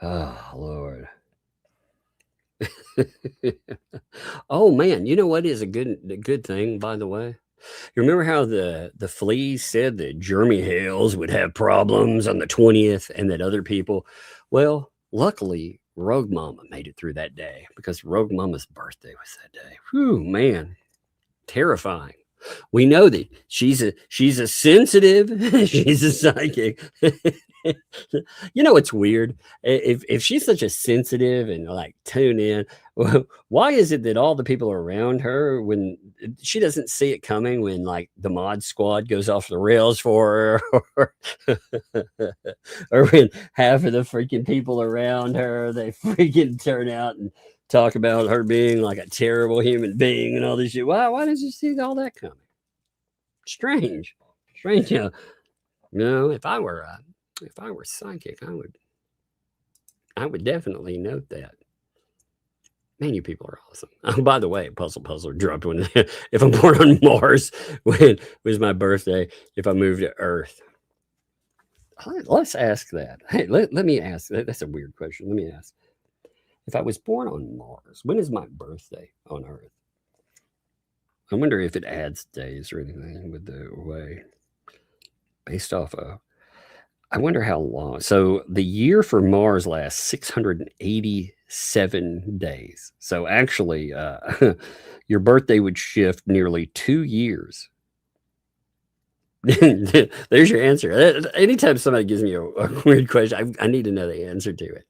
Oh, Lord. Oh, man, you know what is a good thing, by the way? You remember how the fleas said that Jeremy Hales would have problems on the 20th and that other people? Well, luckily, Rogue Mama made it through that day, because Rogue Mama's birthday was that day. Whew, man. Terrifying. We know that she's a sensitive, she's a psychic. It's weird. If she's such a sensitive and like tune in, why is it that all the people around her, when she doesn't see it coming, when like the mod squad goes off the rails for her, or when half of the freaking people around her, they freaking turn out and talk about her being like a terrible human being and all this shit. Why did you see all that coming? Strange. If I were psychic, I would definitely note that. Man, you people are awesome. Oh, by the way, Puzzler dropped one. If I'm born on Mars, when was my birthday? If I moved to Earth? Let's ask that. Hey, let me ask. That's a weird question. Let me ask. If I was born on Mars, when is my birthday on Earth? I wonder if it adds days or anything with the way, based off of. I wonder how long. So the year for Mars lasts 687 days. So actually, your birthday would shift nearly 2 years. There's your answer. Anytime somebody gives me a weird question, I need to know the answer to it.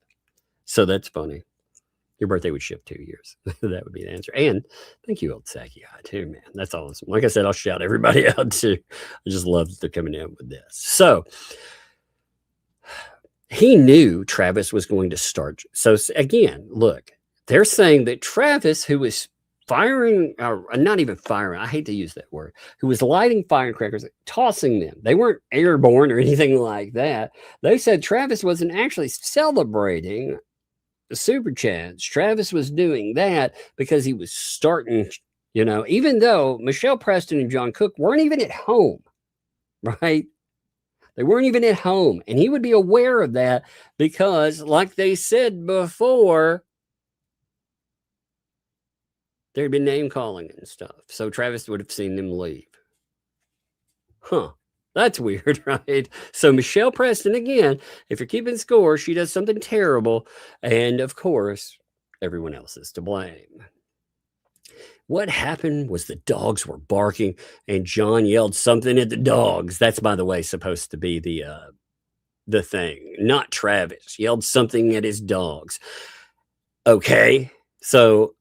So that's funny. Your birthday would shift 2 years. That would be the answer. And thank you, old Sacky Eye, too, man. That's awesome. Like I said, I'll shout everybody out, too. I just love that they're coming in with this. So he knew Travis was going to start. So again, look, they're saying that Travis, who was firing, or not even firing, I hate to use that word, who was lighting firecrackers, tossing them. They weren't airborne or anything like that. They said Travis wasn't actually celebrating the super chats. Travis was doing that because he was starting, even though Michelle Preston and John Cook weren't even at home, right? They weren't even at home. And he would be aware of that because, like they said before, there'd been name calling and stuff. So Travis would have seen them leave. Huh. That's weird, right? So Michelle Preston, again, if you're keeping score, she does something terrible. And of course, everyone else is to blame. What happened was the dogs were barking and John yelled something at the dogs. That's, by the way, supposed to be the thing. Not Travis. Yelled something at his dogs. Okay. So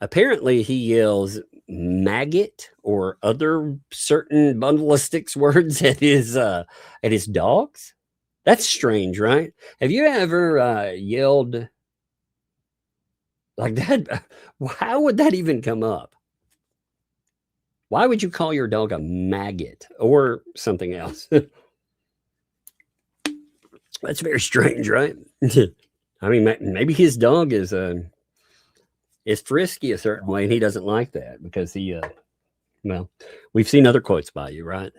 apparently he yells maggot or other certain bundle of sticks words at his dogs. That's strange, right? Have you ever yelled like that? How would that even come up? Why would you call your dog a maggot or something else? That's very strange, right? I mean, maybe his dog is frisky a certain way, and he doesn't like that because he, well, we've seen other quotes by you, right?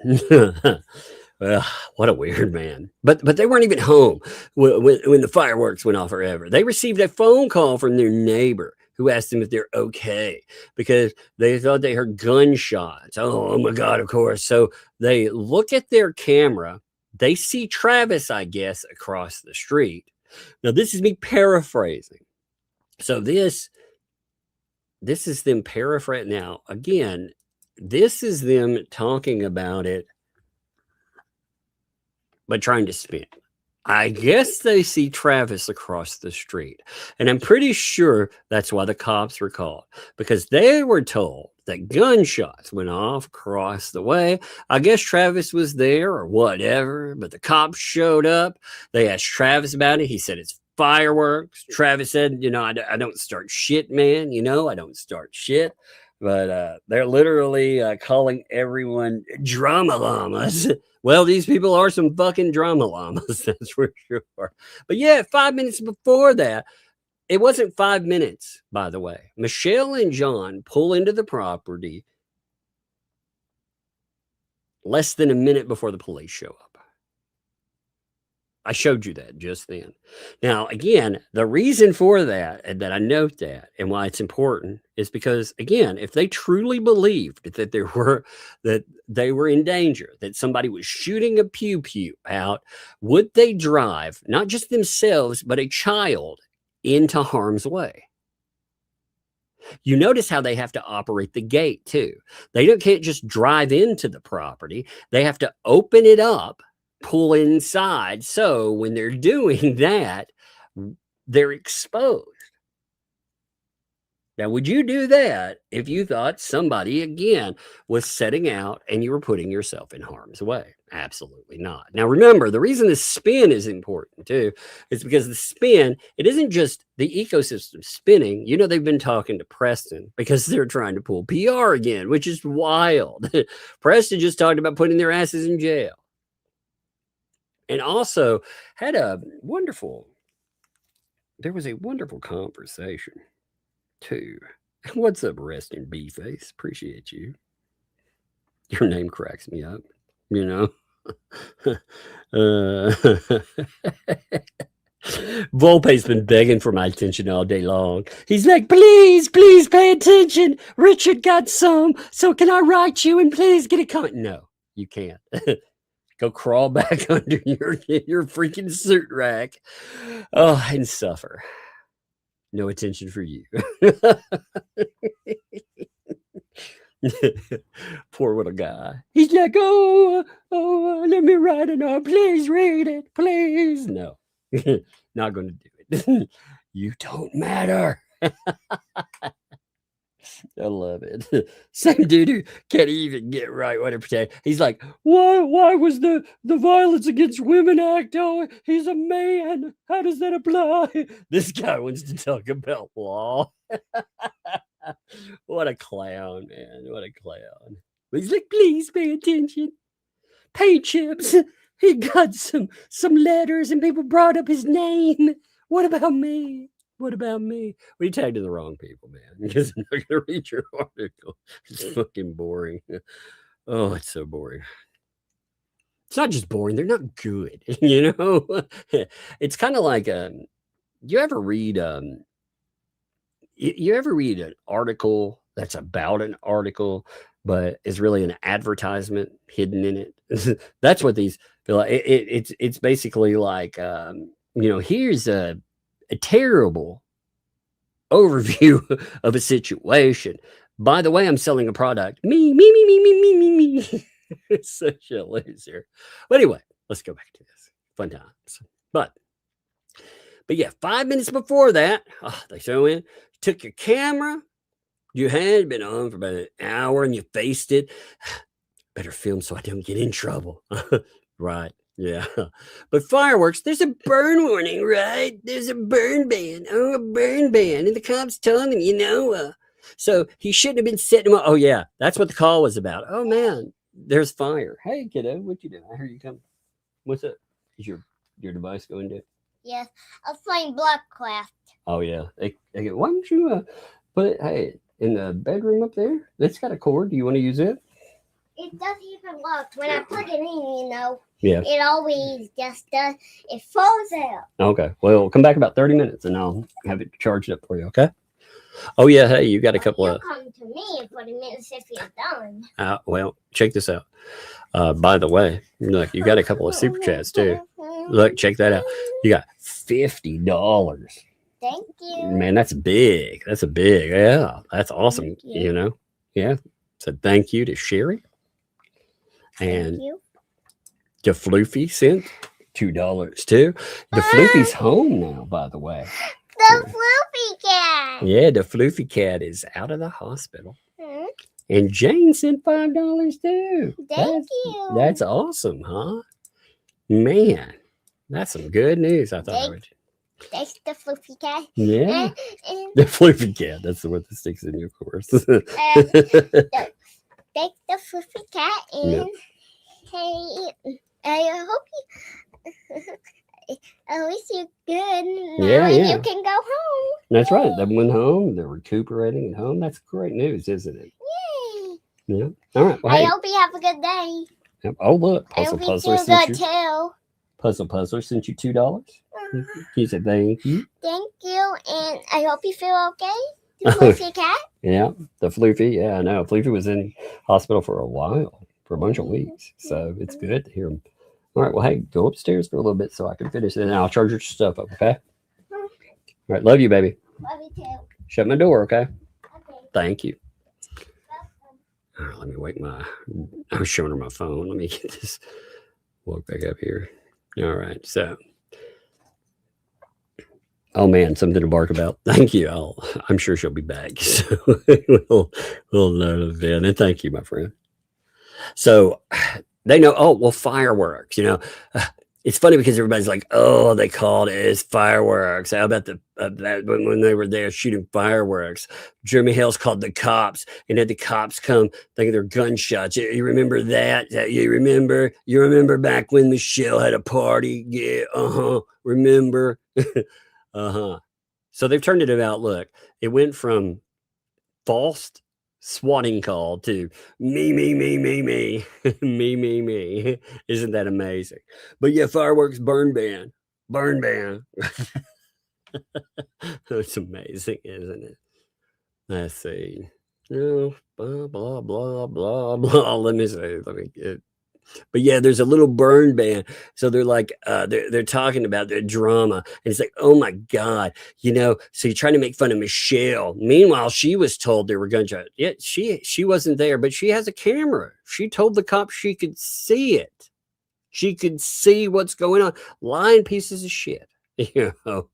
Well, what a weird man. But they weren't even home when the fireworks went off or ever. They received a phone call from their neighbor who asked them if they're okay because they thought they heard gunshots. Oh my God, of course. So they look at their camera. They see Travis, I guess, across the street. Now, this is me paraphrasing. So this is them paraphrasing. Now, again, this is them talking about it, but trying to spin. I guess they see Travis across the street. And I'm pretty sure that's why the cops were called, because they were told that gunshots went off across the way. I guess Travis was there or whatever, but the cops showed up. They asked Travis about it. He said it's fireworks. Travis said, I don't start shit, man. I don't start shit. But they're literally calling everyone drama llamas. Well, these people are some fucking drama llamas, that's for sure. But yeah, 5 minutes before that, it wasn't 5 minutes, by the way. Michelle and John pull into the property less than a minute before the police show up. I showed you that just then. Now, again, the reason for that, and that I note that, and why it's important, is because, again, if they truly believed that they were in danger, that somebody was shooting a pew pew out, would they drive not just themselves but a child into harm's way? You notice how they have to operate the gate too. They can't just drive into the property. They have to open it up, pull inside. So when they're doing that, they're exposed. Now, would you do that if you thought somebody, again, was setting out and you were putting yourself in harm's way? Absolutely not. Now, remember, the reason the spin is important, too, is because the spin, it isn't just the ecosystem spinning. They've been talking to Preston because they're trying to pull PR again, which is wild. Preston just talked about putting their asses in jail. And also had there was a wonderful conversation too. What's up, resting B-face? Appreciate you. Your name cracks me up, Volpe's been begging for my attention all day long. He's like, please pay attention. Richard got some, so can I write you and please get a comment? No, you can't. Go crawl back under your freaking suit rack. Oh, and suffer. No attention for you. Poor little guy. He's like, oh, let me write it on. Please read it, please. No, not going to do it. You don't matter. I love it. Same dude who can't even get right what to pretend. He's like, why was the Violence Against Women Act? Oh, he's a man. How does that apply? This guy wants to talk about law. What a clown, man. What a clown. But he's like, please pay attention. Paint chips. He got some letters and people brought up his name. What about me? What about me? We tagged to the wrong people, man. Because I'm not going to read your article. It's fucking boring. Oh, it's so boring. It's not just boring. They're not good. You know? It's kind of like, you ever read an article that's about an article, but is really an advertisement hidden in it? That's what these feel like. It's basically like, here's a terrible overview of a situation. By the way, I'm selling a product. Me. It's such a loser. But anyway, let's go back to this. Fun times. But yeah, 5 minutes before that, they throw in, took your camera. You had been on for about an hour and you faced it. Better film so I don't get in trouble. Right. Yeah. But fireworks, there's a burn warning, right? There's a burn ban. Oh, a burn ban. And the cops telling him, so he shouldn't have been setting him up. Oh, yeah. That's what the call was about. Oh, man. There's fire. Hey, kiddo. What you doing? I heard you come. What's up? Is your device going to? Yes. I was playing Blockcraft. Oh, yeah. Why don't you put it, in the bedroom up there? It's got a cord. Do you want to use it? It doesn't even work. When I plug it in, Yeah. it always just does. It falls out. Okay. Well, come back about 30 minutes and I'll have it charged up for you, okay? Oh, yeah. Hey, you got a couple of... Come to me in 40 minutes if you're done. Well, check this out. By the way, look, you got a couple of super chats, too. Look, check that out. You got $50. Thank you. Man, that's big. That's yeah. That's awesome. Yeah. So thank you to Sherry. And the Floofy sent $2 too. The Floofy's home now, by the way. The Floofy cat. Yeah, the Floofy cat is out of the hospital. And Jane sent $5 too. Thank you. That's awesome, huh? Man, that's some good news. I thought I would. That's the Floofy cat. Yeah. The Floofy cat. That's the one that sticks in your course. That's the Floofy cat. And hey, I hope at least you're good. Now you can go home. That's right. They went home. They're recuperating at home. That's great news, isn't it? Yay. Yeah. All right. Well, I hope you have a good day. Yep. Oh, look. Puzzle Puzzler sent you. Puzzle Puzzler sent you $2. He said thank you. Thank you. And I hope you feel okay. The Floofy cat. Yeah. The Floofy. Yeah, I know. Floofy was in hospital for a while, for a bunch of weeks. So it's good to hear him. All right. Well, hey, go upstairs for a little bit so I can finish it. And I'll charge your stuff up, okay? All right. Love you, baby. Love you too. Shut my door, okay? Okay. Thank you. All right, let me wake I was showing her my phone. Let me get this woke back up here. All right. So, oh man, something to bark about. Thank you. I'm sure she'll be back. So we'll know then. And thank you, my friend. So they know, oh, well, fireworks, it's funny because everybody's like, oh, they called it as fireworks. How about that when they were there shooting fireworks? Jeremy Hale's called the cops and had the cops come thinking they're gunshots. You remember that? You remember back when Michelle had a party? Yeah. Remember? So they've turned it about. Look, it went from false swatting call to me. Me. Isn't that amazing? But yeah, fireworks burn ban. It's amazing, isn't it? Let's see. Blah blah blah blah blah. Let me see. But yeah, there's a little burn ban. So they're like, they're talking about their drama. And it's like, oh my God, you know, so you're trying to make fun of Michelle. Meanwhile, she was told they were gunshot. Yeah, she wasn't there, but she has a camera. She told the cops she could see it. She could see what's going on. Lying pieces of shit. You know,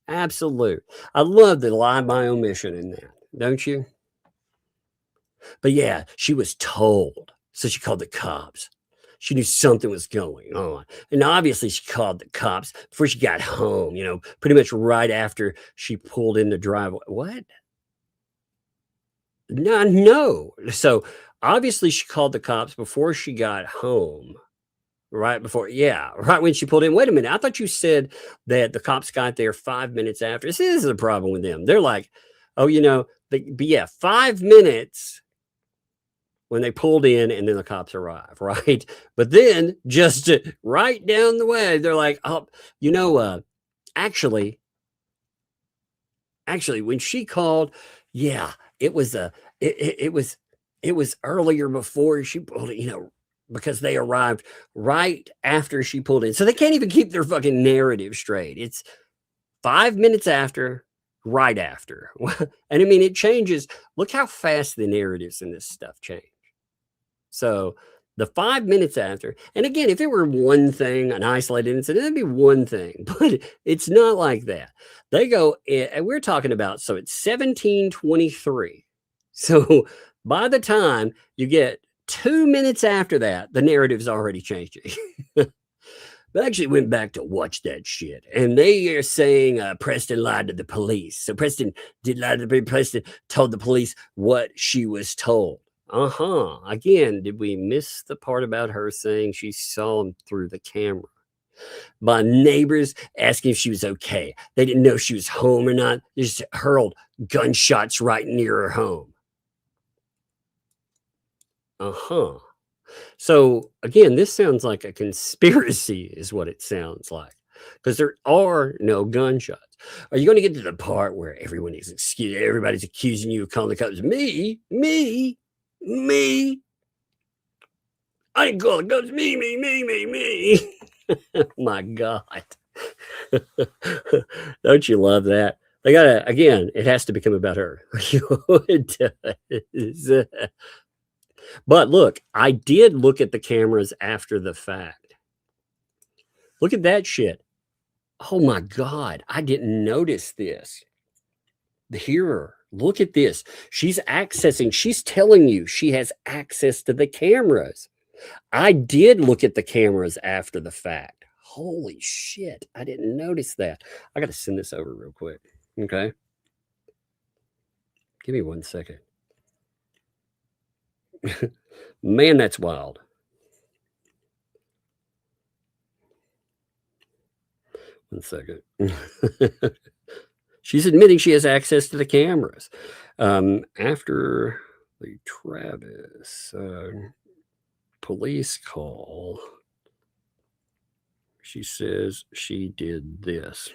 absolute. I love the lie by omission in that, don't you? But yeah, she was told. So she called the cops. She knew something was going on. And obviously she called the cops before she got home, you know, pretty much right after she pulled in the driveway. What? No. So obviously she called the cops before she got home. Right before, yeah, right when she pulled in. Wait a minute. I thought you said that the cops got there 5 minutes after. This is the problem with them. They're like, oh, you know, but yeah, 5 minutes when they pulled in and then the cops arrive, right? But then just right down the way, they're like, oh, you know, actually, when she called, yeah, it was it was earlier before she pulled it, you know, because they arrived right after she pulled in. So they can't even keep their fucking narrative straight. It's 5 minutes after, right after. And I mean, it changes. Look how fast the narratives in this stuff change. So the 5 minutes after, and again, if it were one thing, an isolated incident, that'd be one thing, but it's not like that. They go, and we're talking about, so it's 1723. So by the time you get 2 minutes after that, the narrative's already changing. They actually went back to watch that shit. And they are saying Preston lied to the police. So Preston did lie to the police. Preston told the police what she was told. Again, did we miss the part about her saying she saw him through the camera? My neighbors asking if she was okay. They didn't know if she was home or not. They just hurled gunshots right near her home. So again, this sounds like a conspiracy is what it sounds like, because there are no gunshots. Are you going to get to the part where everybody's accusing you of calling the cops? Me. I didn't call the cops. Me. My God. Don't you love that? They gotta, again, it has to become about her. It does. But look, I did look at the cameras after the fact. Look at that shit. Oh my God, I didn't notice this. The hearer, look at this. She's telling you she has access to the cameras. I did look at the cameras after the fact. Holy shit, I didn't notice that. I got to send this over real quick. Okay. Give me 1 second. Man, that's wild. One second. She's admitting she has access to the cameras. After the Travis police call, she says she did this.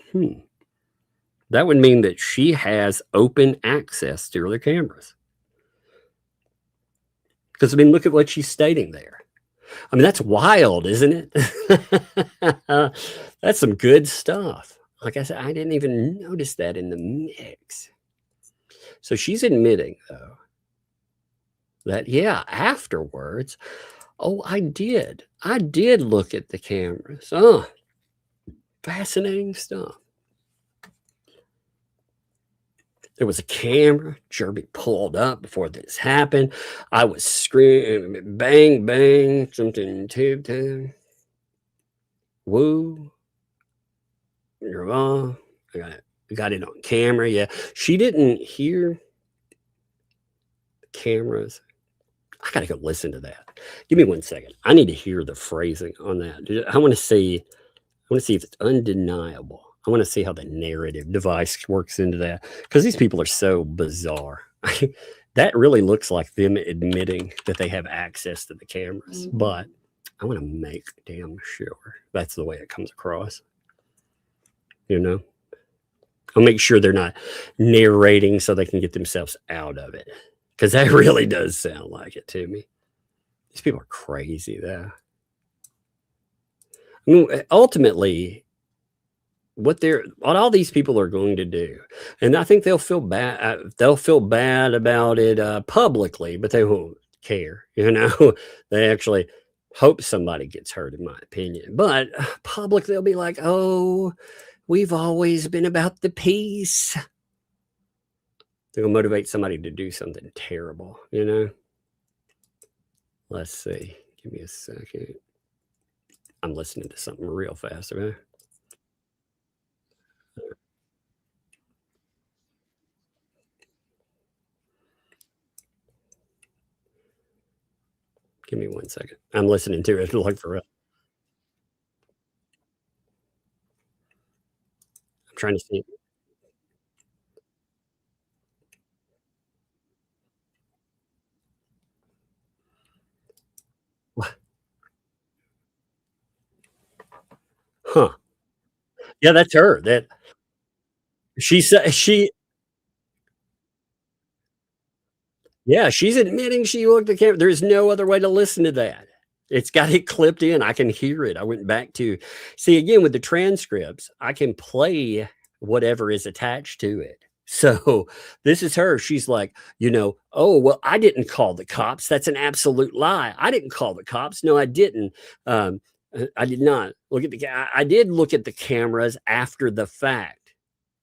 That would mean that she has open access to the cameras. Because, I mean, look at what she's stating there. I mean, that's wild, isn't it? That's some good stuff. Like I said, I didn't even notice that in the mix. So she's admitting, though, that, yeah, afterwards, oh, I did look at the cameras. Oh, fascinating stuff. There was a camera. Jeremy pulled up before this happened. I was screaming, bang, bang, something, tube time. Woo. You're on. I got it on camera. Yeah. She didn't hear the cameras. I got to go listen to that. Give me 1 second. I need to hear the phrasing on that. I want to see if it's undeniable. I want to see how the narrative device works into that, because these people are so bizarre. That really looks like them admitting that they have access to the cameras, but I want to make damn sure that's the way it comes across. You know, I'll make sure they're not narrating so they can get themselves out of it, because that really does sound like it to me. These people are crazy, though. Ultimately, what all these people are going to do, and I think they'll feel bad. They'll feel bad about it publicly, but they won't care. They actually hope somebody gets hurt, in my opinion. But public, they'll be like, "Oh, we've always been about the peace." They're gonna motivate somebody to do something terrible. Let's see. Give me a second. I'm listening to something real fast. Okay. Give me 1 second. I'm listening to it like for real. I'm trying to see. What? Huh. Yeah, that's her. That she said yeah, she's admitting she looked at camera. There's no other way to listen to that. It's got it clipped in. I can hear it. I went back to see again with the transcripts, I can play whatever is attached to it. So this is her. She's like, oh, well, I didn't call the cops. That's an absolute lie. I didn't call the cops. No, I didn't. I did not look at I did look at the cameras after the fact.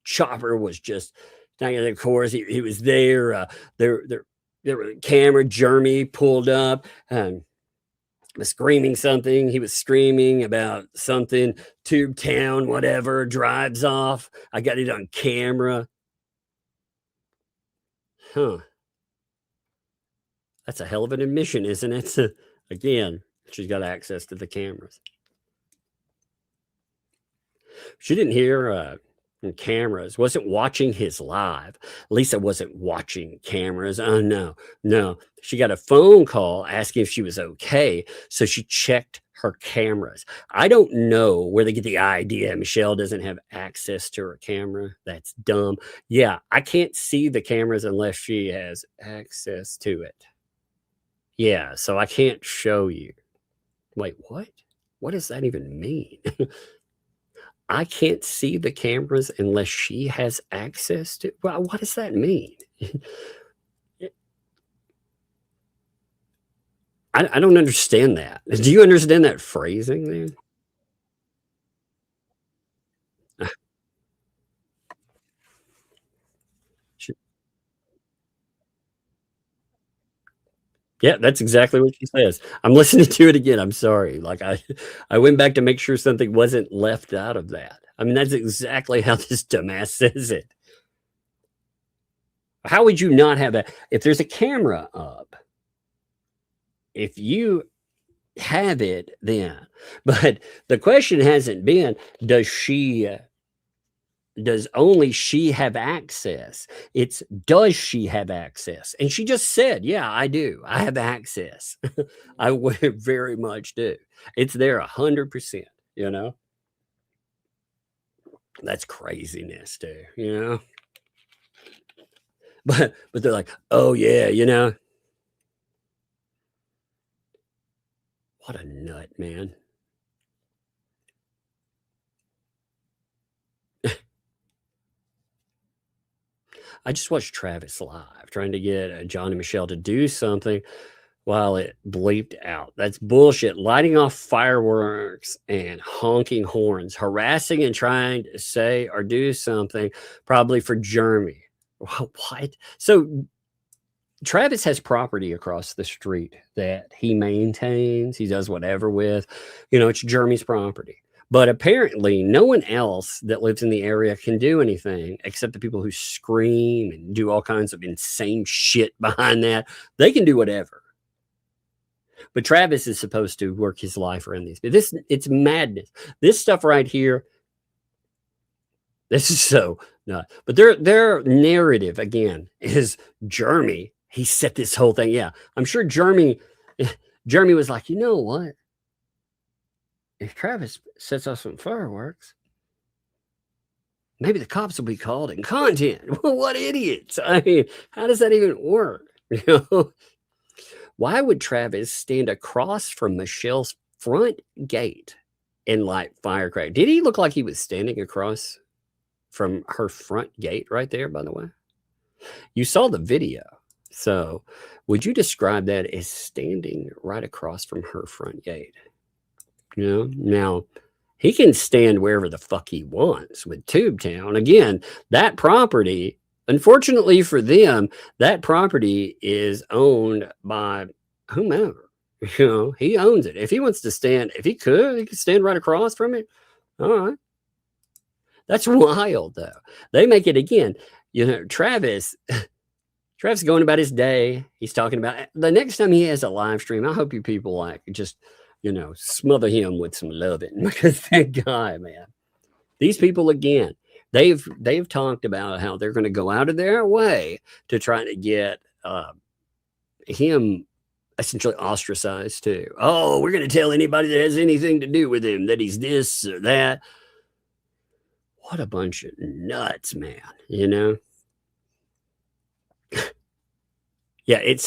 Chopper was just, of course, he was there. There were camera. Jeremy pulled up and was screaming something. He was screaming about something. Tube Town, whatever, drives off. I got it on camera. Huh. That's a hell of an admission, isn't it? Again, she's got access to the cameras. She didn't hear cameras, wasn't watching his live. Lisa wasn't watching cameras. Oh, no. She got a phone call asking if she was okay. So she checked her cameras. I don't know where they get the idea Michelle doesn't have access to her camera. That's dumb. Yeah, I can't see the cameras unless she has access to it. Yeah, so I can't show you. Wait, what? What does that even mean? I can't see the cameras unless she has access to. Well, what does that mean? I don't understand that. Do you understand that phrasing then? Yeah, that's exactly what she says. I'm listening to it again. I'm sorry. Like I went back to make sure something wasn't left out of that. I mean, that's exactly how this dumbass says it. How would you not have that? If there's a camera up, if you have it, then. But the question hasn't been, does only she have access? It's does she have access? And she just said, yeah, I do. I have access. I would very much do. It's there 100%, That's craziness too, But they're like, oh yeah, What a nut, man. I just watched Travis live trying to get John and Michelle to do something while it bleeped out. That's bullshit. Lighting off fireworks and honking horns, harassing and trying to say or do something, probably for Jeremy. What? So Travis has property across the street that he maintains. He does whatever with. It's Jeremy's property. But apparently no one else that lives in the area can do anything except the people who scream and do all kinds of insane shit behind that. They can do whatever. But Travis is supposed to work his life around these. But it's madness. This stuff right here, this is so nuts. But their narrative, again, is Jeremy. He set this whole thing. Yeah, I'm sure Jeremy was like, you know what? If Travis sets off some fireworks, maybe the cops will be called in content. What idiots. I mean, how does that even work? Why would Travis stand across from Michelle's front gate and light firecracker. Did he look like he was standing across from her front gate right there, by the way? You saw the video. So would you describe that as standing right across from her front gate? You know, now he can stand wherever the fuck he wants with Tubetown. Again, that property, unfortunately for them, that property is owned by whomever. You know, he owns it. If he wants to stand, if he could stand right across from it. All right. That's wild, though. They make it again. You know, Travis going about his day. He's talking about the next time he has a live stream. I hope you people like just, you know, smother him with some loving, because that guy, man, these people again, they've talked about how they're going to go out of their way to try to get him essentially ostracized too. Oh, we're going to tell anybody that has anything to do with him that he's this or that. What a bunch of nuts, man. You know? Yeah, it's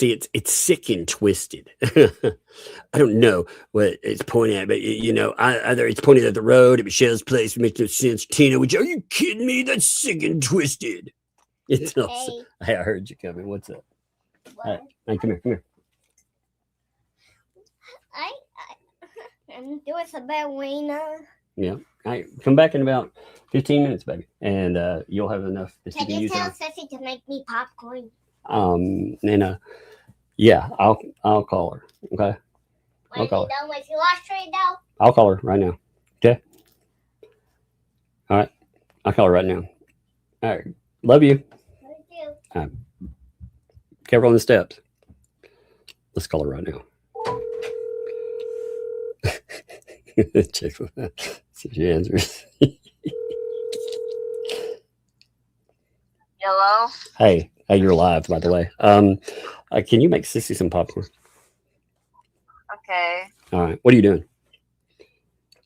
sick and twisted. I don't know what it's pointing at, but you know, either it's pointed at the road, at Michelle's place, it makes no sense. Tina, are you kidding me? That's sick and twisted. It's also, hey, I heard you coming. What's up? What? Hey, come here. I'm doing some ballerina. Yeah. I come back in about 15 minutes, baby, and you'll have enough that you can use. Can you tell Sissy to make me popcorn? Yeah, I'll call her. Okay. I'll call her. With your last trade now? I'll call her right now. Okay. All right. I'll call her right now. All right. Love you. Love you. All right. Careful on the steps. Let's call her right now. Check for that. See if she answers. Hello? Hey, you're live, by the way. Can you make Sissy some popcorn? Okay. All right. What are you doing?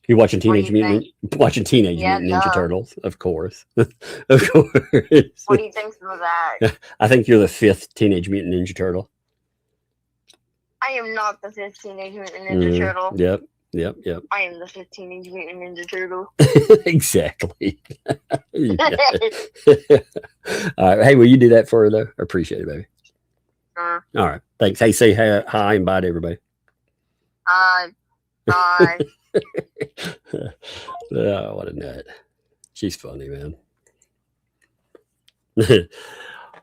You're watching Teenage Mutant Ninja Turtles, of course. Of course. What do you think of that? I think you're the 5th Teenage Mutant Ninja Turtle. I am not the 5th Teenage Mutant Ninja Turtle. Yep. I am the 5th Teenage Mutant Ninja Turtle. Exactly. All right. Hey, will you do that for her, though? I appreciate it, baby. All right. Thanks. Hey, say hi and bye to everybody. Bye. Oh, what a nut. She's funny, man.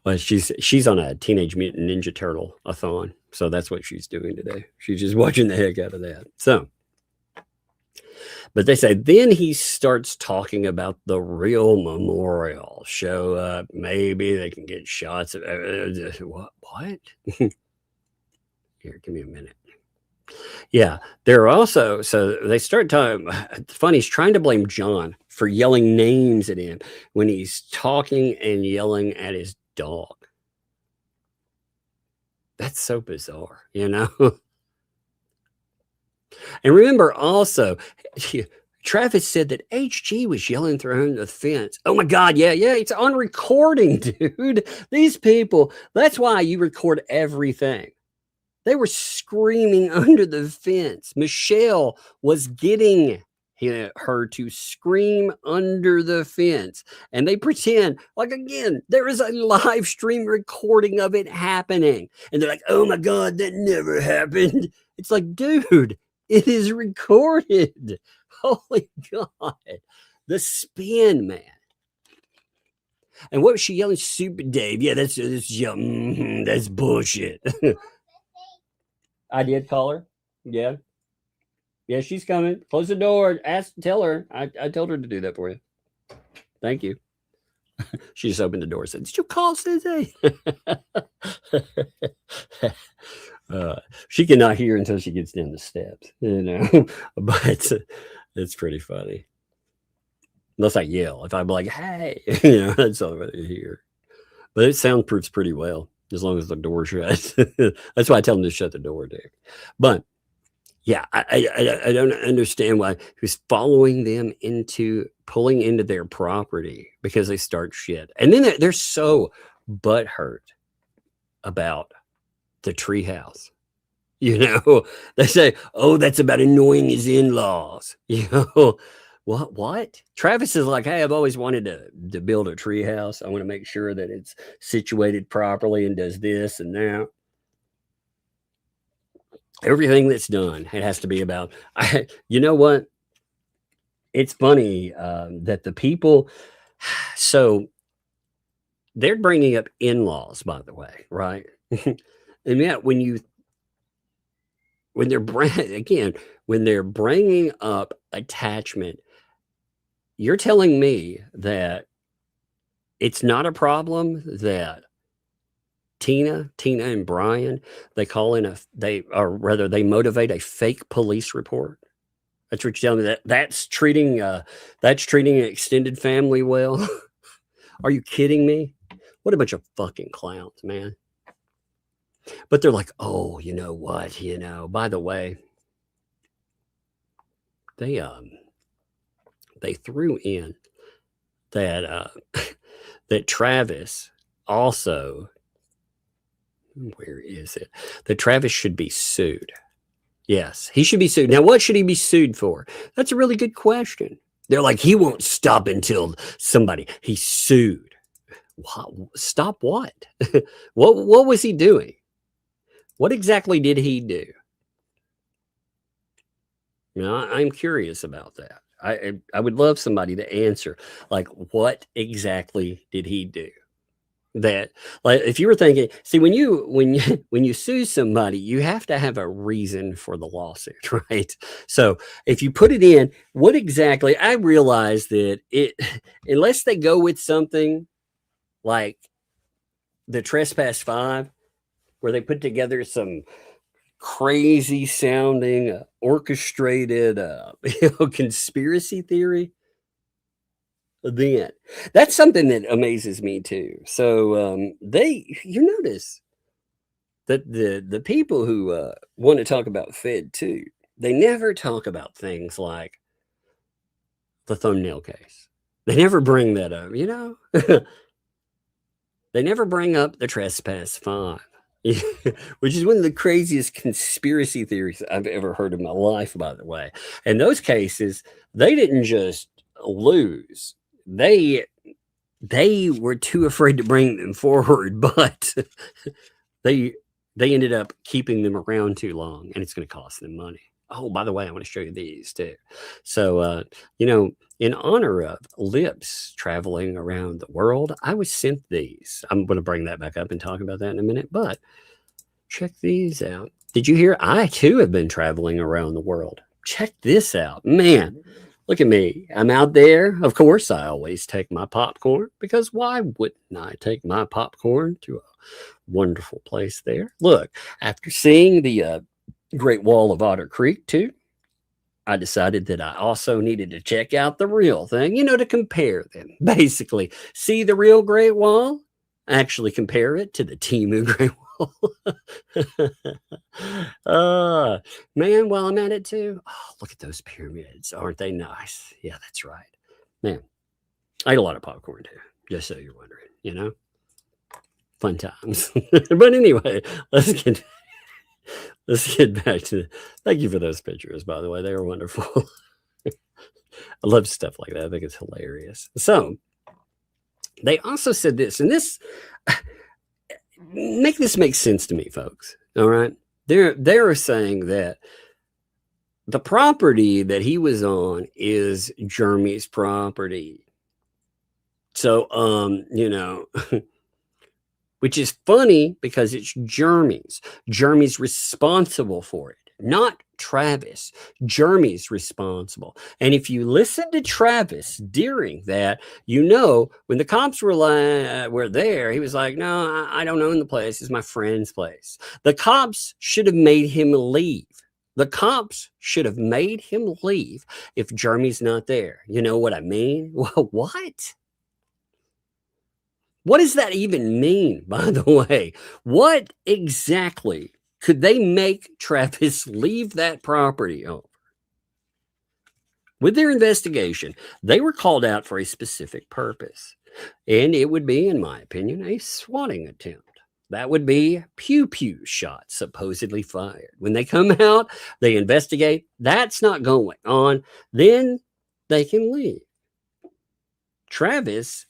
Well, she's on a Teenage Mutant Ninja Turtle-a-thon. So that's what she's doing today. She's just watching the heck out of that. So, but they say then he starts talking about the real memorial. Show up, maybe they can get shots of what? Here, give me a minute. Yeah, they're also, so they start talking. Funny, he's trying to blame John for yelling names at him when he's talking and yelling at his dog. That's so bizarre, you know? And remember also, Travis said that HG was yelling through the fence. Oh my God, yeah, it's on recording, dude. These people, that's why you record everything. They were screaming under the fence. Michelle was getting her to scream under the fence. And they pretend, like, again, there is a live stream recording of it happening. And they're like, oh my God, that never happened. It's like, dude, it is recorded. Holy God. The spin, man. And what was she yelling? Super Dave. Yeah, that's bullshit. I did call her. Yeah. Yeah, she's coming. Close the door. Tell her. I told her to do that for you. Thank you. She just opened the door and said, did you call Susie? She cannot hear until she gets down the steps, you know. But it's pretty funny. Unless I yell. If I'm like, hey, you know, that's all I hear. But it soundproofs pretty well. As long as the door shuts. That's why I tell them to shut the door, Dick. But yeah, I don't understand why he was following them pulling into their property because they start shit. And then they're so butthurt about the treehouse. You know, they say, oh, that's about annoying his in-laws. You know, what? Travis is like, hey, I've always wanted to build a tree house. I want to make sure that it's situated properly and does this and that. Everything that's done, it has to be about, you know what? It's funny that the people, so they're bringing up in-laws, by the way, right? And yet when they're bringing up attachment, you're telling me that it's not a problem that Tina and Brian, they motivate a fake police report. That's what you're telling me, that's treating an extended family well. Are you kidding me? What a bunch of fucking clowns, man. But they're like, oh, you know what? You know, by the way, they threw in that that Travis also, where is it? That Travis should be sued. Yes, he should be sued. Now, what should he be sued for? That's a really good question. They're like, he won't stop until he's sued. Stop what? What was he doing? What exactly did he do? You know, I'm curious about that. I would love somebody to answer, like, what exactly did he do? That, like, if you were thinking, see, when you sue somebody, you have to have a reason for the lawsuit, right? So if you put it in, what exactly, I realize that unless they go with something like the Trespass 5, where they put together some crazy sounding orchestrated conspiracy theory, then that's something that amazes me too. So you notice that the people who want to talk about Fed too, they never talk about things like the thumbnail case. They never bring that up, you know. They never bring up the Trespass 5. Which is one of the craziest conspiracy theories I've ever heard in my life, by the way. And those cases, they didn't just lose. They were too afraid to bring them forward, but they ended up keeping them around too long, and it's going to cost them money. Oh, by the way, I want to show you these too. So, you know, in honor of Lips traveling around the world, I was sent these. I'm going to bring that back up and talk about that in a minute, but check these out. Did you hear? I too have been traveling around the world. Check this out. Man, look at me. I'm out there. Of course, I always take my popcorn, because why wouldn't I take my popcorn to a wonderful place there? Look, after seeing the Great Wall of Otter Creek too, I decided that I also needed to check out the real thing, you know, to compare them. Basically, see the real Great Wall, actually compare it to the Temu Great Wall. Man, while I'm at it too, look at those pyramids. Aren't they nice? Yeah, that's right. Man, I ate a lot of popcorn too, just so you're wondering, you know. Fun times. But anyway, let's get back to thank you for those pictures, by the way. They were wonderful. I love stuff like that. I think it's hilarious. So they also said this, and this make sense to me, folks. All right. They're saying that the property that he was on is Jeremy's property. So you know, which is funny because it's Jeremy's. Jeremy's responsible for it, not Travis. Jeremy's responsible. And if you listen to Travis during that, you know, when the cops were there, he was like, no, I don't own the place. It's my friend's place. The cops should have made him leave. The cops should have made him leave if Jeremy's not there. You know what I mean? What? What does that even mean, by the way? What exactly could they make Travis leave that property over? With their investigation, they were called out for a specific purpose, and it would be, in my opinion, a swatting attempt. That would be pew pew shots supposedly fired. When they come out, they investigate. That's not going on. Then they can leave. Travis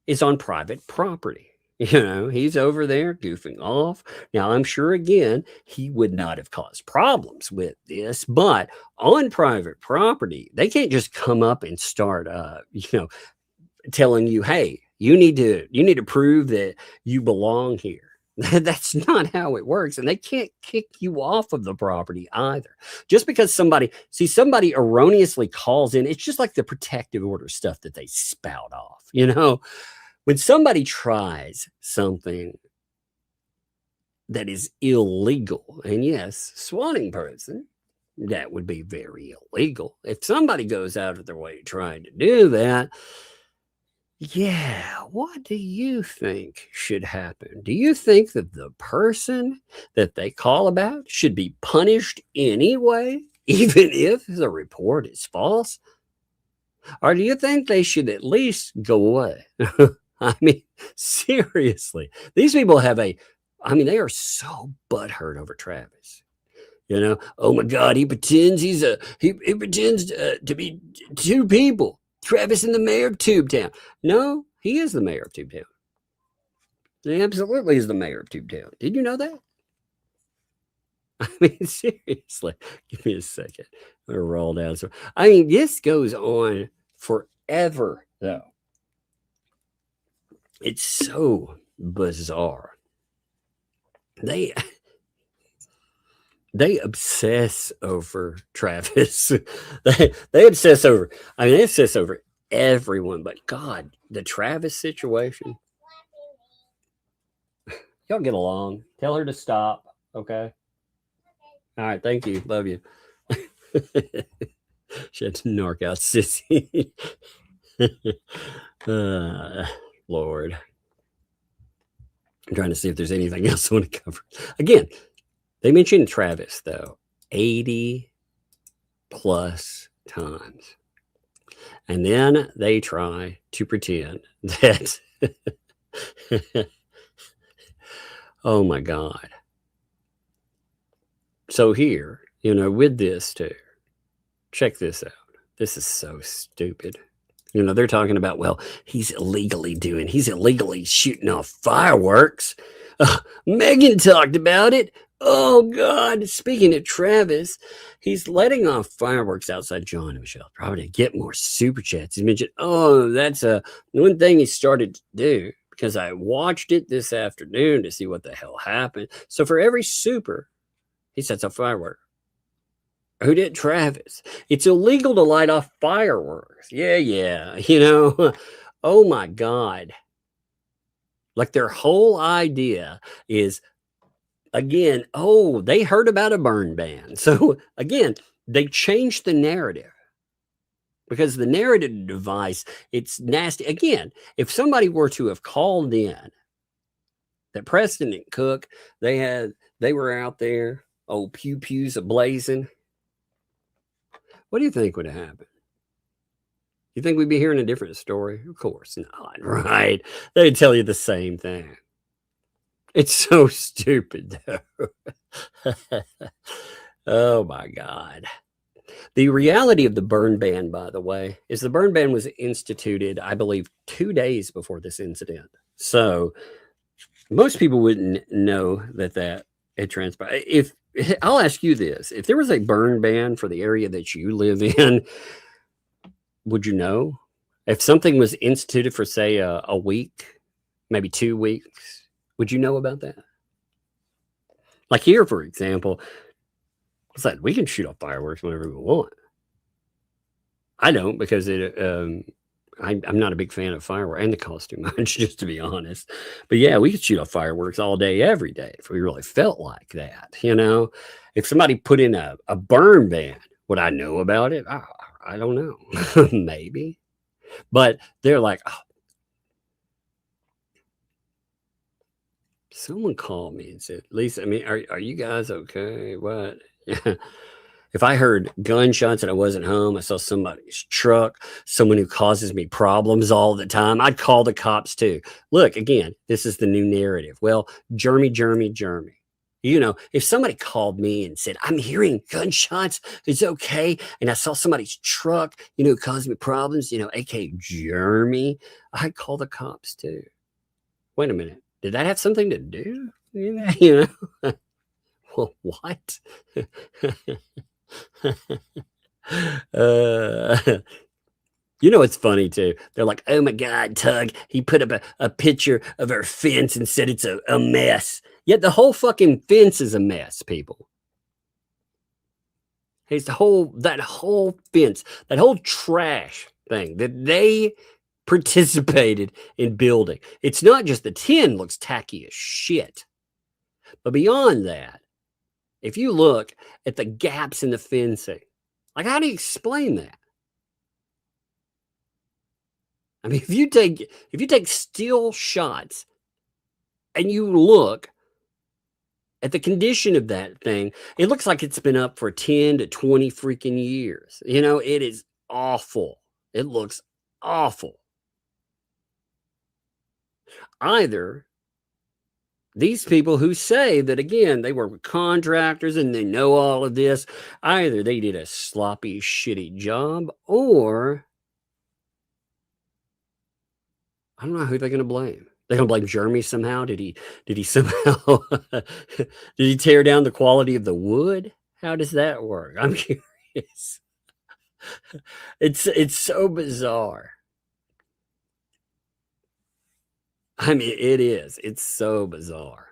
is on private property. You know, he's over there goofing off. Now, I'm sure, again, he would not have caused problems with this, but on private property, they can't just come up and start, telling you, hey, you need to prove that you belong here. That's not how it works. And they can't kick you off of the property either. Just because somebody erroneously calls in, it's just like the protective order stuff that they spout off, you know? When somebody tries something that is illegal, and yes, swatting person, that would be very illegal. If somebody goes out of their way trying to do that, yeah, what do you think should happen? Do you think that the person that they call about should be punished anyway, even if the report is false? Or do you think they should at least go away? I mean, seriously, these people they are so butthurt over Travis. You know, oh my God, he pretends he pretends to be two people, Travis and the mayor of Tubetown. No, he is the mayor of Tubetown. He absolutely is the mayor of Tubetown. Did you know that? I mean, seriously, give me a second. I'm gonna roll down. So, I mean, this goes on forever, though. It's so bizarre. They obsess over Travis. they obsess over. I mean, they obsess over everyone. But God, the Travis situation. Y'all get along. Tell her to stop. Okay. All right. Thank you. Love you. She had to narc out sissy. Lord. I'm trying to see if there's anything else I want to cover. Again, they mentioned Travis, though, 80 plus times. And then they try to pretend that, oh my God. So here, with this too, check this out. This is so stupid. They're talking about, well, he's illegally shooting off fireworks. Megan talked about it. Oh, God. Speaking of Travis, he's letting off fireworks outside John and Michelle, probably to get more super chats. He mentioned, that's one thing he started to do, because I watched it this afternoon to see what the hell happened. So for every super, he sets off fireworks. Who did? Travis. It's illegal to light off fireworks. Yeah. Oh my God. Like their whole idea is, again, they heard about a burn ban. So again, they changed the narrative. Because the narrative device, it's nasty. Again, if somebody were to have called in that Preston and Cook, they were out there, pew pews ablazing. What do you think would have happened? You think we'd be hearing a different story? Of course not, right? They'd tell you the same thing. It's so stupid, though. Oh, my God. The reality of the burn ban, by the way, is the burn ban was instituted, I believe, 2 days before this incident. So most people wouldn't know that it transpired. I'll ask you this. If there was a burn ban for the area that you live in, would you know? If something was instituted for, say, a week, maybe 2 weeks, would you know about that? Like here, for example, it's like we can shoot off fireworks whenever we want. I don't, because I'm not a big fan of fireworks, and it costs too much, just to be honest. But yeah, we could shoot off fireworks all day, every day, if we really felt like that. If somebody put in a burn ban, would I know about it? I don't know. Maybe. But they're like, someone called me and said, Lisa, are you guys okay? What? If I heard gunshots and I wasn't home, I saw somebody's truck, someone who causes me problems all the time, I'd call the cops too. Look, again, this is the new narrative. Well, Jeremy. You know, if somebody called me and said, I'm hearing gunshots, it's okay, and I saw somebody's truck, you know, caused me problems, you know, aka Jeremy, I'd call the cops too. Wait a minute. Did that have something to do? You know? Well, what? You know, it's funny too. They're like, oh my God, Tug, he put up a picture of our fence and said it's a mess. Yet the whole fucking fence is a mess, people. It's that whole fence, that whole trash thing that they participated in building. It's not just the tin looks tacky as shit. But beyond that, if you look at the gaps in the fencing, like, how do you explain that? I mean, if you take still shots and you look at the condition of that thing, it looks like it's been up for 10 to 20 freaking years. You know, it is awful. It looks awful. Either these people who say that, again, they were contractors and they know all of this, either they did a sloppy, shitty job, or I don't know who they're going to blame. They're going to blame Jeremy somehow. Did he somehow did he tear down the quality of the wood? How does that work? I'm curious. It's so bizarre. I mean, it is. It's so bizarre.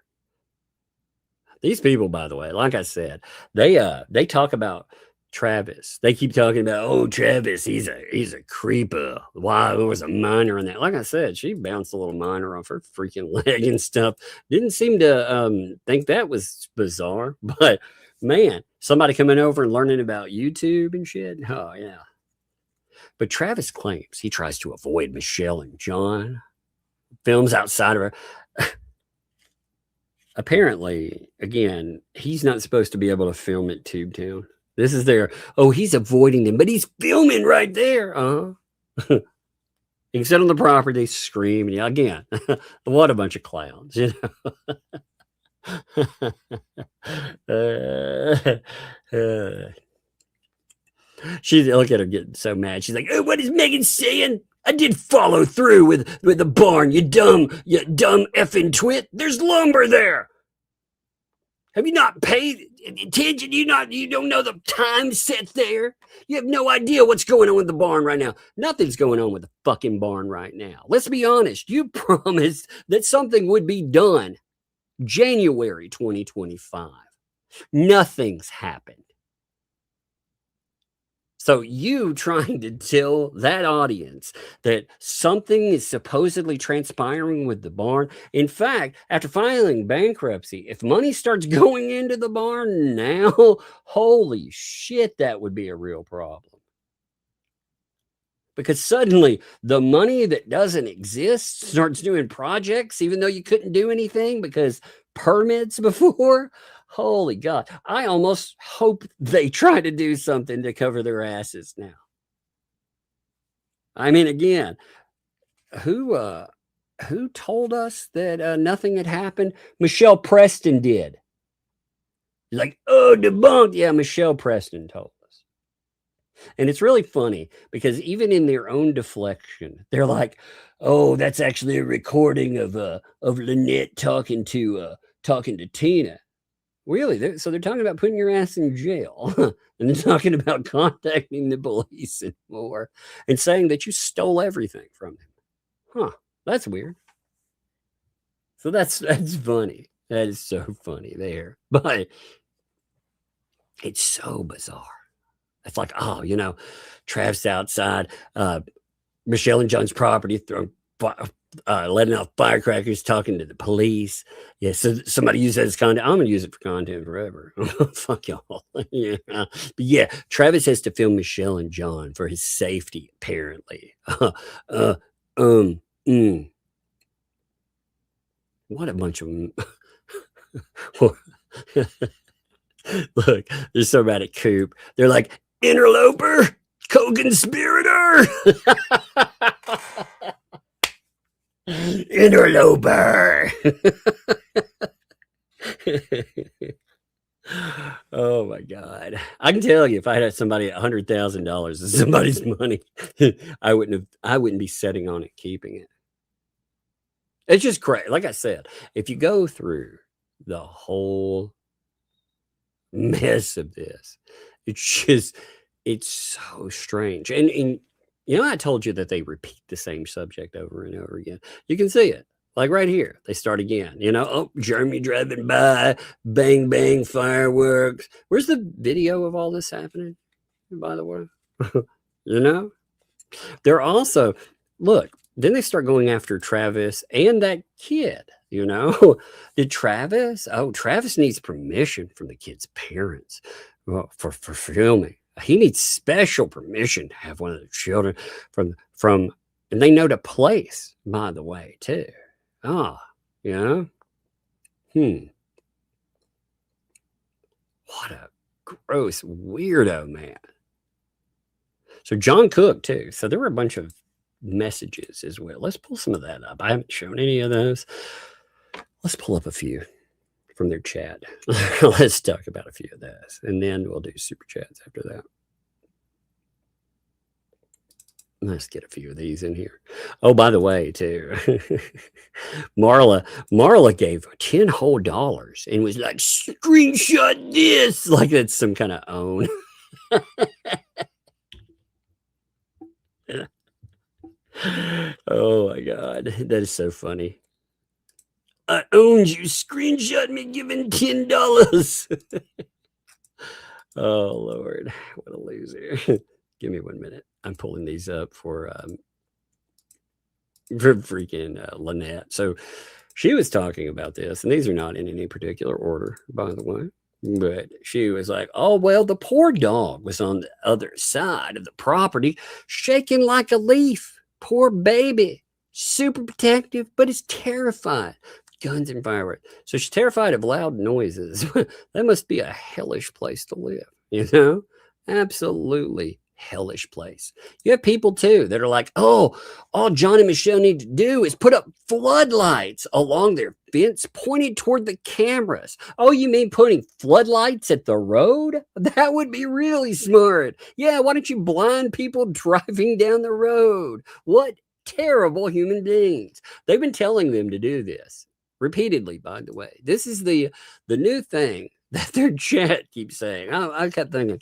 These people, by the way, like I said, they talk about Travis. They keep talking about, oh, Travis, he's a creeper. Why, there was a minor in that. Like I said, she bounced a little minor off her freaking leg and stuff. Didn't seem to think that was bizarre. But man, somebody coming over and learning about YouTube and shit. Oh yeah. But Travis claims he tries to avoid Michelle and John. Films outside of her. Apparently, again, he's not supposed to be able to film at TubeTown. This is their, oh, he's avoiding them, but he's filming right there. You can sit on the property, scream, and again, what a bunch of clowns, you know. She's, look at her getting so mad. She's like, oh, what is Megan saying? I did follow through with the barn, you dumb effing twit. There's lumber there. Have you not paid attention? You don't know the time set there? You have no idea what's going on with the barn right now. Nothing's going on with the fucking barn right now. Let's be honest. You promised that something would be done January 2025. Nothing's happened. So you trying to tell that audience that something is supposedly transpiring with the barn. In fact, after filing bankruptcy, if money starts going into the barn now, holy shit, that would be a real problem. Because suddenly the money that doesn't exist starts doing projects, even though you couldn't do anything because permits before. Holy God. I almost hope they try to do something to cover their asses now. I mean, again, who told us that nothing had happened? Michelle Preston did. Like, oh, debunked. Yeah, Michelle Preston told us. And it's really funny because even in their own deflection, they're like, oh, that's actually a recording of Lynette talking to Tina. Really? So they're talking about putting your ass in jail. And they're talking about contacting the police and more and saying that you stole everything from him. Huh. That's weird. So that's funny. That is so funny there. But it's so bizarre. It's like, oh, you know, Trav's outside, Michelle and John's property, letting off firecrackers, talking to the police. Yeah, so somebody used that as content. I'm gonna use it for content forever. Fuck y'all. Yeah. But yeah, Travis has to film Michelle and John for his safety, apparently. What a bunch of Look, they're so mad at Coop. They're like, interloper, co-conspirator. Interloper. Oh my God. I can tell you, if I had somebody $100,000 of somebody's money, I wouldn't be setting on it, keeping it. It's just crazy. Like I said, if you go through the whole mess of this, it's so strange. And you know, I told you that they repeat the same subject over and over again. You can see it. Like right here, they start again. You know, oh, Jeremy driving by, bang, bang, fireworks. Where's the video of all this happening, by the way? You know? They're also, look, then they start going after Travis and that kid, you know? Did Travis? Oh, Travis needs permission from the kid's parents for filming. He needs special permission to have one of the children from, and they know the place, by the way, too. Ah, you know? What a gross weirdo, man. So John Cook, too. So there were a bunch of messages as well. Let's pull some of that up. I haven't shown any of those. Let's pull up a few from their chat. Let's talk about a few of those. And then we'll do super chats after that. Let's get a few of these in here. Oh, by the way, too, Marla gave $10 whole and was like, screenshot this, like that's some kind of own. Oh my God, that is so funny. I owned you. Screenshot me giving $10. Oh Lord, what a loser. Give me 1 minute. I'm pulling these up for freaking Lynette. So she was talking about this, and these are not in any particular order, by the way. But she was like, oh, well, the poor dog was on the other side of the property, shaking like a leaf. Poor baby. Super protective, but is terrified. Guns and fireworks. So she's terrified of loud noises. That must be a hellish place to live, you know? Absolutely hellish place. You have people too that are like, oh, all John and Michelle need to do is put up floodlights along their fence pointed toward the cameras. Oh, you mean putting floodlights at the road? That would be really smart. Yeah, why don't you blind people driving down the road? What terrible human beings. They've been telling them to do this repeatedly, by the way. This is the new thing that their chat keeps saying. I kept thinking,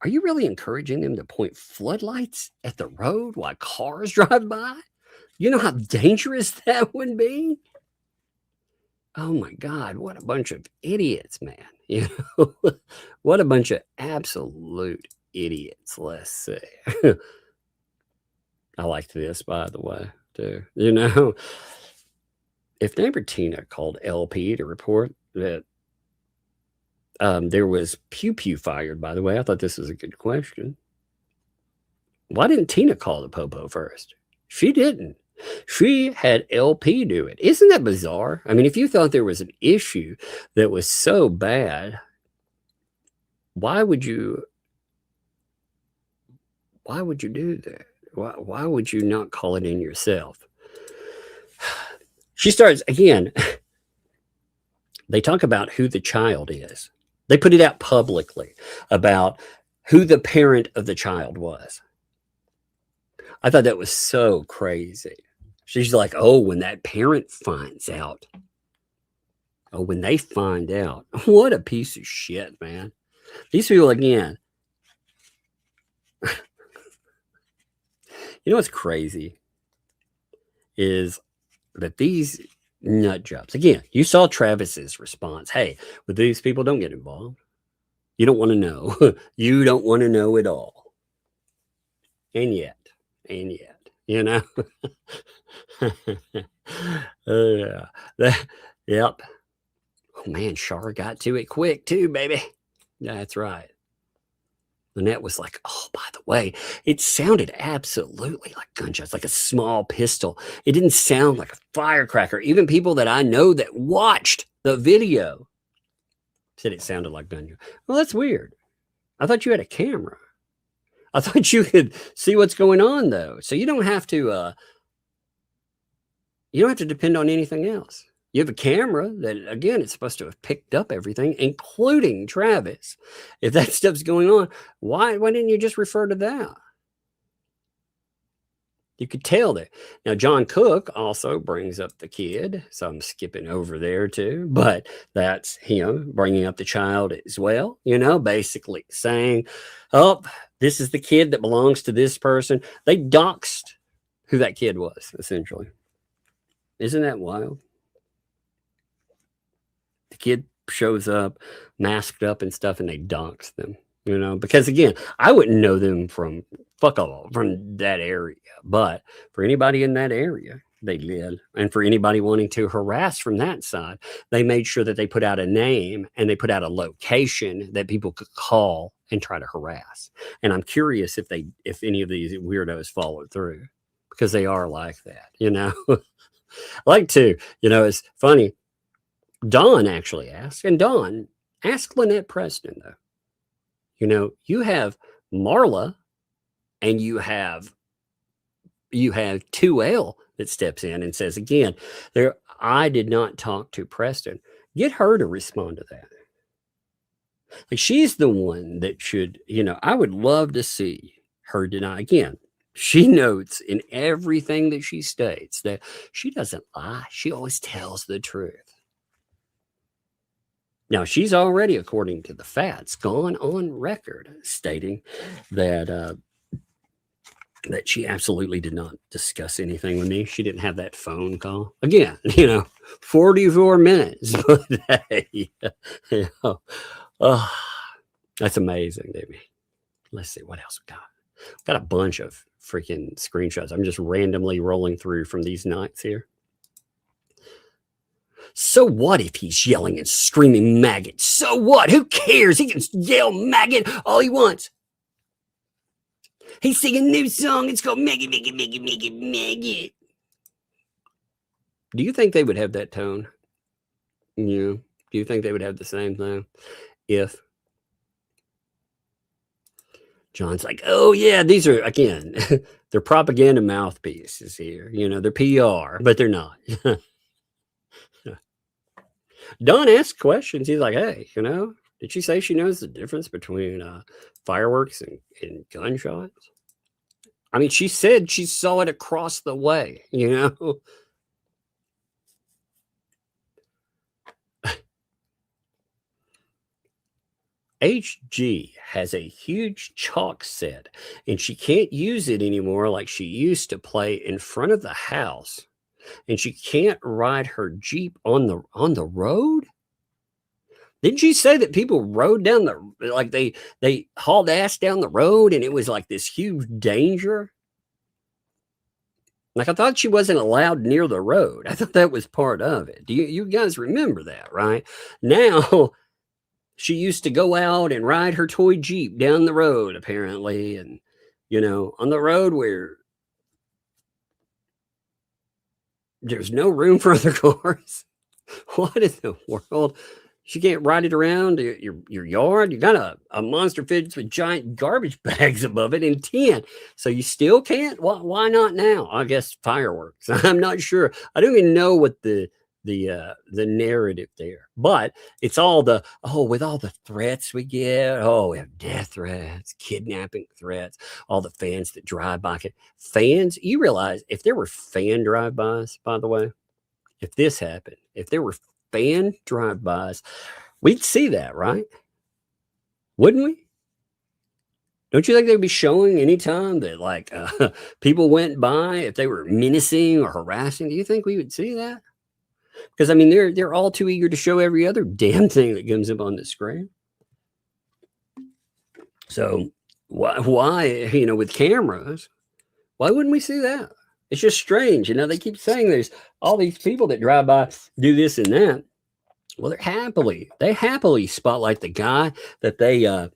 are you really encouraging them to point floodlights at the road while cars drive by? You know how dangerous that would be? Oh my God, what a bunch of idiots, man. You know, what a bunch of absolute idiots, let's say. I liked this, by the way, too. You know, if neighbor Tina called LP to report that there was pew-pew fired, by the way, I thought this was a good question. Why didn't Tina call the popo first? She didn't. She had LP do it. Isn't that bizarre? I mean, if you thought there was an issue that was so bad, why would you do that? Why would you not call it in yourself? She starts again. They talk about who the child is. They put it out publicly about who the parent of the child was. I thought that was so crazy. She's like, oh, when that parent finds out. Oh, when they find out. What a piece of shit, man. These people, again. You know what's crazy is that these nut jobs, again, you saw Travis's response. Hey, with these people, don't get involved. You don't want to know. You don't want to know at all. And yet, you know. Yep. Oh man, Shar got to it quick too, baby. That's right. Lynette was like, oh, by the way, it sounded absolutely like gunshots, like a small pistol. It didn't sound like a firecracker. Even people that I know that watched the video Said it sounded like gunshot. Well, that's weird. I thought you had a camera. I thought you could see what's going on, though. So you don't have to depend on anything else. You have a camera that, again, it's supposed to have picked up everything, including Travis. If that stuff's going on, why didn't you just refer to that? You could tell that. Now, John Cook also brings up the kid, so I'm skipping over there too, but that's him bringing up the child as well, basically saying, oh, this is the kid that belongs to this person. They doxed who that kid was, essentially. Isn't that wild? The kid shows up masked up and stuff, and they doxed them, because again, I wouldn't know them from that area, but for anybody in that area, they did. And for anybody wanting to harass from that side, they made sure that they put out a name and they put out a location that people could call and try to harass. And I'm curious if any of these weirdos followed through, because they are like that, like to, it's funny. Dawn actually asked, and Dawn asked Lynette Preston, though, you have Marla and you have 2L that steps in and says, again, I did not talk to Preston. Get her to respond to that. Like, she's the one that should, I would love to see her deny. Again, she notes in everything that she states that she doesn't lie. She always tells the truth. Now, she's already, according to the facts, gone on record stating that that she absolutely did not discuss anything with me. She didn't have that phone call. Again, 44 minutes. But hey, that's amazing, baby. Let's see what else we got. Got a bunch of freaking screenshots. I'm just randomly rolling through from these nights here. So what if he's yelling and screaming maggot? So what? Who cares? He can yell maggot all he wants. He's singing a new song. It's called Maggot, Maggot, Maggot, Maggot, Maggot. Do you think they would have that tone? Yeah. Do you think they would have the same thing? If John's like, oh yeah, these are, again, they're propaganda mouthpieces here. They're PR, but they're not. Don asks questions. He's like, hey, did she say she knows the difference between fireworks and gunshots? I mean, she said she saw it across the way, HG has a huge chalk set, and she can't use it anymore like she used to play in front of the house. And she can't ride her Jeep on the road. Didn't she say that people rode down they hauled ass down the road and it was like this huge danger? Like, I thought she wasn't allowed near the road. I thought that was part of it. Do you guys remember that, right? Now, she used to go out and ride her toy Jeep down the road, apparently. And, on the road where there's no room for other cars. What in the world? She can't ride it around your yard. You got a monster fence with giant garbage bags above it and 10. So you still can't? Why not now? I guess fireworks. I'm not sure. I don't even know what the narrative there. But it's all with all the threats we get. Oh, we have death threats, kidnapping threats, all the fans that drive by. Fans, you realize if there were fan drive-bys, by the way, if this happened, if there were fan drive-bys, we'd see that, right? Wouldn't we? Don't you think they'd be showing anytime that people went by, if they were menacing or harassing? Do you think we would see that? Because, I mean, they're all too eager to show every other damn thing that comes up on the screen. So why with cameras, why wouldn't we see that? It's just strange. They keep saying there's all these people that drive by, do this and that. Well, they happily spotlight the guy that they are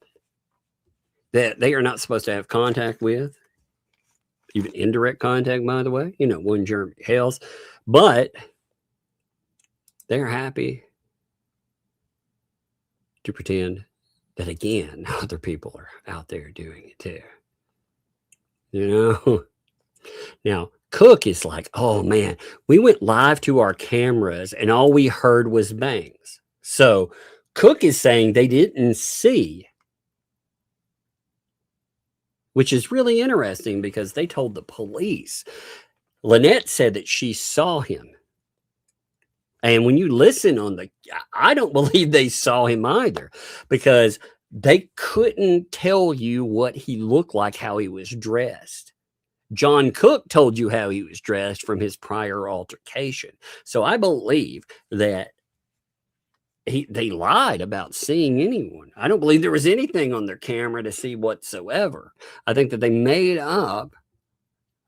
not supposed to have contact with, even indirect contact, by the way. One Jeremy Hales, but they're happy to pretend that, again, other people are out there doing it too. You know? Now, Cook is like, oh man, we went live to our cameras and all we heard was bangs. So Cook is saying they didn't see, which is really interesting because they told the police. Lynette said that she saw him. And when you listen on I don't believe they saw him either, because they couldn't tell you what he looked like, how he was dressed. John Cook told you how he was dressed from his prior altercation. So I believe that they lied about seeing anyone. I don't believe there was anything on their camera to see whatsoever. I think that they made up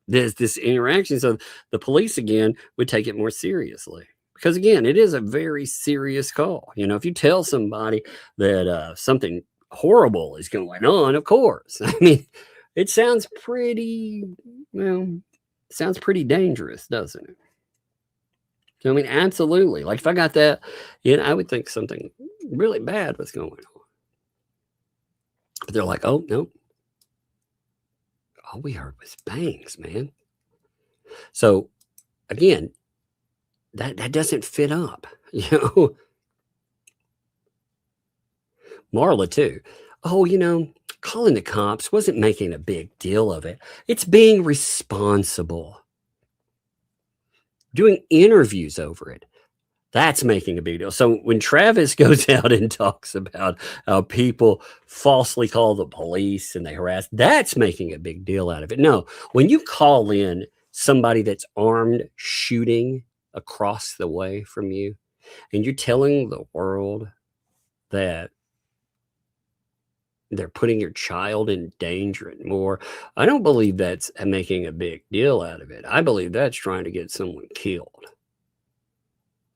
this interaction so the police, again, would take it more seriously. Because, again, it is a very serious call. You know, if you tell somebody that something horrible is going on, of course. I mean, it sounds pretty, sounds pretty dangerous, doesn't it? I mean, absolutely. Like if I got that, I would think something really bad was going on. But they're like, oh, no. All we heard was bangs, man. So, again, that doesn't fit up, Marla, too. Oh, calling the cops wasn't making a big deal of it. It's being responsible. Doing interviews over it. That's making a big deal. So when Travis goes out and talks about how people falsely call the police and they harass, that's making a big deal out of it. No, when you call in somebody that's armed shooting across the way from you and you're telling the world that they're putting your child in danger and more, I don't believe that's making a big deal out of it. I believe that's trying to get someone killed.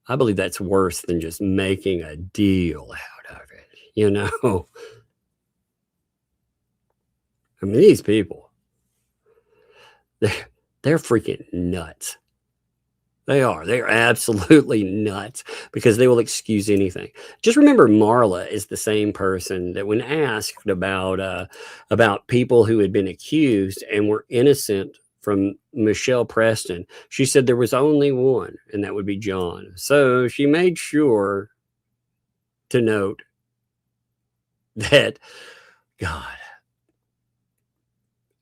I believe that's worse than just making a deal out of it, I mean, these people, they're freaking nuts. They are. They're absolutely nuts because they will excuse anything. Just remember, Marla is the same person that when asked about people who had been accused and were innocent from Michelle Preston, she said there was only one, and that would be John. So she made sure to note that, God,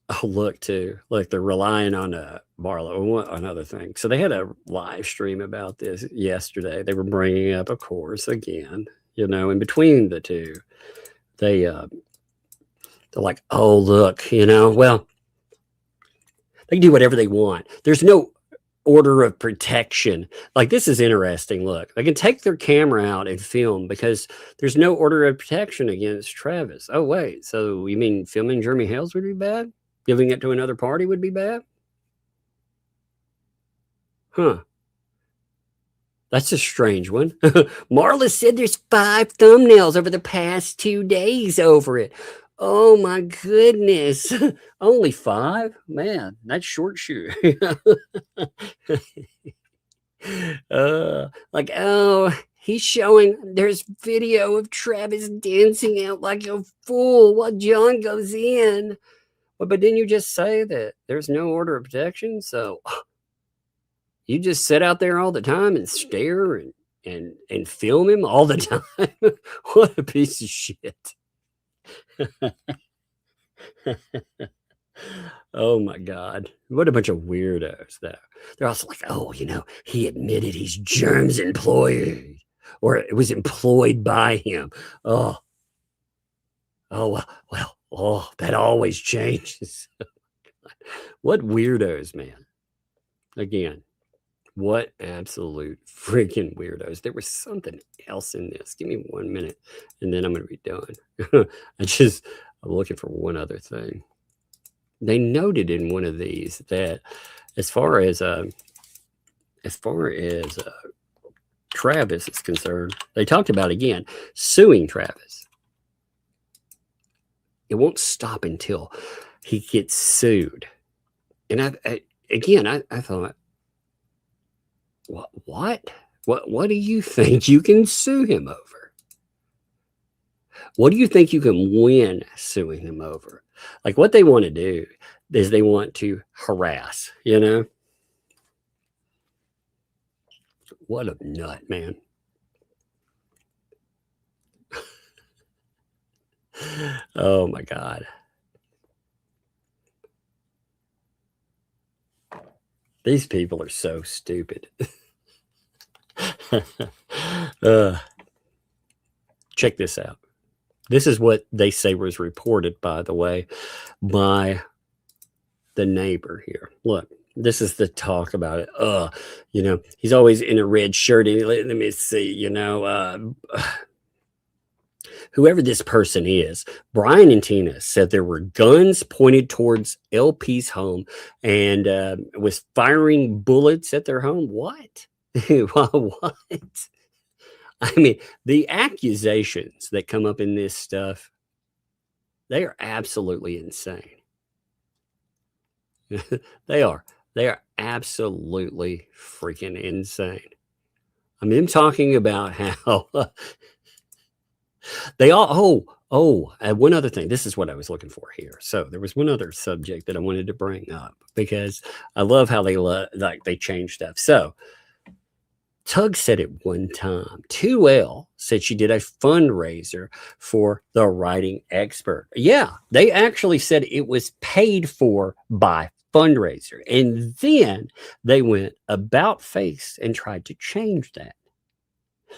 oh, look, too. Look, they're relying on Marla. Another thing. So they had a live stream about this yesterday. They were bringing up, of course, again, in between the two, they're like, oh, look, well, they can do whatever they want. There's no order of protection. Like, this is interesting. Look, they can take their camera out and film because there's no order of protection against Travis. Oh, wait. So you mean filming Jeremy Hales would be bad? Giving it to another party would be bad? Huh. That's a strange one. Marla said there's 5 thumbnails over the past 2 days over it. Oh my goodness. Only 5? Man, that's short shoot. He's showing there's video of Travis dancing out like a fool while John goes in. Well, but didn't you just say that there's no order of protection? So you just sit out there all the time and stare and film him all the time? What a piece of shit. Oh my God. What a bunch of weirdos, though. They're also like, oh, he admitted he's Germ's employee, or it was employed by him. Oh, well, that always changes. What weirdos, man. Again, what absolute freaking weirdos. There was something else in this. Give me 1 minute and then I'm going to be done. I'm looking for one other thing. They noted in one of these that as far as Travis is concerned, they talked about, again, suing Travis. It won't stop until he gets sued. And I thought, what do you think you can sue him over? What do you think you can win suing them over? Like, what they want to do is they want to harass, you know? What a nut, man. Oh my God. These people are so stupid. Check this out. This is what they say was reported, by the way, by the neighbor here. Look, this is the talk about it. You know, he's always in a red shirt. Let me see, you know, whoever this person is, Brian and Tina said there were guns pointed towards LP's home and was firing bullets at their home. What? What? I mean, the accusations that come up in this stuff, they are absolutely insane. They are absolutely freaking insane. I mean, I'm talking about how they all, one other thing. This is what I was looking for here. So there was one other subject that I wanted to bring up because I love how they change stuff. So Tug said at one time, 2L said she did a fundraiser for the writing expert. Yeah, they actually said it was paid for by fundraiser. And then they went about face and tried to change that.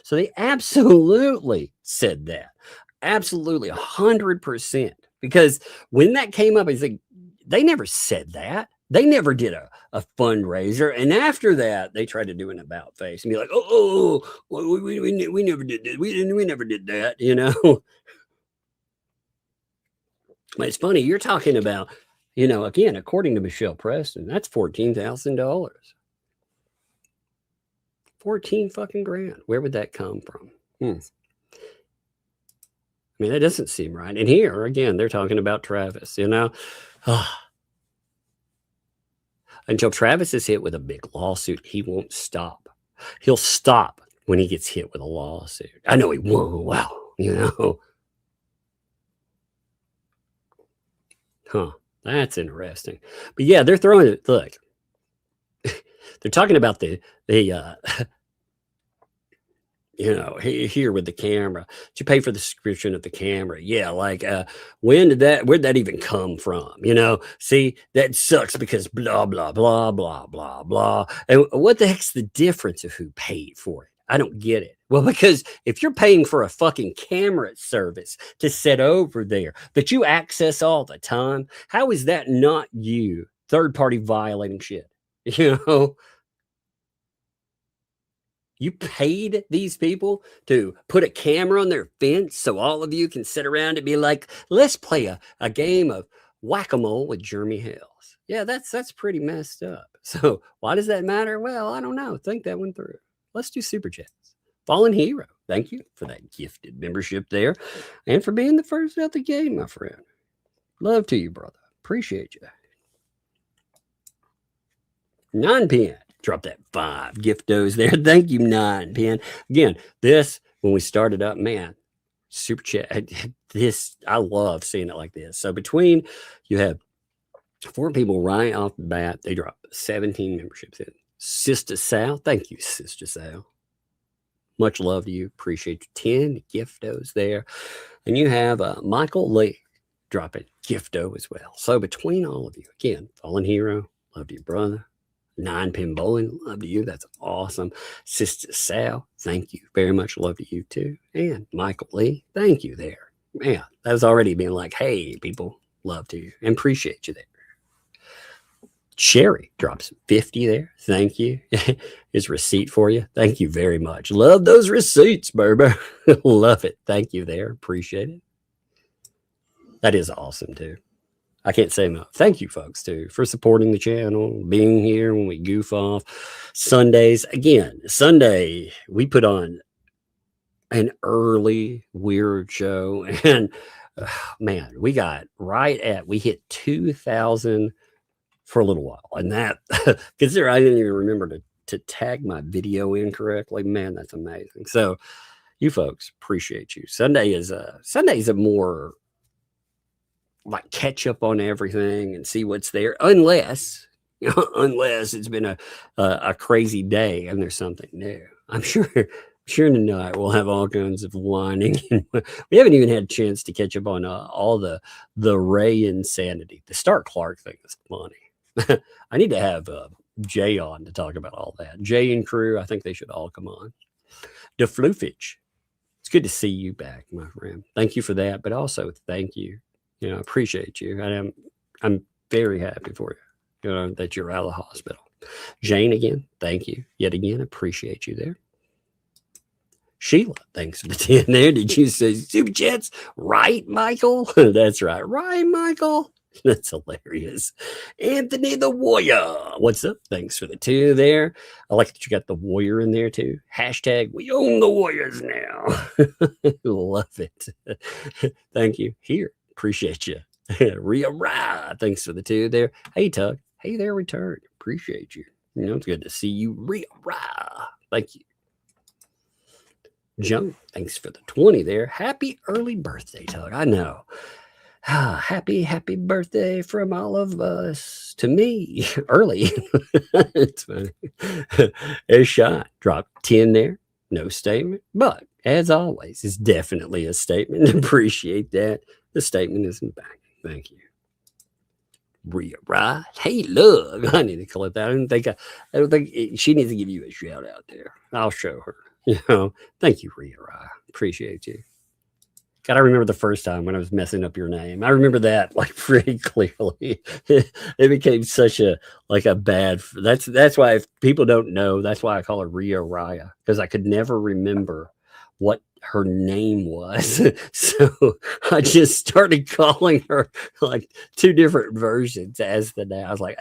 So they absolutely said that. Absolutely, 100%. Because when that came up, they never said that. They never did a fundraiser. And after that, they tried to do an about face and be like, we never did that. We never did that, you know. But it's funny, you're talking about, you know, again, according to Michelle Preston, that's $14,000. 14 fucking grand. Where would that come from? I mean, that doesn't seem right. And here, again, they're talking about Travis, you know. Until Travis is hit with a big lawsuit, he won't stop. He'll stop when he gets hit with a lawsuit. I know he won't. Wow, you know. That's interesting. But yeah, they're throwing it. Look, they're talking about the you know, here with the camera. Did you pay for the subscription of the camera? Yeah, like where'd that even come from? You know, see, that sucks because blah, blah, blah, blah, blah, blah. And what the heck's the difference of who paid for it? I don't get it. Well, because if you're paying for a fucking camera service to sit over there that you access all the time, how is that not you third party violating shit? You know? You paid these people to put a camera on their fence so all of you can sit around and be like, let's play a game of whack-a-mole with Jeremy Hales. Yeah, that's pretty messed up. So why does that matter? Well, I don't know. Think that one through. Let's do Super Chats. Fallen Hero, thank you for that gifted membership there and for being the first out the game, my friend. Love to you, brother. Appreciate you. 9pin. Drop that 5 giftos there. Thank you, 9pin. Again, this, when we started up, man, Super Chat, this, I love seeing it like this. So between, you have 4 people right off the bat, they drop 17 memberships in. Sister Sal, thank you, Sister Sal. Much love to you. Appreciate you. 10 giftos there. And you have Michael Lee dropping gifto as well. So between all of you, again, Fallen Hero, love you, brother. 9pin bowling, love to you. That's awesome. Sister Sal, thank you very much. Love to you too. And Michael Lee, thank you there. Man, that was already being like, hey, people, love to you and appreciate you there. Sherry drops 50 there. Thank you. His receipt for you. Thank you very much. Love those receipts, baby. Love it. Thank you there. Appreciate it. That is awesome too. I can't say enough. Thank you, folks, too, for supporting the channel, being here when we goof off. Sundays, again, Sunday, we put on an early weird show. And, man, we hit 2,000 for a little while. And that, consider I didn't even remember to tag my video in correctly. Man, that's amazing. So, You folks, appreciate you. Sunday's a more like catch up on everything and see what's there, unless it's been a crazy day and there's something new. I'm sure tonight we'll have all kinds of whining. We haven't even had a chance to catch up on all the Ray insanity. The Stark Clark thing is funny. I need to have Jay on to talk about all that. Jay and crew, I think they should all come on. DeFloofage, it's good to see you back, my friend. Thank you for that, but also thank you. I appreciate you. I'm very happy for you, that you're out of the hospital. Jane, again, thank you. Yet again, appreciate you there. Sheila, thanks for the 10 there. Did you say super chats? Right, Michael? That's right. Right, Michael? That's hilarious. Anthony the Warrior. What's up? Thanks for the 2 there. I like that you got the Warrior in there too. Hashtag we own the Warriors now. Love it. Thank you. Here. Appreciate you. Rhea Rye. Thanks for the 2 there. Hey, Tug. Hey there, return. Appreciate you. It's good to see you. Rhea Rye. Thank you. Joan, thanks for the 20 there. Happy early birthday, Tug. I know. Happy birthday from all of us to me. Early. It's funny. A shot. Drop 10 there. No statement. But as always, it's definitely a statement. Appreciate that. The statement isn't back. Thank you. Rhea Rye. Hey, look. I need to call it that. I don't think she needs to give you a shout out there. I'll show her. Thank you, Rhea Rye. Appreciate you. God, I remember the first time when I was messing up your name. I remember that like pretty clearly. It became such a bad. That's why if people don't know, that's why I call her Rhea Raya, because I could never remember what her name was. So I just started calling her like 2 different versions as the name. I was like,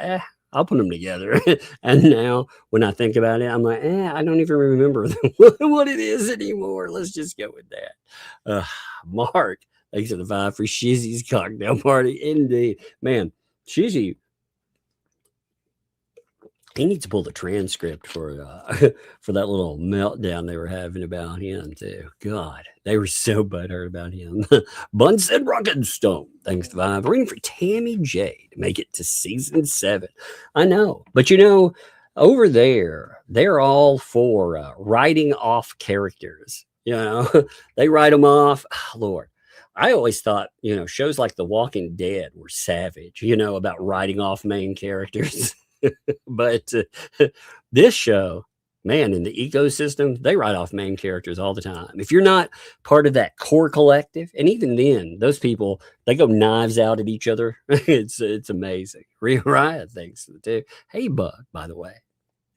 I'll put them together. And now when I think about it, I'm like, I don't even remember what it is anymore. Let's just go with that. Mark, thanks for the 5 for Shizzy's cocktail party. Indeed. Man, Shizzy, he needs to pull the transcript for that little meltdown they were having about him too. God, they were so butthurt about him. Bunsen Rockenstone, thanks to 5. Reading for Tammy J to make it to season 7. I know, but over there, they're all for writing off characters. They write them off. Oh, Lord. I always thought, shows like The Walking Dead were savage, about writing off main characters. But this show, man, in the ecosystem, they write off main characters all the time. If you're not part of that core collective, and even then, those people, they go knives out at each other. It's amazing. Rhea Riot, thanks too. Hey, Bug, by the way,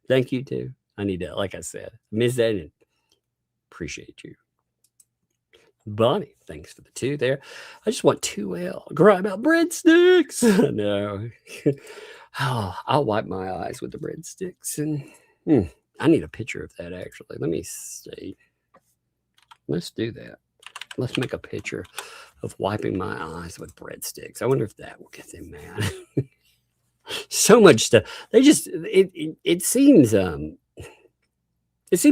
thank you too. I need to, like I said, miss that and appreciate you. Bonnie, thanks for the 2 there. I just want 2L. Cry about breadsticks. No. Oh, I'll wipe my eyes with the breadsticks. And I need a picture of that, actually. Let me see. Let's do that. Let's make a picture of wiping my eyes with breadsticks. I wonder if that will get them mad. So much stuff. They just, it seems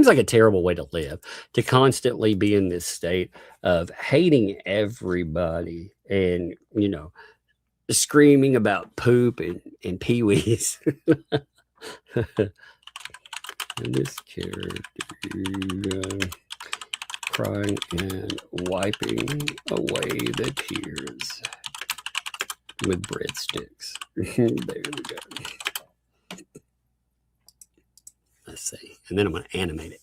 like a terrible way to live, to constantly be in this state of hating everybody and, screaming about poop and peewees. And this character crying and wiping away the tears with breadsticks. There we go. Let's see. And then I'm going to animate it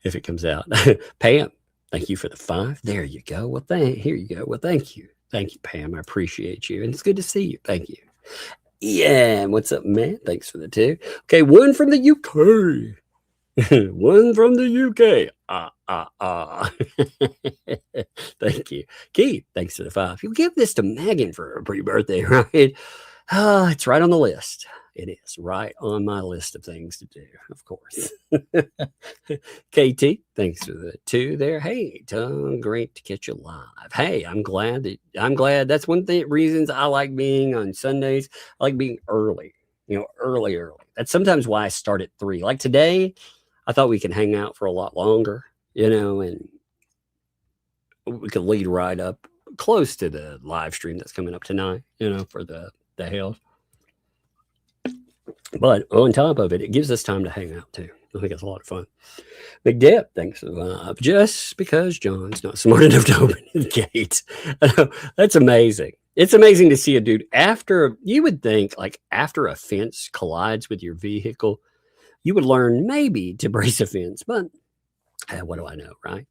if it comes out. Pam, thank you for the 5. There you go. Well, here you go. Well, thank you. Thank you, Pam. I appreciate you. And it's good to see you. Thank you. Yeah. What's up, man? Thanks for the 2. Okay. 1 from the UK. 1 from the UK. Thank you. Keith, thanks for the 5. You'll give this to Megan for her pre-birthday, right? It's right on the list. It is right on my list of things to do, of course. KT, thanks for the 2 there. Hey, Tom, great to catch you live. Hey, I'm glad that's one thing reasons I like being on Sundays. I like being early, early. That's sometimes why I start at 3. Like today, I thought we could hang out for a lot longer, you know, and we could lead right up close to the live stream that's coming up tonight, you know, for the Hale. But on top of it, it gives us time to hang out too. I think it's a lot of fun. Big Dip, thanks for the vibe. Just because John's not smart enough to open the gate. I know, that's amazing. It's amazing to see a dude after, you would think, like after a fence collides with your vehicle, you would learn maybe to brace a fence, but what do I know, right?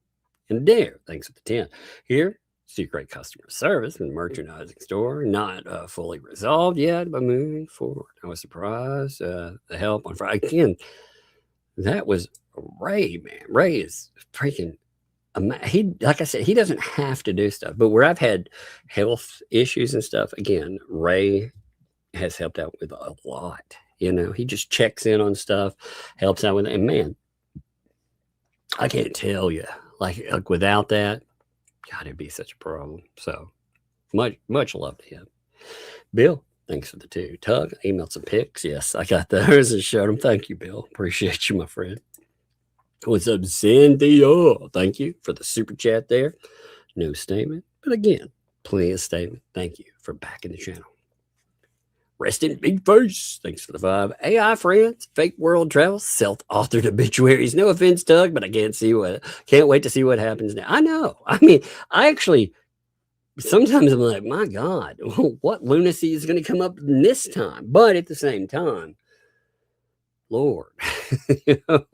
And there, thanks for the 10. Here, see great customer service and merchandising store, not fully resolved yet, but moving forward. I was surprised. The help on Friday. Again, that was Ray, man. Ray is freaking, he, like I said, he doesn't have to do stuff, but where I've had health issues and stuff, again, Ray has helped out with a lot. You know, he just checks in on stuff, helps out with it. And man, I can't tell you, like without that, God, it'd be such a problem. So much love to him. Bill, thanks for the 2. Tug, emailed some pics. Yes, I got those and showed them. Thank you, Bill. Appreciate you, my friend. What's up, Cynthia? Thank you for the super chat there. No statement, but again, plenty of statement. Thank you for backing the channel. Rest in big face. Thanks for the vibe. AI friends, fake world travel, self-authored obituaries. No offense, Doug, but I can't wait to see what happens now. I know. I mean, I actually, sometimes I'm like, my God, what lunacy is going to come up this time? But at the same time, Lord, you know,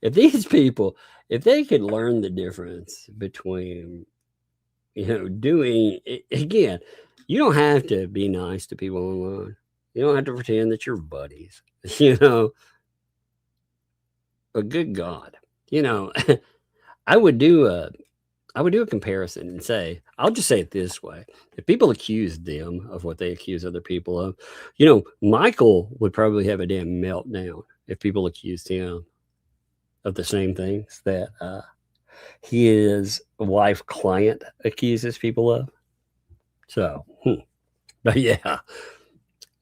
if these people, if they could learn the difference between, you know, doing, again, you don't have to be nice to people online. You don't have to pretend that you're buddies, you know. But good God, you know, I would do a comparison and say, I'll just say it this way. If people accuse them of what they accuse other people of, you know, Michael would probably have a damn meltdown if people accused him of the same things that his wife client accuses people of. So, but yeah,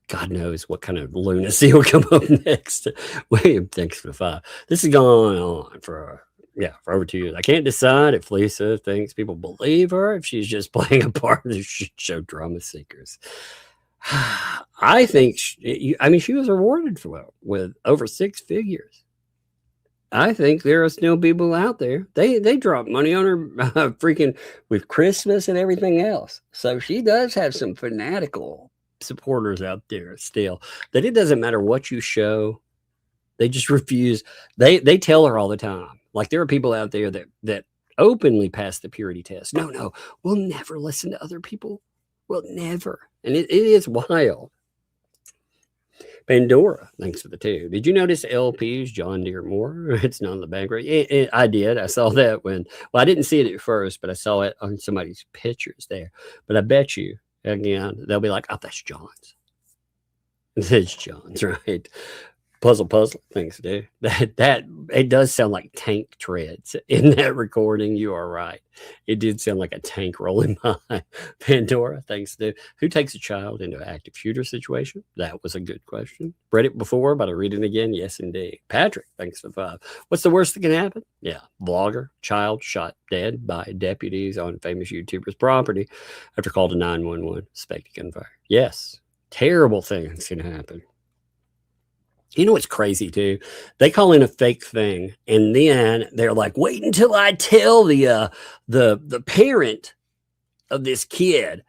God knows what kind of lunacy will come up next. William, thanks for the 5. This has gone on for over 2 years. I can't decide if Lisa thinks people believe her, if she's just playing a part of the shit show drama seekers. I think, she was rewarded with over 6 figures. I think there are still people out there. They drop money on her freaking with Christmas and everything else. So she does have some fanatical supporters out there still. That it doesn't matter what you show. They just refuse. They tell her all the time. Like there are people out there that openly pass the purity test. No, we'll never listen to other people. We'll never. And it is wild. Pandora, thanks for the 2. Did you notice LP's John Deere Moore? It's not on the back right. I did. I saw that I didn't see it at first, but I saw it on somebody's pictures there. But I bet you, again, they'll be like, oh, that's John's. That's John's, right? Puzzle, thanks, dude. That it does sound like tank treads in that recording. You are right. It did sound like a tank rolling by. Pandora, thanks, dude. Who takes a child into an active shooter situation? That was a good question. Read it before, but I read it again. Yes, indeed. Patrick, thanks for the 5. What's the worst that can happen? Yeah, vlogger, child shot dead by deputies on famous YouTuber's property after call to 911. Suspected gunfire. Yes, terrible things can happen. You know what's crazy too? They call in a fake thing, and then they're like, "Wait until I tell the parent of this kid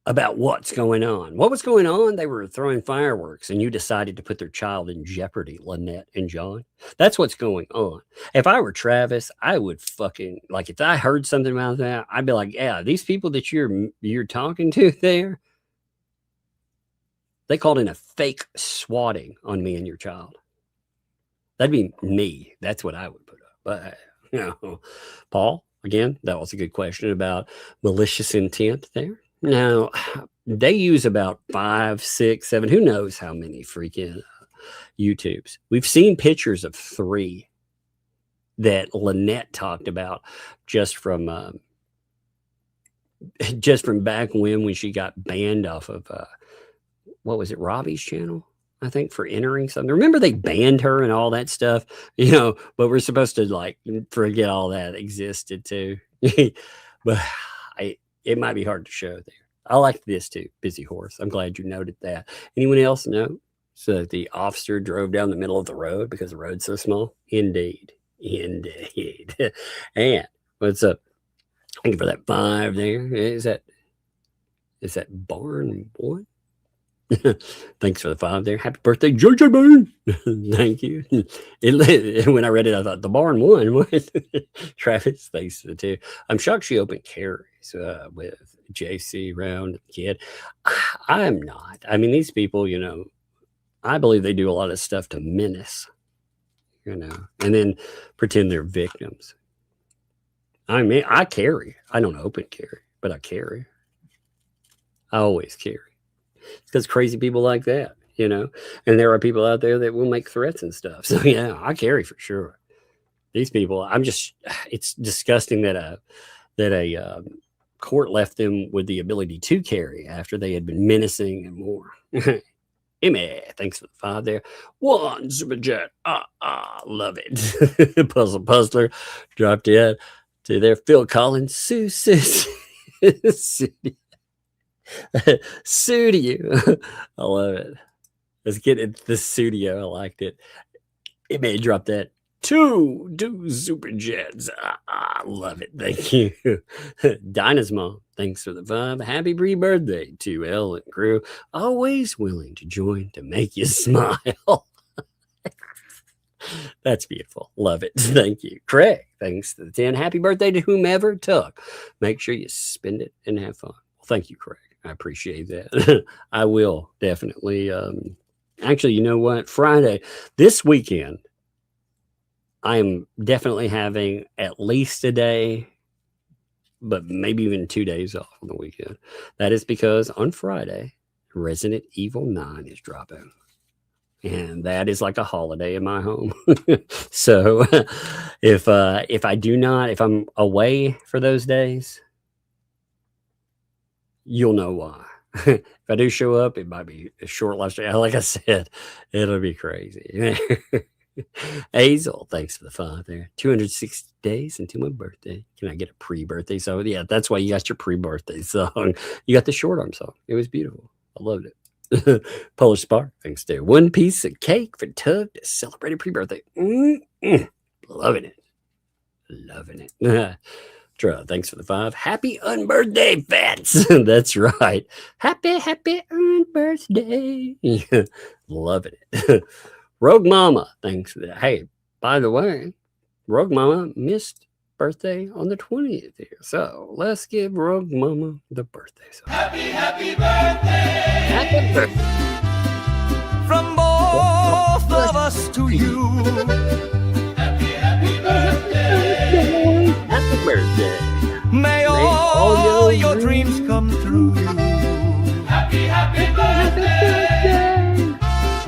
about what's going on." What was going on? They were throwing fireworks, and you decided to put their child in jeopardy, Lynette and John. That's what's going on. If I were Travis, I would fucking like. If I heard something about that, I'd be like, "Yeah, these people that you're talking to there." They called in a fake swatting on me and your child. That'd be me. That's what I would put up. But, you know, Paul, again, that was a good question about malicious intent there. Now, they use about 5, 6, 7, who knows how many freaking YouTubes. We've seen pictures of 3 that Lynette talked about just from back when she got banned off of what was it, Robbie's channel, I think, for entering something. Remember they banned her and all that stuff, but we're supposed to like forget all that existed too. But it might be hard to show there. I like this too, Busy Horse. I'm glad you noted that. Anyone else know? So the officer drove down the middle of the road because the road's so small? Indeed. And what's up? Thank you for that 5 there. Is that Barn Boy? Thanks for the 5 there. Happy birthday, Georgia Barn. Thank you. When I read it, I thought the Barn won. What? Travis, thanks for the 2. I'm shocked she opened carries with JC around the kid. I'm not. I mean, these people, I believe they do a lot of stuff to menace, and then pretend they're victims. I mean, I carry. I don't open carry, but I carry. I always carry. It's because crazy people like that, and there are people out there that will make threats and stuff. So yeah, I carry for sure. These people, it's disgusting that a court left them with the ability to carry after they had been menacing and more. Emmy, thanks for the 5 there. 1 super jet. Love it. Puzzler dropped in to there. Phil Collins, Sue. Sue to you. I love it. Let's get into the studio. I liked it. It may drop that 2 super jets. Love it. Thank you. Dinah's mom, thanks for the 5. Happy pre-birthday to Elle and crew. Always willing to join to make you smile. That's beautiful. Love it. Thank you. Craig, thanks to the 10. Happy birthday to whomever took. Make sure you spend it and have fun. Well, thank you, Craig. I appreciate that. I will definitely. Actually, you know what? Friday, this weekend, I am definitely having at least a day, but maybe even 2 days off on the weekend. That is because on Friday, Resident Evil 9 is dropping. And that is like a holiday in my home. So if I'm away for those days, you'll know why. If I do show up, it might be a short life stream. Like I said, it'll be crazy. Hazel, thanks for the 5 there. 260 days until my birthday. Can I get a pre-birthday song? Yeah, that's why you got your pre-birthday song. You got the short arm song. It was beautiful. I loved it. Polish Spark, thanks to 1 piece of cake for Tug to celebrate a pre-birthday. Loving it. Tra, thanks for the 5. Happy unbirthday, Fats. That's right. Happy unbirthday. Loving it. Rogue Mama, thanks for that. Hey, by the way, Rogue Mama missed birthday on the 20th here. So let's give Rogue Mama the birthday song. Happy birthday. Happy birthday. From both of us to you. Happy birthday. Happy birthday. May all your dreams come true. Happy birthday.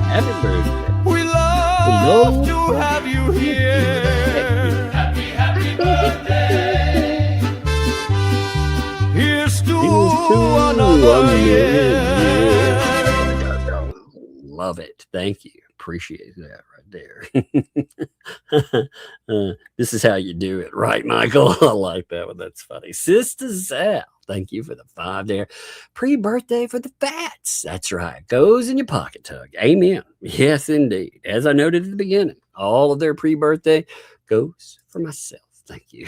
Happy birthday. We love to have you here. Happy birthday. Here's to another year. Love it. Thank you. Appreciate that right there. This is how you do it, right, Michael? I like that one. That's funny. Sister Sal, thank you for the 5 there. Pre-birthday for the Fats. That's right. Goes in your pocket, Tug. Amen. Yes, indeed. As I noted at the beginning, all of their pre-birthday goes for myself. Thank you.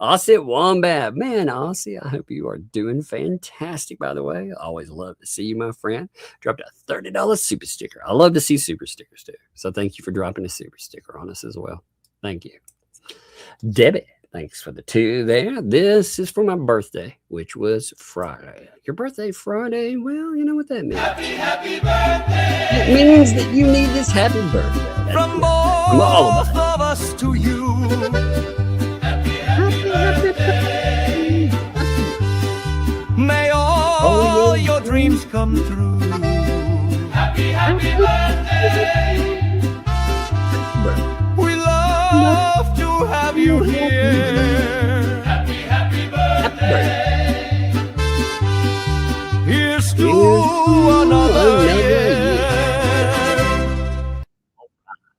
Aussie Wombat. Man, Aussie, I hope you are doing fantastic, by the way. Always love to see you, my friend. Dropped a $30 super sticker. I love to see super stickers, too. So thank you for dropping a super sticker on us as well. Thank you. Debbie, thanks for the 2 there. This is for my birthday, which was Friday. Your birthday Friday? Well, you know what that means. Happy birthday. It means that you need this happy birthday. That's From right. both of us to you. Happy birthday. May all your dreams come true. Happy birthday. We love to have you here. Happy birthday. Here's to another year.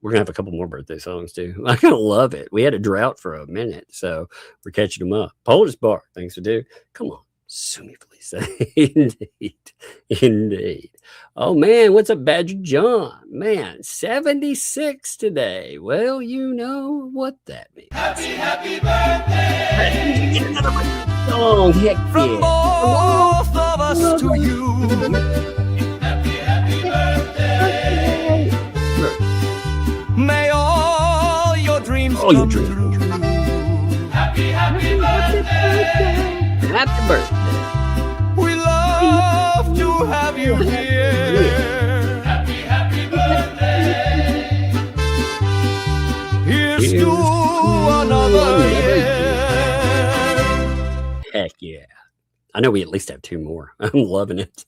We're gonna have a couple more birthday songs too. I kind of love it. We had a drought for a minute, so we're catching them up. Polish Bar, thanks for do. Come on, sue me, please. Indeed. Oh man, what's up, Badger John? Man, 76 today. Well, you know what that means. Happy birthday! Get another song. Heck From yeah. both of us to you. Happy birthday! May all your dreams come true. Happy birthday! Happy birthday. We love to have you here. Happy birthday! Here's to another year. Heck yeah. I know we at least have 2 more. I'm loving it.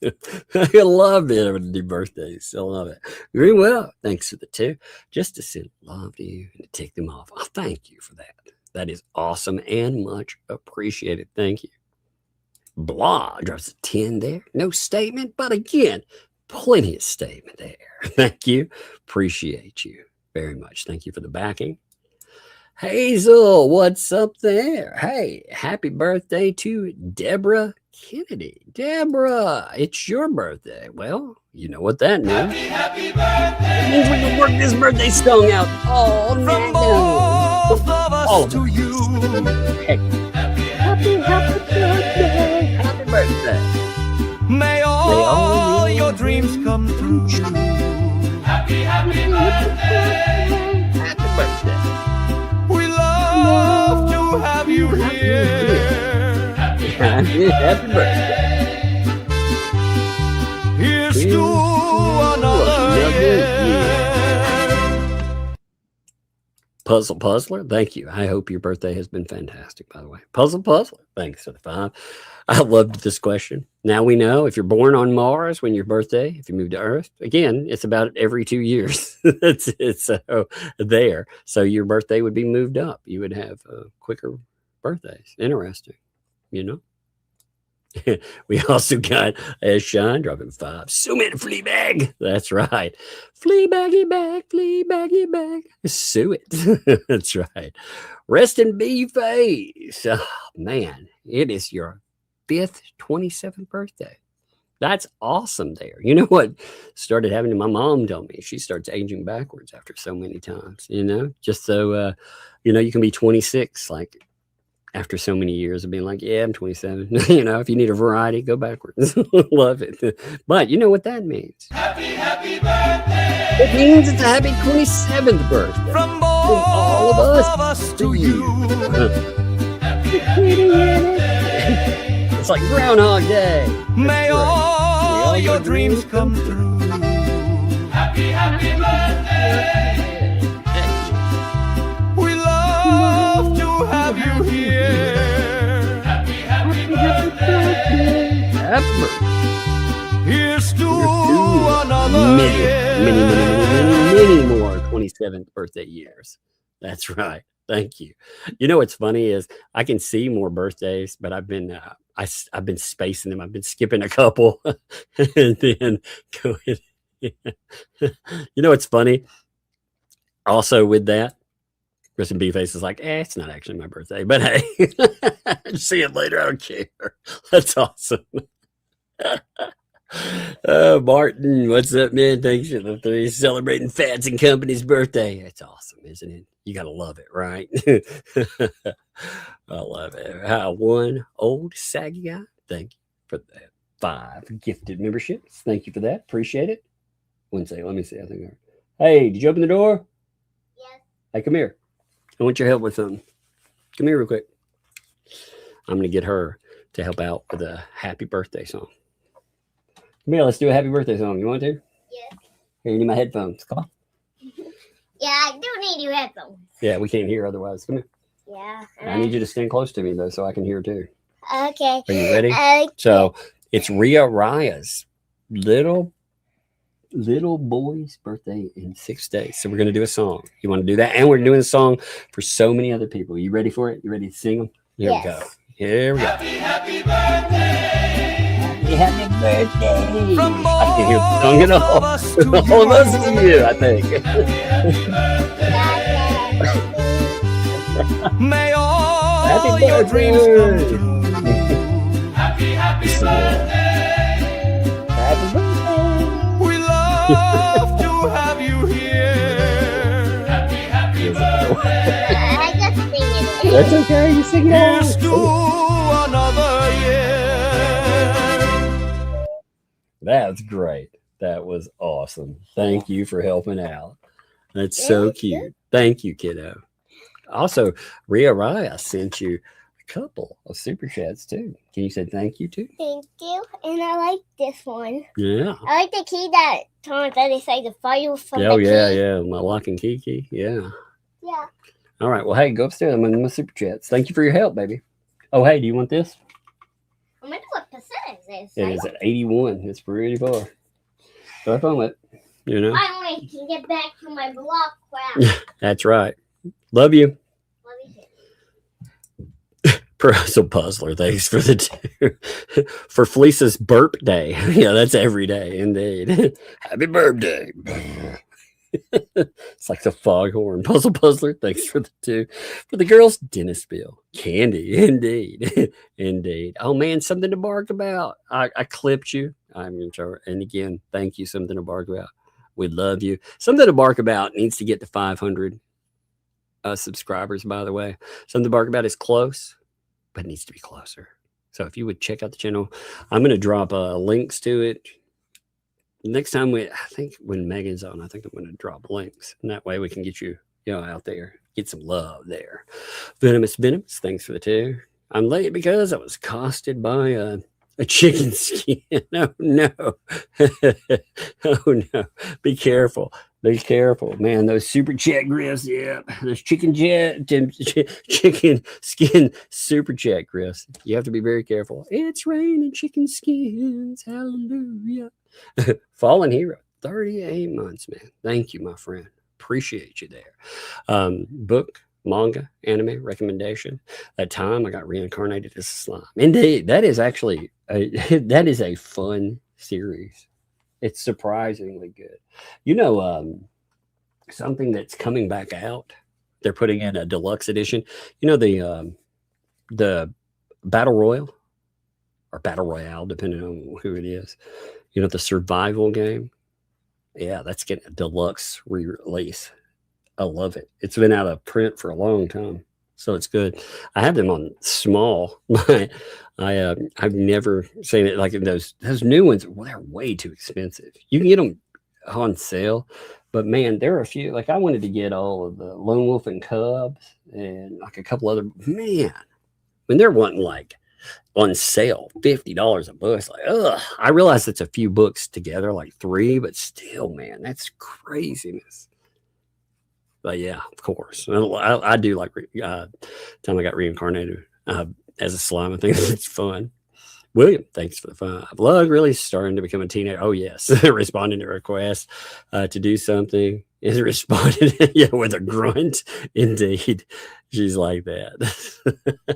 I love it over the birthdays. I love it. Very well. Thanks for the 2. Just to send love to you and to take them off. I thank you for that. That is awesome and much appreciated. Thank you. Blah drops a 10 there. No statement, but again, plenty of statement there. Thank you. Appreciate you very much. Thank you for the backing. Hazel, what's up there? Hey, happy birthday to Deborah Kennedy. Deborah, it's your birthday. Well, you know what that means. Happy birthday! It means we can work this birthday song out all night From long. both of us to you. Heck, happy birthday. Happy birthday. May all your dreams come true. Happy birthday! Happy birthday. We love to have you here. Happy birthday. Here's to another year. Puzzle Puzzler, thank you. I hope your birthday has been fantastic, by the way. Puzzle Puzzler, thanks for the 5. I loved this question. Now we know if you're born on Mars when your birthday, if you move to Earth, again, it's about every 2 years. it's there. So your birthday would be moved up. You would have quicker birthdays. Interesting, you know? We also got Sean dropping 5. Sue me to Fleabag. That's right. Fleabaggy bag, Fleabaggy bag. Sue it. That's right. Rest in B face. Oh, man, it is your 5th, 27th birthday. That's awesome there. You know what started happening? My mom told me she starts aging backwards after so many times, you know, just so, you know, you can be 26, like, after so many years of being like, yeah, I'm 27. You know, if you need a variety, go backwards. Love it. But you know what that means. Happy birthday! It means it's a happy 27th birthday. From all of us to you. Happy birthday! It's like Groundhog Day. May all your dreams come true. Happy birthday! We love to have you here. Happy birthday! Happy birthday. Here's to another many more 27th birthday years. That's right. Thank you. You know what's funny is I can see more birthdays, but I've been I've been spacing them. I've been skipping a couple and then going. You know what's funny? Also with that, Kristen B-Face is like, it's not actually my birthday, but hey, see it later. I don't care. That's awesome. Martin, what's up, man? Thanks for the 3 celebrating Fats and Company's birthday. It's awesome, isn't it? You gotta love it, right? I love it. 1 old saggy guy. Thank you for that 5 gifted memberships. Thank you for that. Appreciate it. One second. Let me see. I think. Hey, did you open the door? Yes. Hey, come here. I want your help with something. Come here real quick. I'm going to get her to help out with a happy birthday song. Come here. Let's do a happy birthday song. You want to? Yes. Here, you need my headphones. Come on. Yeah, I do need your headphones. Yeah, we can't hear otherwise. Come here. Yeah. I need you to stand close to me, though, so I can hear, too. Okay. Are you ready? Okay. So it's Rhea Raya's little boy's birthday in 6 days. So we're going to do a song. You want to do that? And we're doing a song for so many other people. You ready for it? You ready to sing them? Here we go. Here we go. Happy birthday! Happy birthday. I can hear the song at all. All of us to you, I think. May all Happy your dreams come birthday. true. Happy birthday. Happy birthday. We love to have you here. Happy birthday. I just sing it. That's okay. You sing it Here's to all. another year. That's great. That was awesome. Thank you for helping out. That's so cute. Thank you, kiddo. Also, Rhea Raya sent you a couple of super chats too. Can you say thank you too? Thank you. And I like this one. Yeah. I like the key that Tom said it's like the file from Oh the yeah, key. yeah. My lock and key. Yeah. Yeah. All right. Well, hey, go upstairs. I'm in my super chats. Thank you for your help, baby. Oh, hey, do you want this? I wonder what percent is this. It is at 81. It's pretty far. Have fun with it. You know. Finally, I can get back to my block crap. That's right. Love you. Love you too. Puzzle Puzzler, thanks for the two. For Felisa's burp day. Yeah, that's every day, indeed. Happy birthday. It's like the foghorn. Puzzle Puzzler, thanks for the two. For the girls' dentist bill. Candy, indeed. Indeed. Oh man, something to bark about. I clipped you. I'm in charge. And again, thank you. Something to bark about. We love you. Something to bark about needs to get to 500 subscribers, by the way. Something to bark about is close, but it needs to be closer. So if you would check out the channel, I'm going to drop links to it. Next time I think when Megan's on, I think I'm going to drop links. And that way we can get you, out there, get some love there. Venomous, thanks for the two. I'm late because I was accosted by a chicken skin. Oh, no. Oh, no. Be careful. Be careful, man. Those super chat griffs, yeah. Those chicken skin super chat griffs. You have to be very careful. It's raining chicken skins. Hallelujah. Fallen Hero, 38 months, man. Thank you, my friend. Appreciate you there. Book, manga, anime recommendation. That time I got reincarnated as a slime. Indeed, that is actually that is a fun series. It's surprisingly good. Something that's coming back out. They're putting in a deluxe edition. The Battle Royale or Battle Royale, depending on who it is. The survival game. Yeah, that's getting a deluxe re-release. I love it. It's been out of print for a long time, so it's good. I have them on small. I've never seen it like in those new ones. Well, they're way too expensive. You can get them on sale, but man, there are a few. Like I wanted to get all of the Lone Wolf and Cubs and like a couple other. Man, when they're wanting like on sale, $50 a book. It's like, ugh. I realize it's a few books together, like 3, but still, man, that's craziness. But yeah, of course, I do like time I got reincarnated as a slime. I think it's fun. William, thanks for the 5. Lug really starting to become a teenager. Oh yes, responding to requests to do something. Is responded with a grunt. Indeed, she's like that.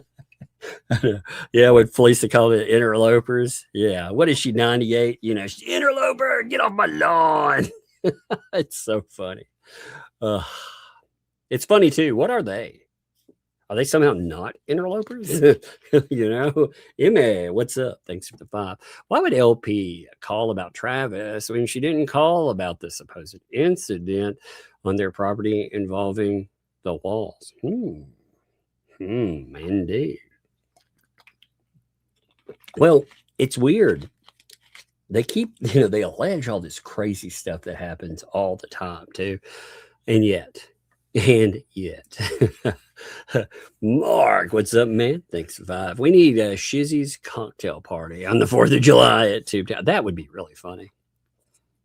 Yeah, when Felisa called it interlopers. Yeah, what is she, 98? She's interloper, get off my lawn. It's so funny. It's funny too. What are they? Are they somehow not interlopers? Emma, what's up? Thanks for the 5. Why would LP call about Travis when she didn't call about the supposed incident on their property involving the walls? Indeed. Well, it's weird. They keep, they allege all this crazy stuff that happens all the time too. And yet, Mark, what's up, man? Thanks for 5. We need a Shizzy's cocktail party on the 4th of July at Tubetown. That would be really funny.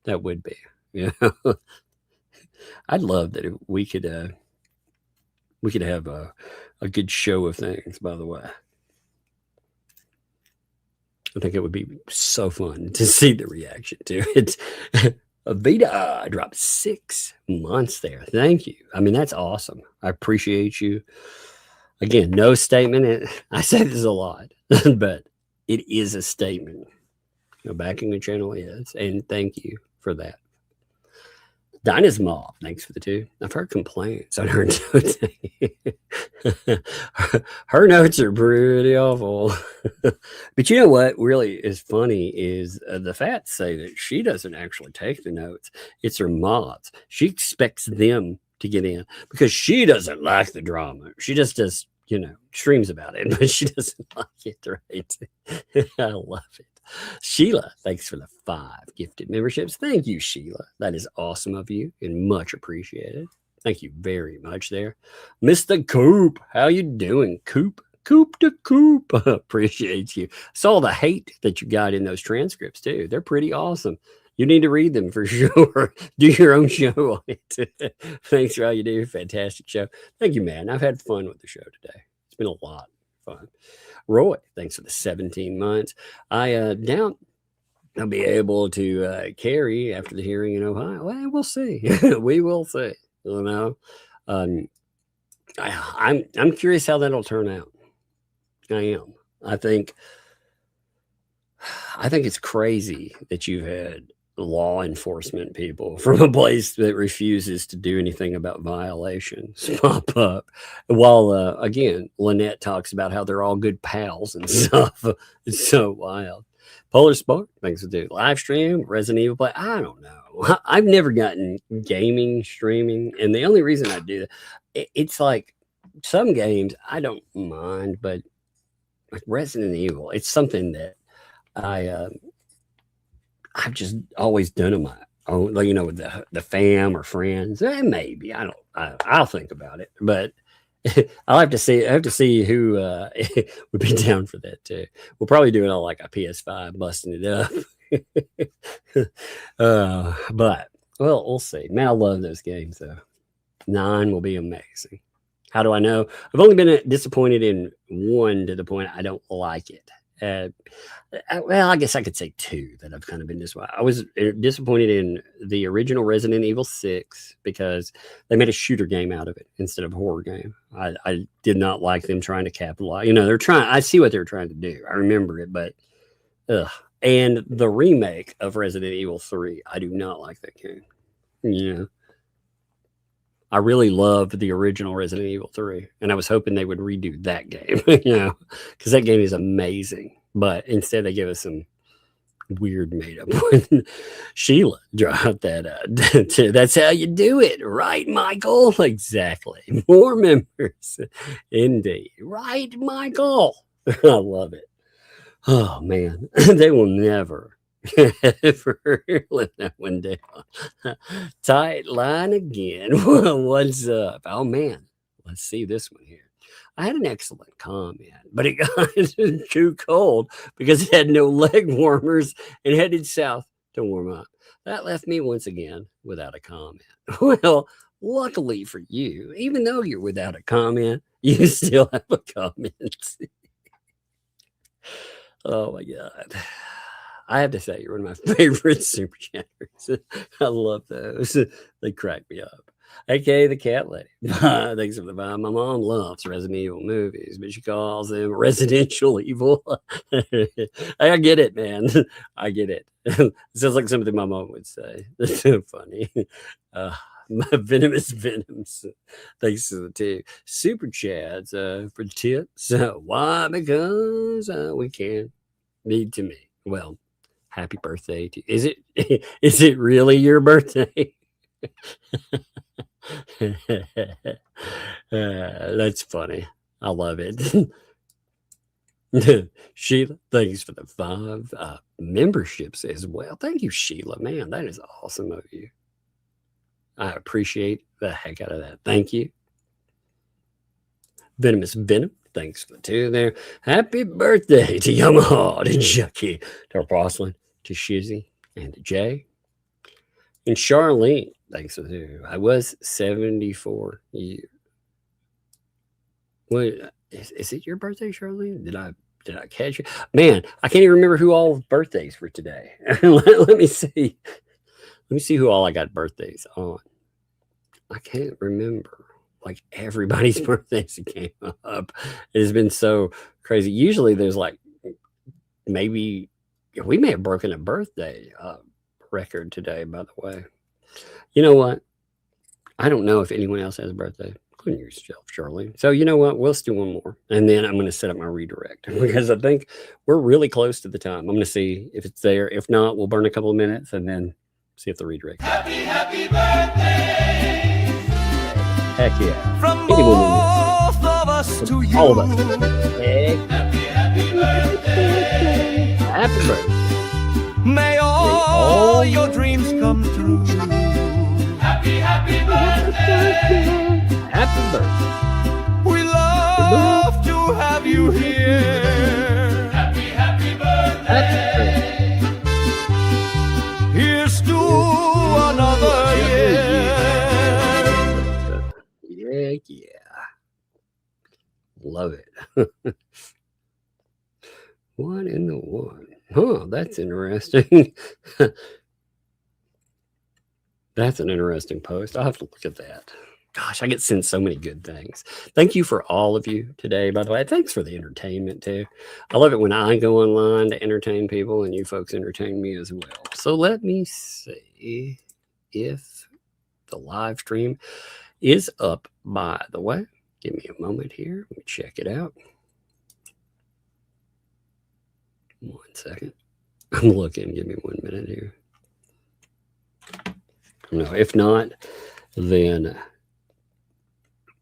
That would be. I'd love that we could have a good show of things, by the way. I think it would be so fun to see the reaction to it. Avita dropped 6 months there. Thank you. I mean, that's awesome. I appreciate you. Again, no statement. I say this a lot, but it is a statement. backing the channel is, and thank you for that. Dinah's Mob, thanks for the 2. I've heard complaints on her notes. Her notes are pretty awful. But you know what really is funny is the Fats say that she doesn't actually take the notes. It's her mods. She expects them to get in because she doesn't like the drama. She just does, streams about it, but she doesn't like it, right? I love it. Sheila, thanks for the 5 gifted memberships. Thank you, Sheila. That is awesome of you and much appreciated. Thank you very much there. Mr. Coop, how you doing? Coop to Coop. Appreciate you. Saw the hate that you got in those transcripts too. They're pretty awesome. You need to read them for sure. Do your own show on it. Thanks for all you do. Fantastic show. Thank you, man. I've had fun with the show today. It's been a lot of fun. Roy, thanks for the 17 months. I doubt I'll be able to carry after the hearing in Ohio. Well, we'll see. We will see. I'm curious how that'll turn out. I am. I think it's crazy that you've had law enforcement people from a place that refuses to do anything about violations pop up while again Lynette talks about how they're all good pals and stuff. It's so wild. Polar Spark, thanks for the live stream. Resident Evil play. I don't know. I've never gotten gaming streaming, and the only reason I do that, it's like some games I don't mind, but like Resident Evil, it's something that I've just always done on my own, like, with the fam or friends. Maybe I'll think about it, but I'll have to see. I have to see who would be down for that too. We'll probably do it on like a PS5, busting it up. But we'll see. Man, I love those games though. 9 will be amazing. How do I know? I've only been disappointed in 1 to the point I don't like it. Well, I guess I could say 2 that I've kind of been disappointed. I was disappointed in the original Resident Evil 6 because they made a shooter game out of it instead of a horror game. I did not like them trying to capitalize. They're trying. I see what they're trying to do. I remember it, but and the remake of Resident Evil 3, I do not like that game. I really loved the original Resident Evil 3, and I was hoping they would redo that game, because that game is amazing. But instead, they give us some weird made up one. Sheila dropped that. That's how you do it, right, Michael? Exactly. More members, indeed. Right, Michael? I love it. Oh, man. They will never ever let that one down. Tight line again. What's up? Oh, man. Let's see this one here. I had an excellent comment, but it got too cold because it had no leg warmers and headed south to warm up. That left me once again without a comment. Well, luckily for you, even though you're without a comment, you still have a comment. Oh my God. I have to say, you're one of my favorite super chatters. I love those. They crack me up. Okay, the cat lady. Thanks for the vibe. My mom loves Resident Evil movies, but she calls them residential evil. I get it, man. I get it. It sounds like something my mom would say. That's so funny. My venomous venoms. Thanks to the 2 super chats for tips. Why? Because we can. Need to me. Well, happy birthday to is it really your birthday? That's funny. I love it. Sheila, thanks for the 5 memberships as well. Thank you, Sheila. Man, that is awesome of you. I appreciate the heck out of that. Thank you. Venomous Venom, thanks for the 2 there. Happy birthday to Yamaha, to Jackie, to Roslyn, to Shizzy, and to Jay. And Charlene, thanks for the 2. I was 74 years. Wait, is it your birthday, Charlene? Did I catch you? Man, I can't even remember who all birthdays were today. Let me see. Let me see who all I got birthdays on. I can't remember. Like everybody's birthdays that came up. It has been so crazy. Usually there's like maybe we may have broken a birthday record today, by the way. You know what? I don't know if anyone else has a birthday, including yourself, Charlie. So you know what? We'll do one more. And then I'm going to set up my redirect because I think we're really close to the time. I'm going to see if it's there. If not, we'll burn a couple of minutes and then see if the redirect. Happy birthday. Heck yeah. From both of us to you. All of us. Happy birthday. Happy birthday. May all your dreams come true. Happy birthday. Happy birthday. We love to have you here. Happy birthday. Here's to another year. Yeah. Love it. What in the one? Huh, that's interesting. That's an interesting post. I'll have to look at that. Gosh, I get sent so many good things. Thank you for all of you today, by the way. Thanks for the entertainment, too. I love it when I go online to entertain people and you folks entertain me as well. So let me see if the live stream is up, by the way. Give me a moment here. Let me check it out. 1 second. I'm looking. Give me 1 minute here. No, if not, then,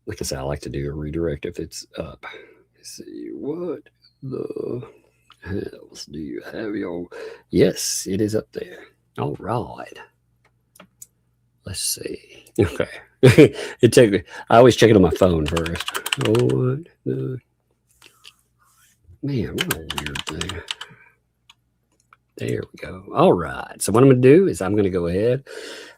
like I said, I like to do a redirect if it's up. Let's see, what the hells do you have your? Yes, it is up there. All right. Let's see. Okay. It took. I always check it on my phone first. Oh, what the man? What a weird thing. There we go. All right. So what I'm going to do is I'm going to go ahead.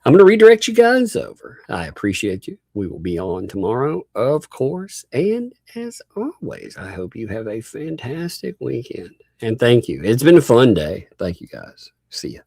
I'm going to redirect you guys over. I appreciate you. We will be on tomorrow, of course. And as always, I hope you have a fantastic weekend. And thank you. It's been a fun day. Thank you, guys. See ya.